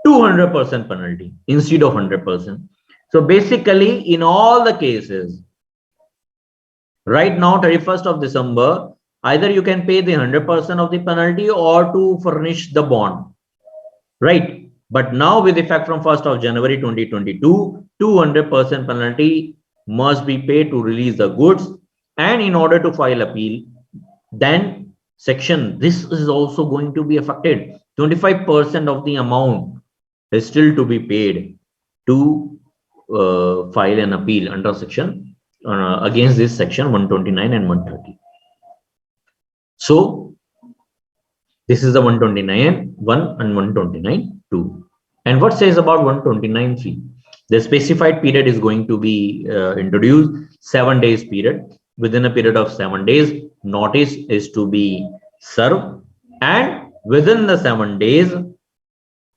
200% penalty instead of 100%. So basically, in all the cases, right now, 31st of December, either you can pay the 100% of the penalty or to furnish the bond. Right? But now with effect from 1st of January 2022, 200% penalty must be paid to release the goods. And in order to file appeal, then this is also going to be affected. 25% of the amount is still to be paid to file an appeal under section against this section 129 and 130. So this is the 129(1) and 129(2). And what says about 129(3)? The specified period is going to be introduced, 7 days period. Within a period of 7 days, notice is to be served, and within the 7 days,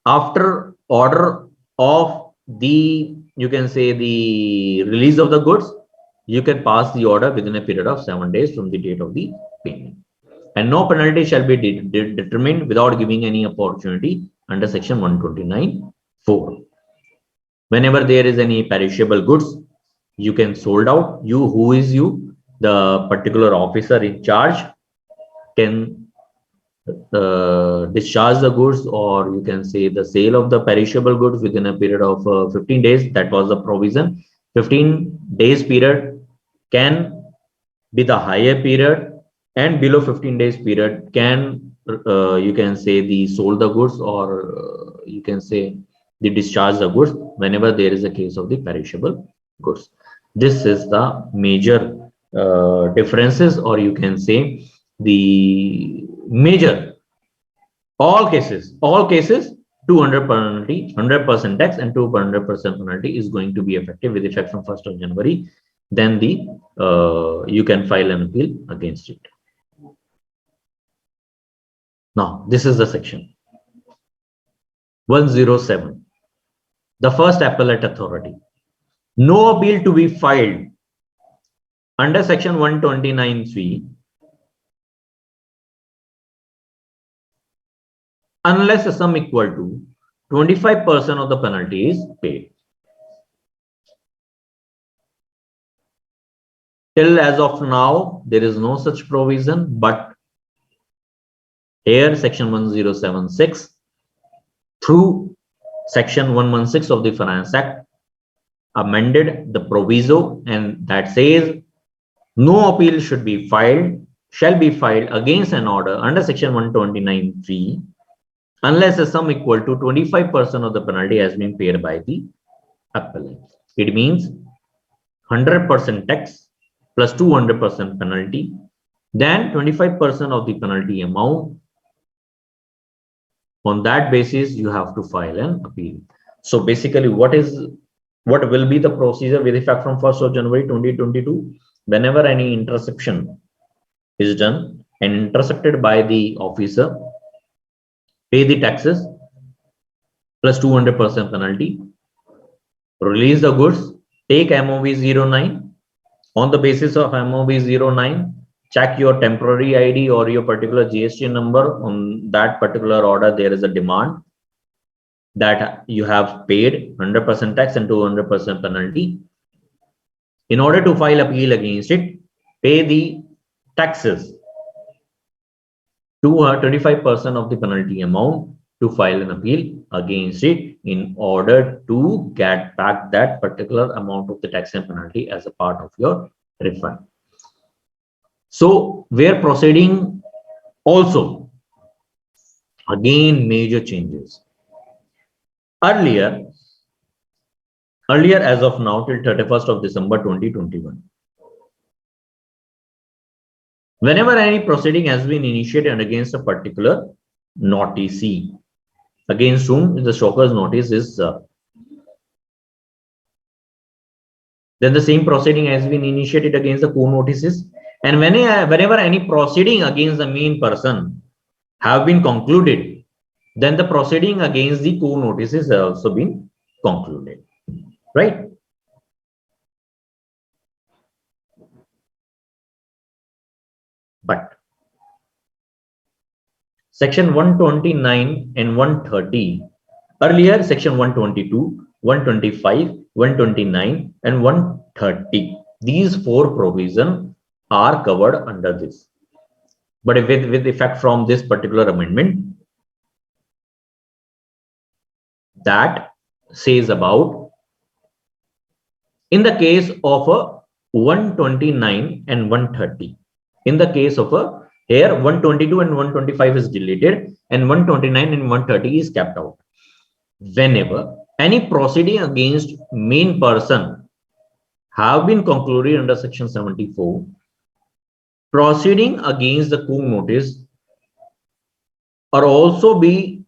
after order of the, you can say, the release of the goods, you can pass the order within a period of 7 days from the date of the payment. And no penalty shall be determined without giving any opportunity under section 129(4). Whenever there is any perishable goods, you can sold out. The particular officer in charge can discharge the goods, or you can say the sale of the perishable goods within a period of 15 days. That was the provision. 15 days period can be the higher period, and below 15 days period can you can say the sold the goods, or you can say the discharge the goods whenever there is a case of the perishable goods. This is the major differences, or you can say the major all cases 200 penalty, 100% tax and 200% penalty is going to be effective with effect from 1st of January. Then you can file an appeal against it. Now this is the section 107, the first appellate authority. No appeal to be filed under section 129(3) unless a sum equal to 25% of the penalty is paid. Till as of now, there is no such provision, but here section 1076 through section 116 of the Finance Act amended the proviso, and that says no appeal shall be filed against an order under section 129(3) unless a sum equal to 25% of the penalty has been paid by the appellant. It means 100% tax plus 200% penalty, then 25% of the penalty amount. On that basis, you have to file an appeal. So basically, what will be the procedure with effect from 1st of January 2022? Whenever any interception is done and intercepted by the officer, pay the taxes plus 200% penalty, release the goods, take MOV 09. On the basis of MOV 09, check your temporary ID or your particular GST number. On that particular order, there is a demand that you have paid 100% tax and 200% penalty. In order to file appeal against it, pay the taxes to 25% of the penalty amount to file an appeal against it in order to get back that particular amount of the tax and penalty as a part of your refund. So where proceeding also, again, major changes. Earlier as of now till 31st of December 2021, whenever any proceeding has been initiated against a particular noticee, against whom the shockers notice is then the same proceeding has been initiated against the co-notices, and whenever any proceeding against the main person have been concluded, then the proceeding against the co-notices has also been concluded, right? But section 129 and 130, earlier section 122, 125, 129 and 130, these 4 provisions are covered under this. But with effect from this particular amendment, that says about in the case of a 129 and 130. In the case of a here 122 and 125 is deleted and 129 and 130 is kept out. Whenever any proceeding against main person have been concluded under section 74, proceeding against the co-notice are also be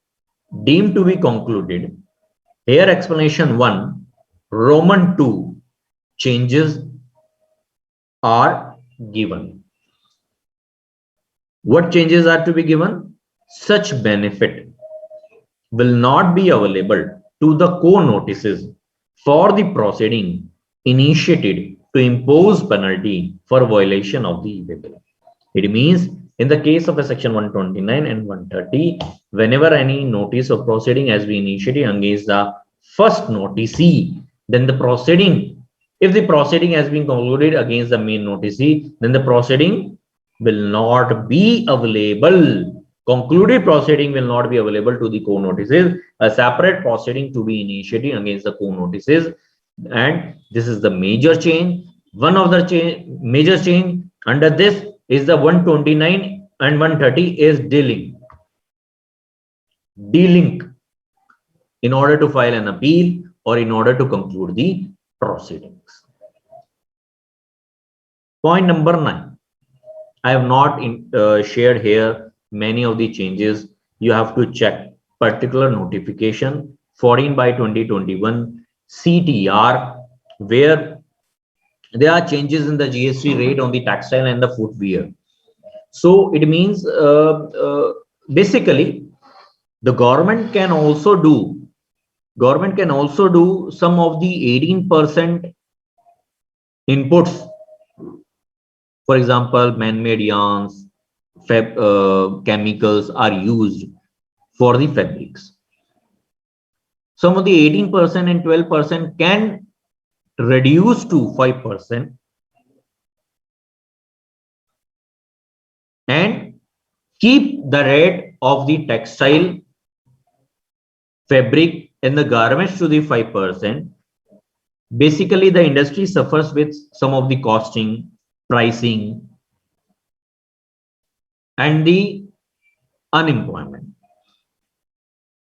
deemed to be concluded. Here explanation 1, Roman 2 changes are given. What changes are to be given? Such benefit will not be available to the co-notices for the proceeding initiated to impose penalty for violation of the e-bill. It means in the case of a section 129 and 130, whenever any notice of proceeding has been initiated against the first noticee, then the proceeding, if the proceeding has been concluded against the main noticee, then the proceeding will not be available. Concluded proceeding will not be available to the co-notices. A separate proceeding to be initiated against the co-notices, and this is the major change. One of the major change under this is the 129 and 130 is delink in order to file an appeal or in order to conclude the proceedings. Point number 9. I have not shared here many of the changes. You have to check particular notification 14/2021 CTR, where there are changes in the GST rate on the textile and the footwear. So it means basically the government can also do some of the 18% inputs. For example, man-made yarns, chemicals are used for the fabrics. Some of the 18% and 12% can reduce to 5% and keep the rate of the textile, fabric and the garments to the 5%. Basically, the industry suffers with some of the costing, pricing and the unemployment.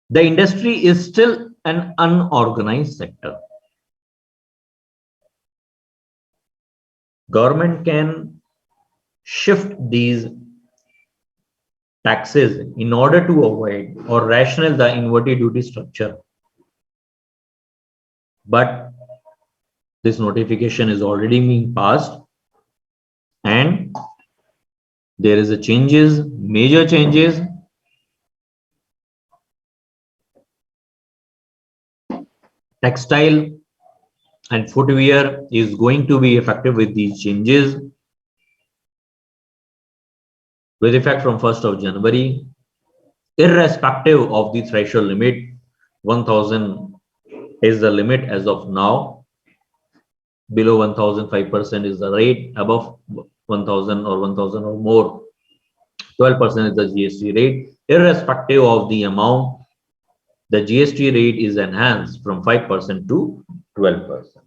The industry is still an unorganized sector. Government can shift these taxes in order to avoid or rationalize the inverted duty structure. But this notification is already being passed and there is a changes, major changes. Textile and footwear is going to be effective with these changes with effect from 1st of January, irrespective of the threshold limit. 1000 is the limit as of now. Below 1000, 5% is the rate. Above 1000 or 1000 or more, 12% is the GST rate. Irrespective of the amount, the GST rate is enhanced from 5% to 12%.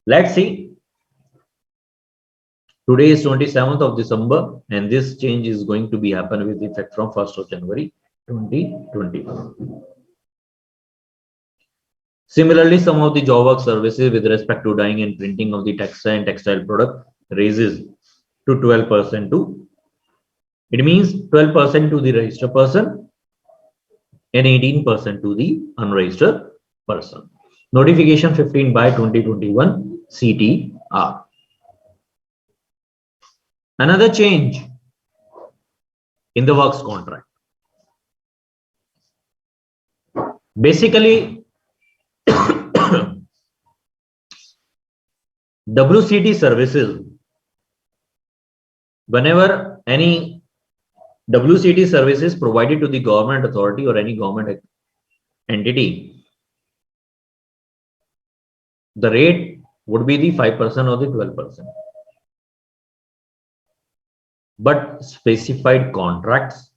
Let's see. Today is 27th of December and this change is going to be happen with effect from 1st of January 2021. Similarly, some of the job work services with respect to dyeing and printing of the textile and textile product raises to 12% to, it means 12% to the registered person and 18% to the unregistered person. Notification 15/2021 CTR. Another change in the works contract. Basically, WCT services, whenever any WCT services provided to the government authority or any government entity, the rate would be the 5% or the 12%. But specified contracts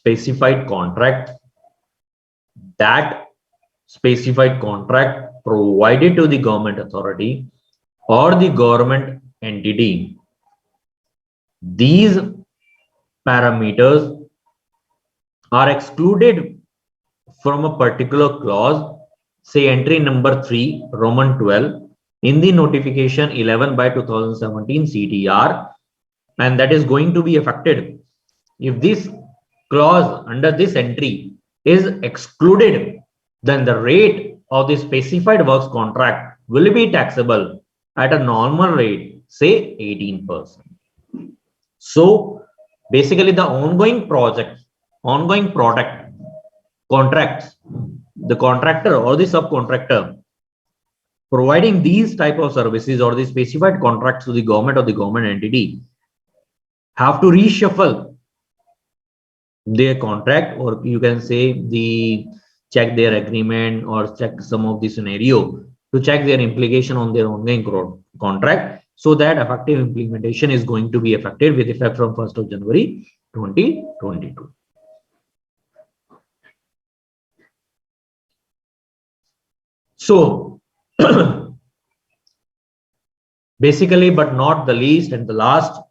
specified contract, that specified contract provided to the government authority or the government entity, these parameters are excluded from a particular clause, say entry number 3, Roman 12, in the notification 11/2017 CTR, and that is going to be affected. If this clause under this entry is excluded, then the rate of the specified works contract will be taxable at a normal rate, say 18%. So basically the ongoing project, contracts, the contractor or the subcontractor providing these type of services or the specified contracts to the government or the government entity have to reshuffle their contract, or you can say check their agreement or check some of the scenario to check their implication on their ongoing contract, so that effective implementation is going to be effective with effect from 1st of January 2022. So basically, but not the least and the last,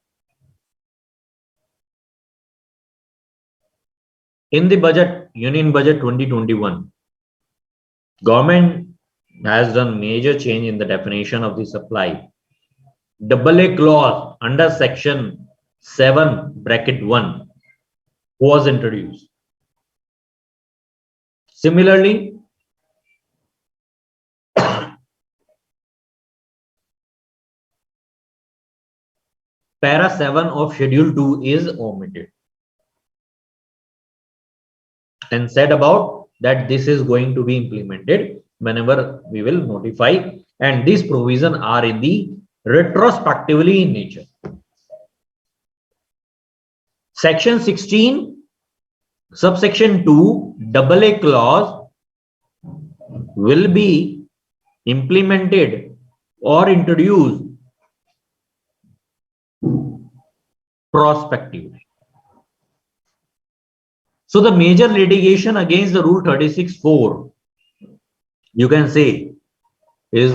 in the budget, Union Budget 2021, government has done major change in the definition of the supply. AA clause under section 7(1) was introduced. Similarly, para 7 of schedule 2 is omitted and said about that this is going to be implemented whenever we will notify, and these provisions are in the retrospectively in nature. Section 16 subsection 2 AA clause will be implemented or introduced prospectively. So the major litigation against the Rule 36(4), you can say, is,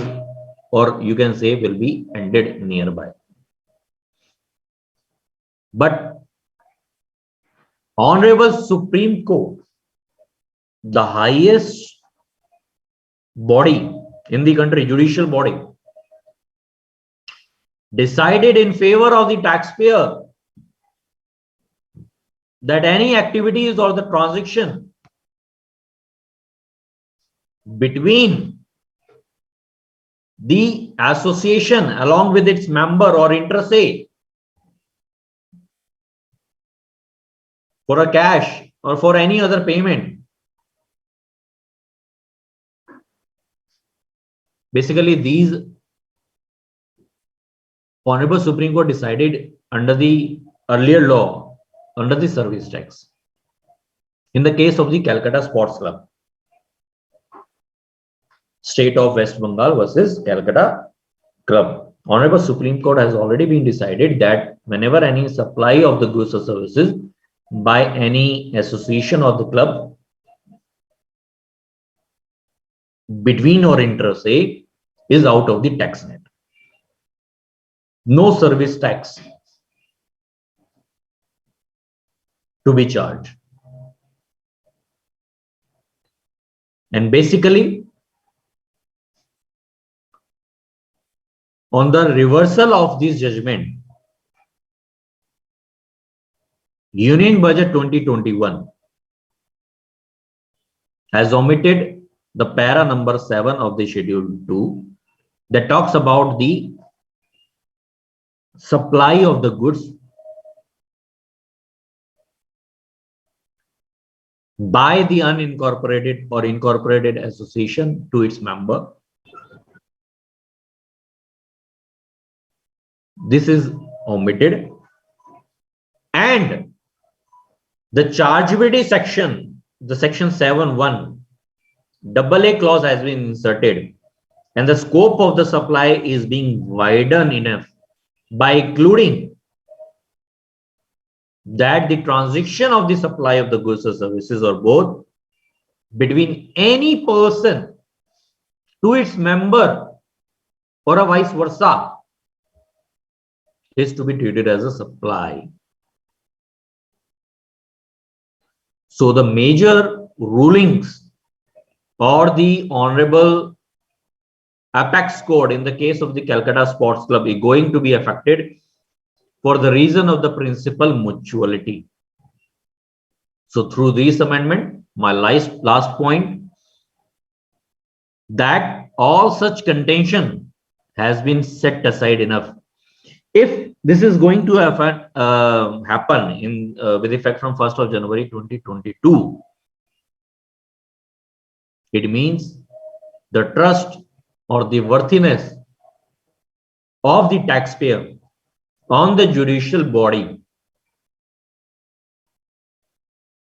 or you can say will be ended nearby. But Honorable Supreme Court, the highest body in the country, judicial body, decided in favor of the taxpayer that any activities or the transaction between the association along with its member or inter-se for a cash or for any other payment, basically these Honorable Supreme Court decided under the earlier law, under the service tax, in the case of the Calcutta Sports Club, State of West Bengal versus Calcutta Club. Honorable Supreme Court has already been decided that whenever any supply of the goods or services by any association of the club between or inter-se is out of the tax net, no service tax to be charged. And basically, on the reversal of this judgment, Union Budget 2021 has omitted the para number 7 of the schedule 2 that talks about the supply of the goods by the unincorporated or incorporated association to its member. This is omitted, and the chargeability section, the section 7(1), AA clause has been inserted, and the scope of the supply is being widened enough by including that the transaction of the supply of the goods or services or both between any person to its member or a vice versa is to be treated as a supply. So the major rulings or the honorable apex code in the case of the Calcutta Sports Club is going to be affected for the reason of the principal mutuality. So through this amendment, my last point, that all such contention has been set aside enough. If this is going to happen in with effect from 1st of January 2022, it means the trust or the worthiness of the taxpayer on the judicial body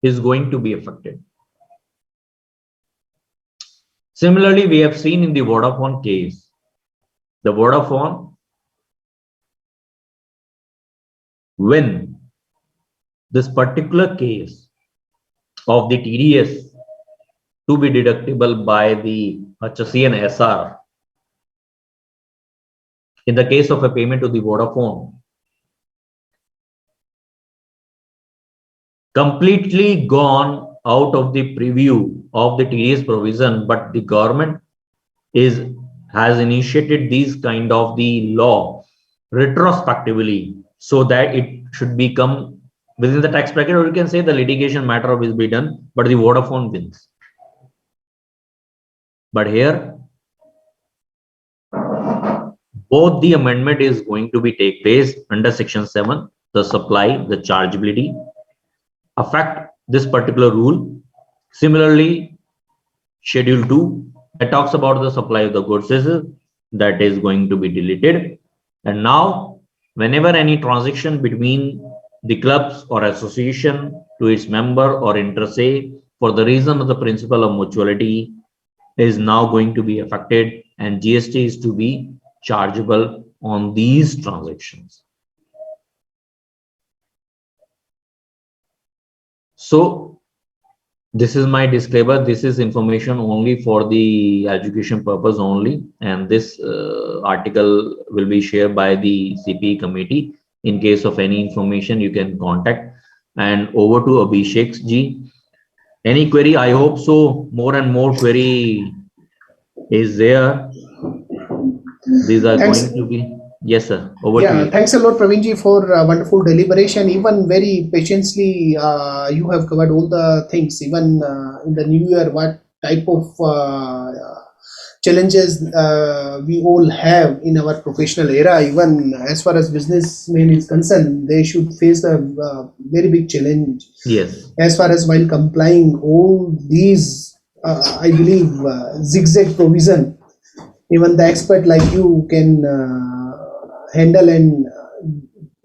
is going to be affected. Similarly, we have seen in the Vodafone case, the Vodafone, when this particular case of the TDS to be deductible by the HSC and SR, in the case of a payment to the Vodafone, completely gone out of the preview of the TDS provision, but the government has initiated these kind of the law retrospectively so that it should become within the tax bracket, or you can say the litigation matter will be done, but the Vodafone wins. But here, both the amendment is going to be take place under section 7, the supply, the chargeability, affect this particular rule. Similarly, schedule 2 that talks about the supply of the goods that is going to be deleted. And now, whenever any transaction between the clubs or association to its member or inter se for the reason of the principle of mutuality is now going to be affected, and GST is to be chargeable on these transactions. So this is my disclaimer. This is information only for the education purpose only, and this article will be shared by the CPE committee. In case of any information, you can contact. And over to Abhishek ji. Any query? I hope so. More and more query is there. These are going to be. Yes, sir. Over to you. Thanks a lot, Praveenji, for wonderful deliberation. Even very patiently, you have covered all the things. Even in the new year, what type of challenges we all have in our professional era. Even as far as businessmen is concerned, they should face a very big challenge. Yes. As far as while complying all these, I believe, zigzag provision, even the expert like you can handle and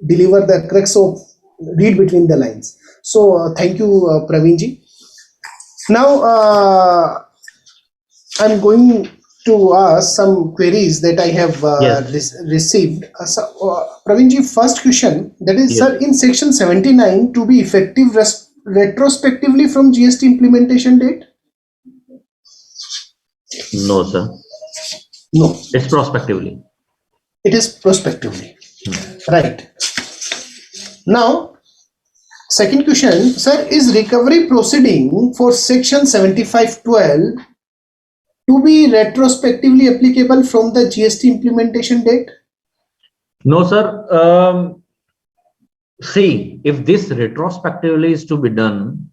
deliver the crux of read between the lines. So thank you, Praveenji. Now I'm going to ask some queries that I have received. Praveenji, first question, that is, Yes. sir, in section 79 to be effective retrospectively from GST implementation date? No, sir. No. It's prospectively. It is prospectively. Right. Now, second question, sir, is recovery proceeding for section 7512 to be retrospectively applicable from the GST implementation date? No, sir. See, if this retrospectively is to be done,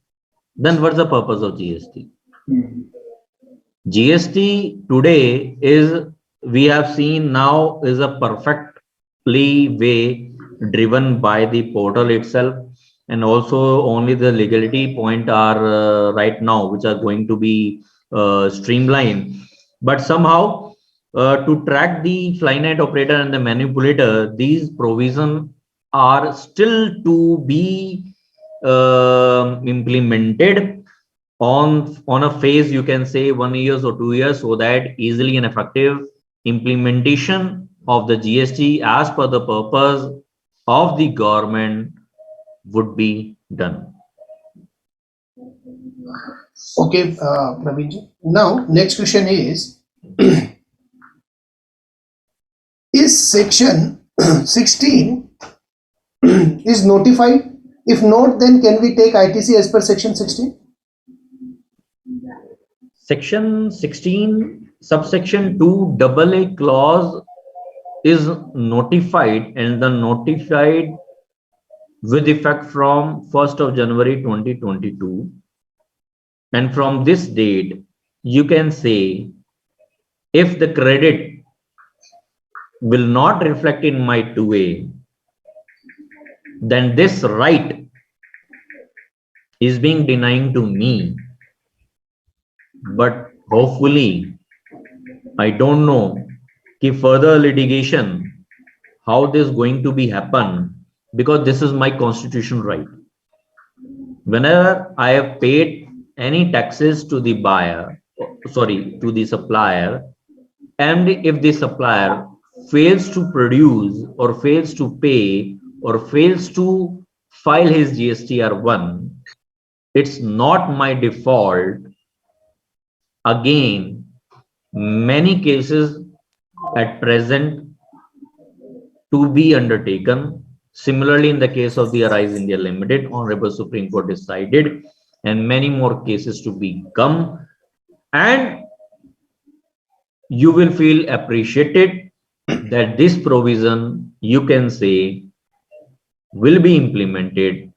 then what's the purpose of GST? GST today is, we have seen now, is a perfectly way driven by the portal itself, and also only the legality point are right now, which are going to be streamlined. But somehow to track the fly night operator and the manipulator, these provisions are still to be implemented on a phase, you can say 1 year or 2 years, so that easily and effective implementation of the GST as per the purpose of the government would be done. Okay, Praveen ji. Now, next question is section 16 is notified? If not, then can we take ITC as per section 16? Section 16, subsection 2, AA clause is notified, and the notified with effect from 1st of January 2022. And from this date, you can say, if the credit will not reflect in my 2A, then this right is being denied to me. But hopefully, I don't know if further litigation, how this is going to be happen, because this is my constitutional right. Whenever I have paid any taxes to the buyer, sorry, to the supplier, and if the supplier fails to produce or fails to pay or fails to file his GSTR1, it's not my default. Again, many cases at present to be undertaken. Similarly, in the case of the Arise India Limited, Honorable Supreme Court decided, and many more cases to be come, and you will feel appreciated that this provision, you can say, will be implemented,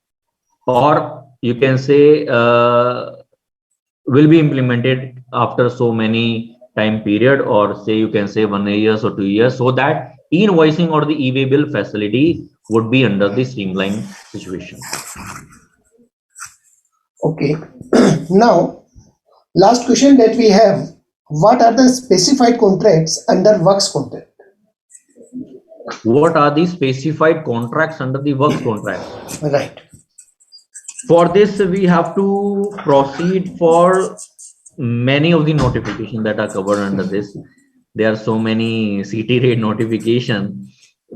or you can say will be implemented after so many time period, or say you can say 1 year or 2 years, so that e-invoicing or the e-way bill facility would be under the streamlined situation. Okay. Now, last question that we have, what are the specified contracts under works contract? What are the specified contracts under the works contract? Right. For this, we have to proceed for many of the notifications that are covered under this. There are so many CT rate notification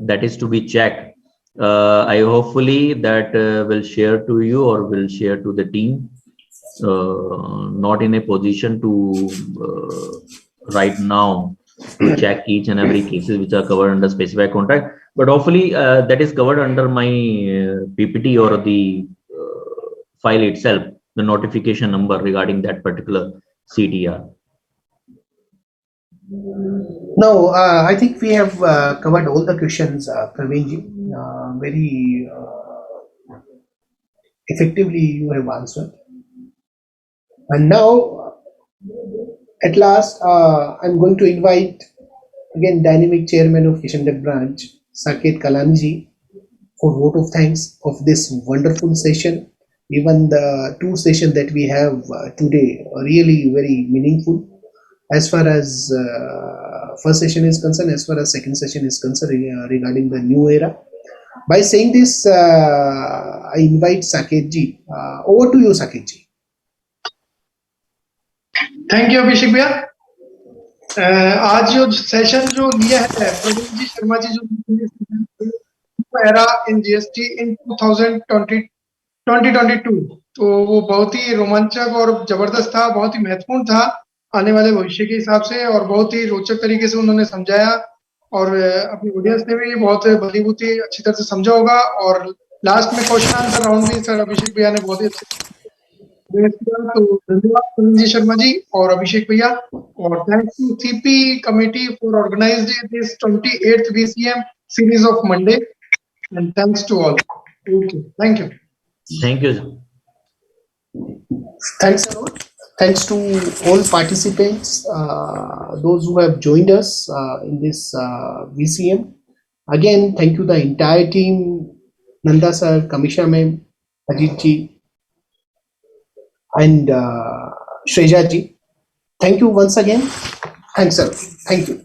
that is to be checked. I hopefully that will share to you or will share to the team. Not in a position to right now to check each and every cases which are covered under specified contract, but hopefully that is covered under my PPT or the file itself, the notification number regarding that particular CTR. Now, I think we have covered all the questions, Praveen ji. Very effectively you have answered. And now, at last, I'm going to invite again Dynamic Chairman of Kishangarh Branch, Saket Kalamji, for vote of thanks of this wonderful session. Even the two sessions that we have today are really very meaningful. As far as first session is concerned, as far as second session is concerned regarding the new era. By saying this, I invite Saket ji. Over to you, Saket ji. Thank you Abhishek भैया। आज जो session जो लिया है प्रवीण जी शर्मा जी जो era in GST in 2022, तो वो बहुत ही रोमांचक और जबरदस्त था, बहुत ही महत्वपूर्ण था आने वाले भविष्य के हिसाब से, और बहुत ही रोचक तरीके से उन्होंने समझाया, और अपनी ऑडियंस ने भी बहुत भलीभूती अच्छी तरह से समझा होगा। और लास्ट में क्वेश्चन आंसर राउंड भी सर अभिषेक भैया ने बहुत ही अच्छे तो धन्यवाद प्रवीण जी शर्मा जी और अभिषेक भैया, और thanks to CP committee for organising this 28th VCM series of Monday, and thanks to all. Okay, thank you. Thank you. Thanks a lot. Thanks to all participants, those who have joined us in this VCM. Again, thank you the entire team, Nanda sir, Kamisha ma'am, Ajit ji, and Shreja ji. Thank you once again. Thanks sir. Thank you.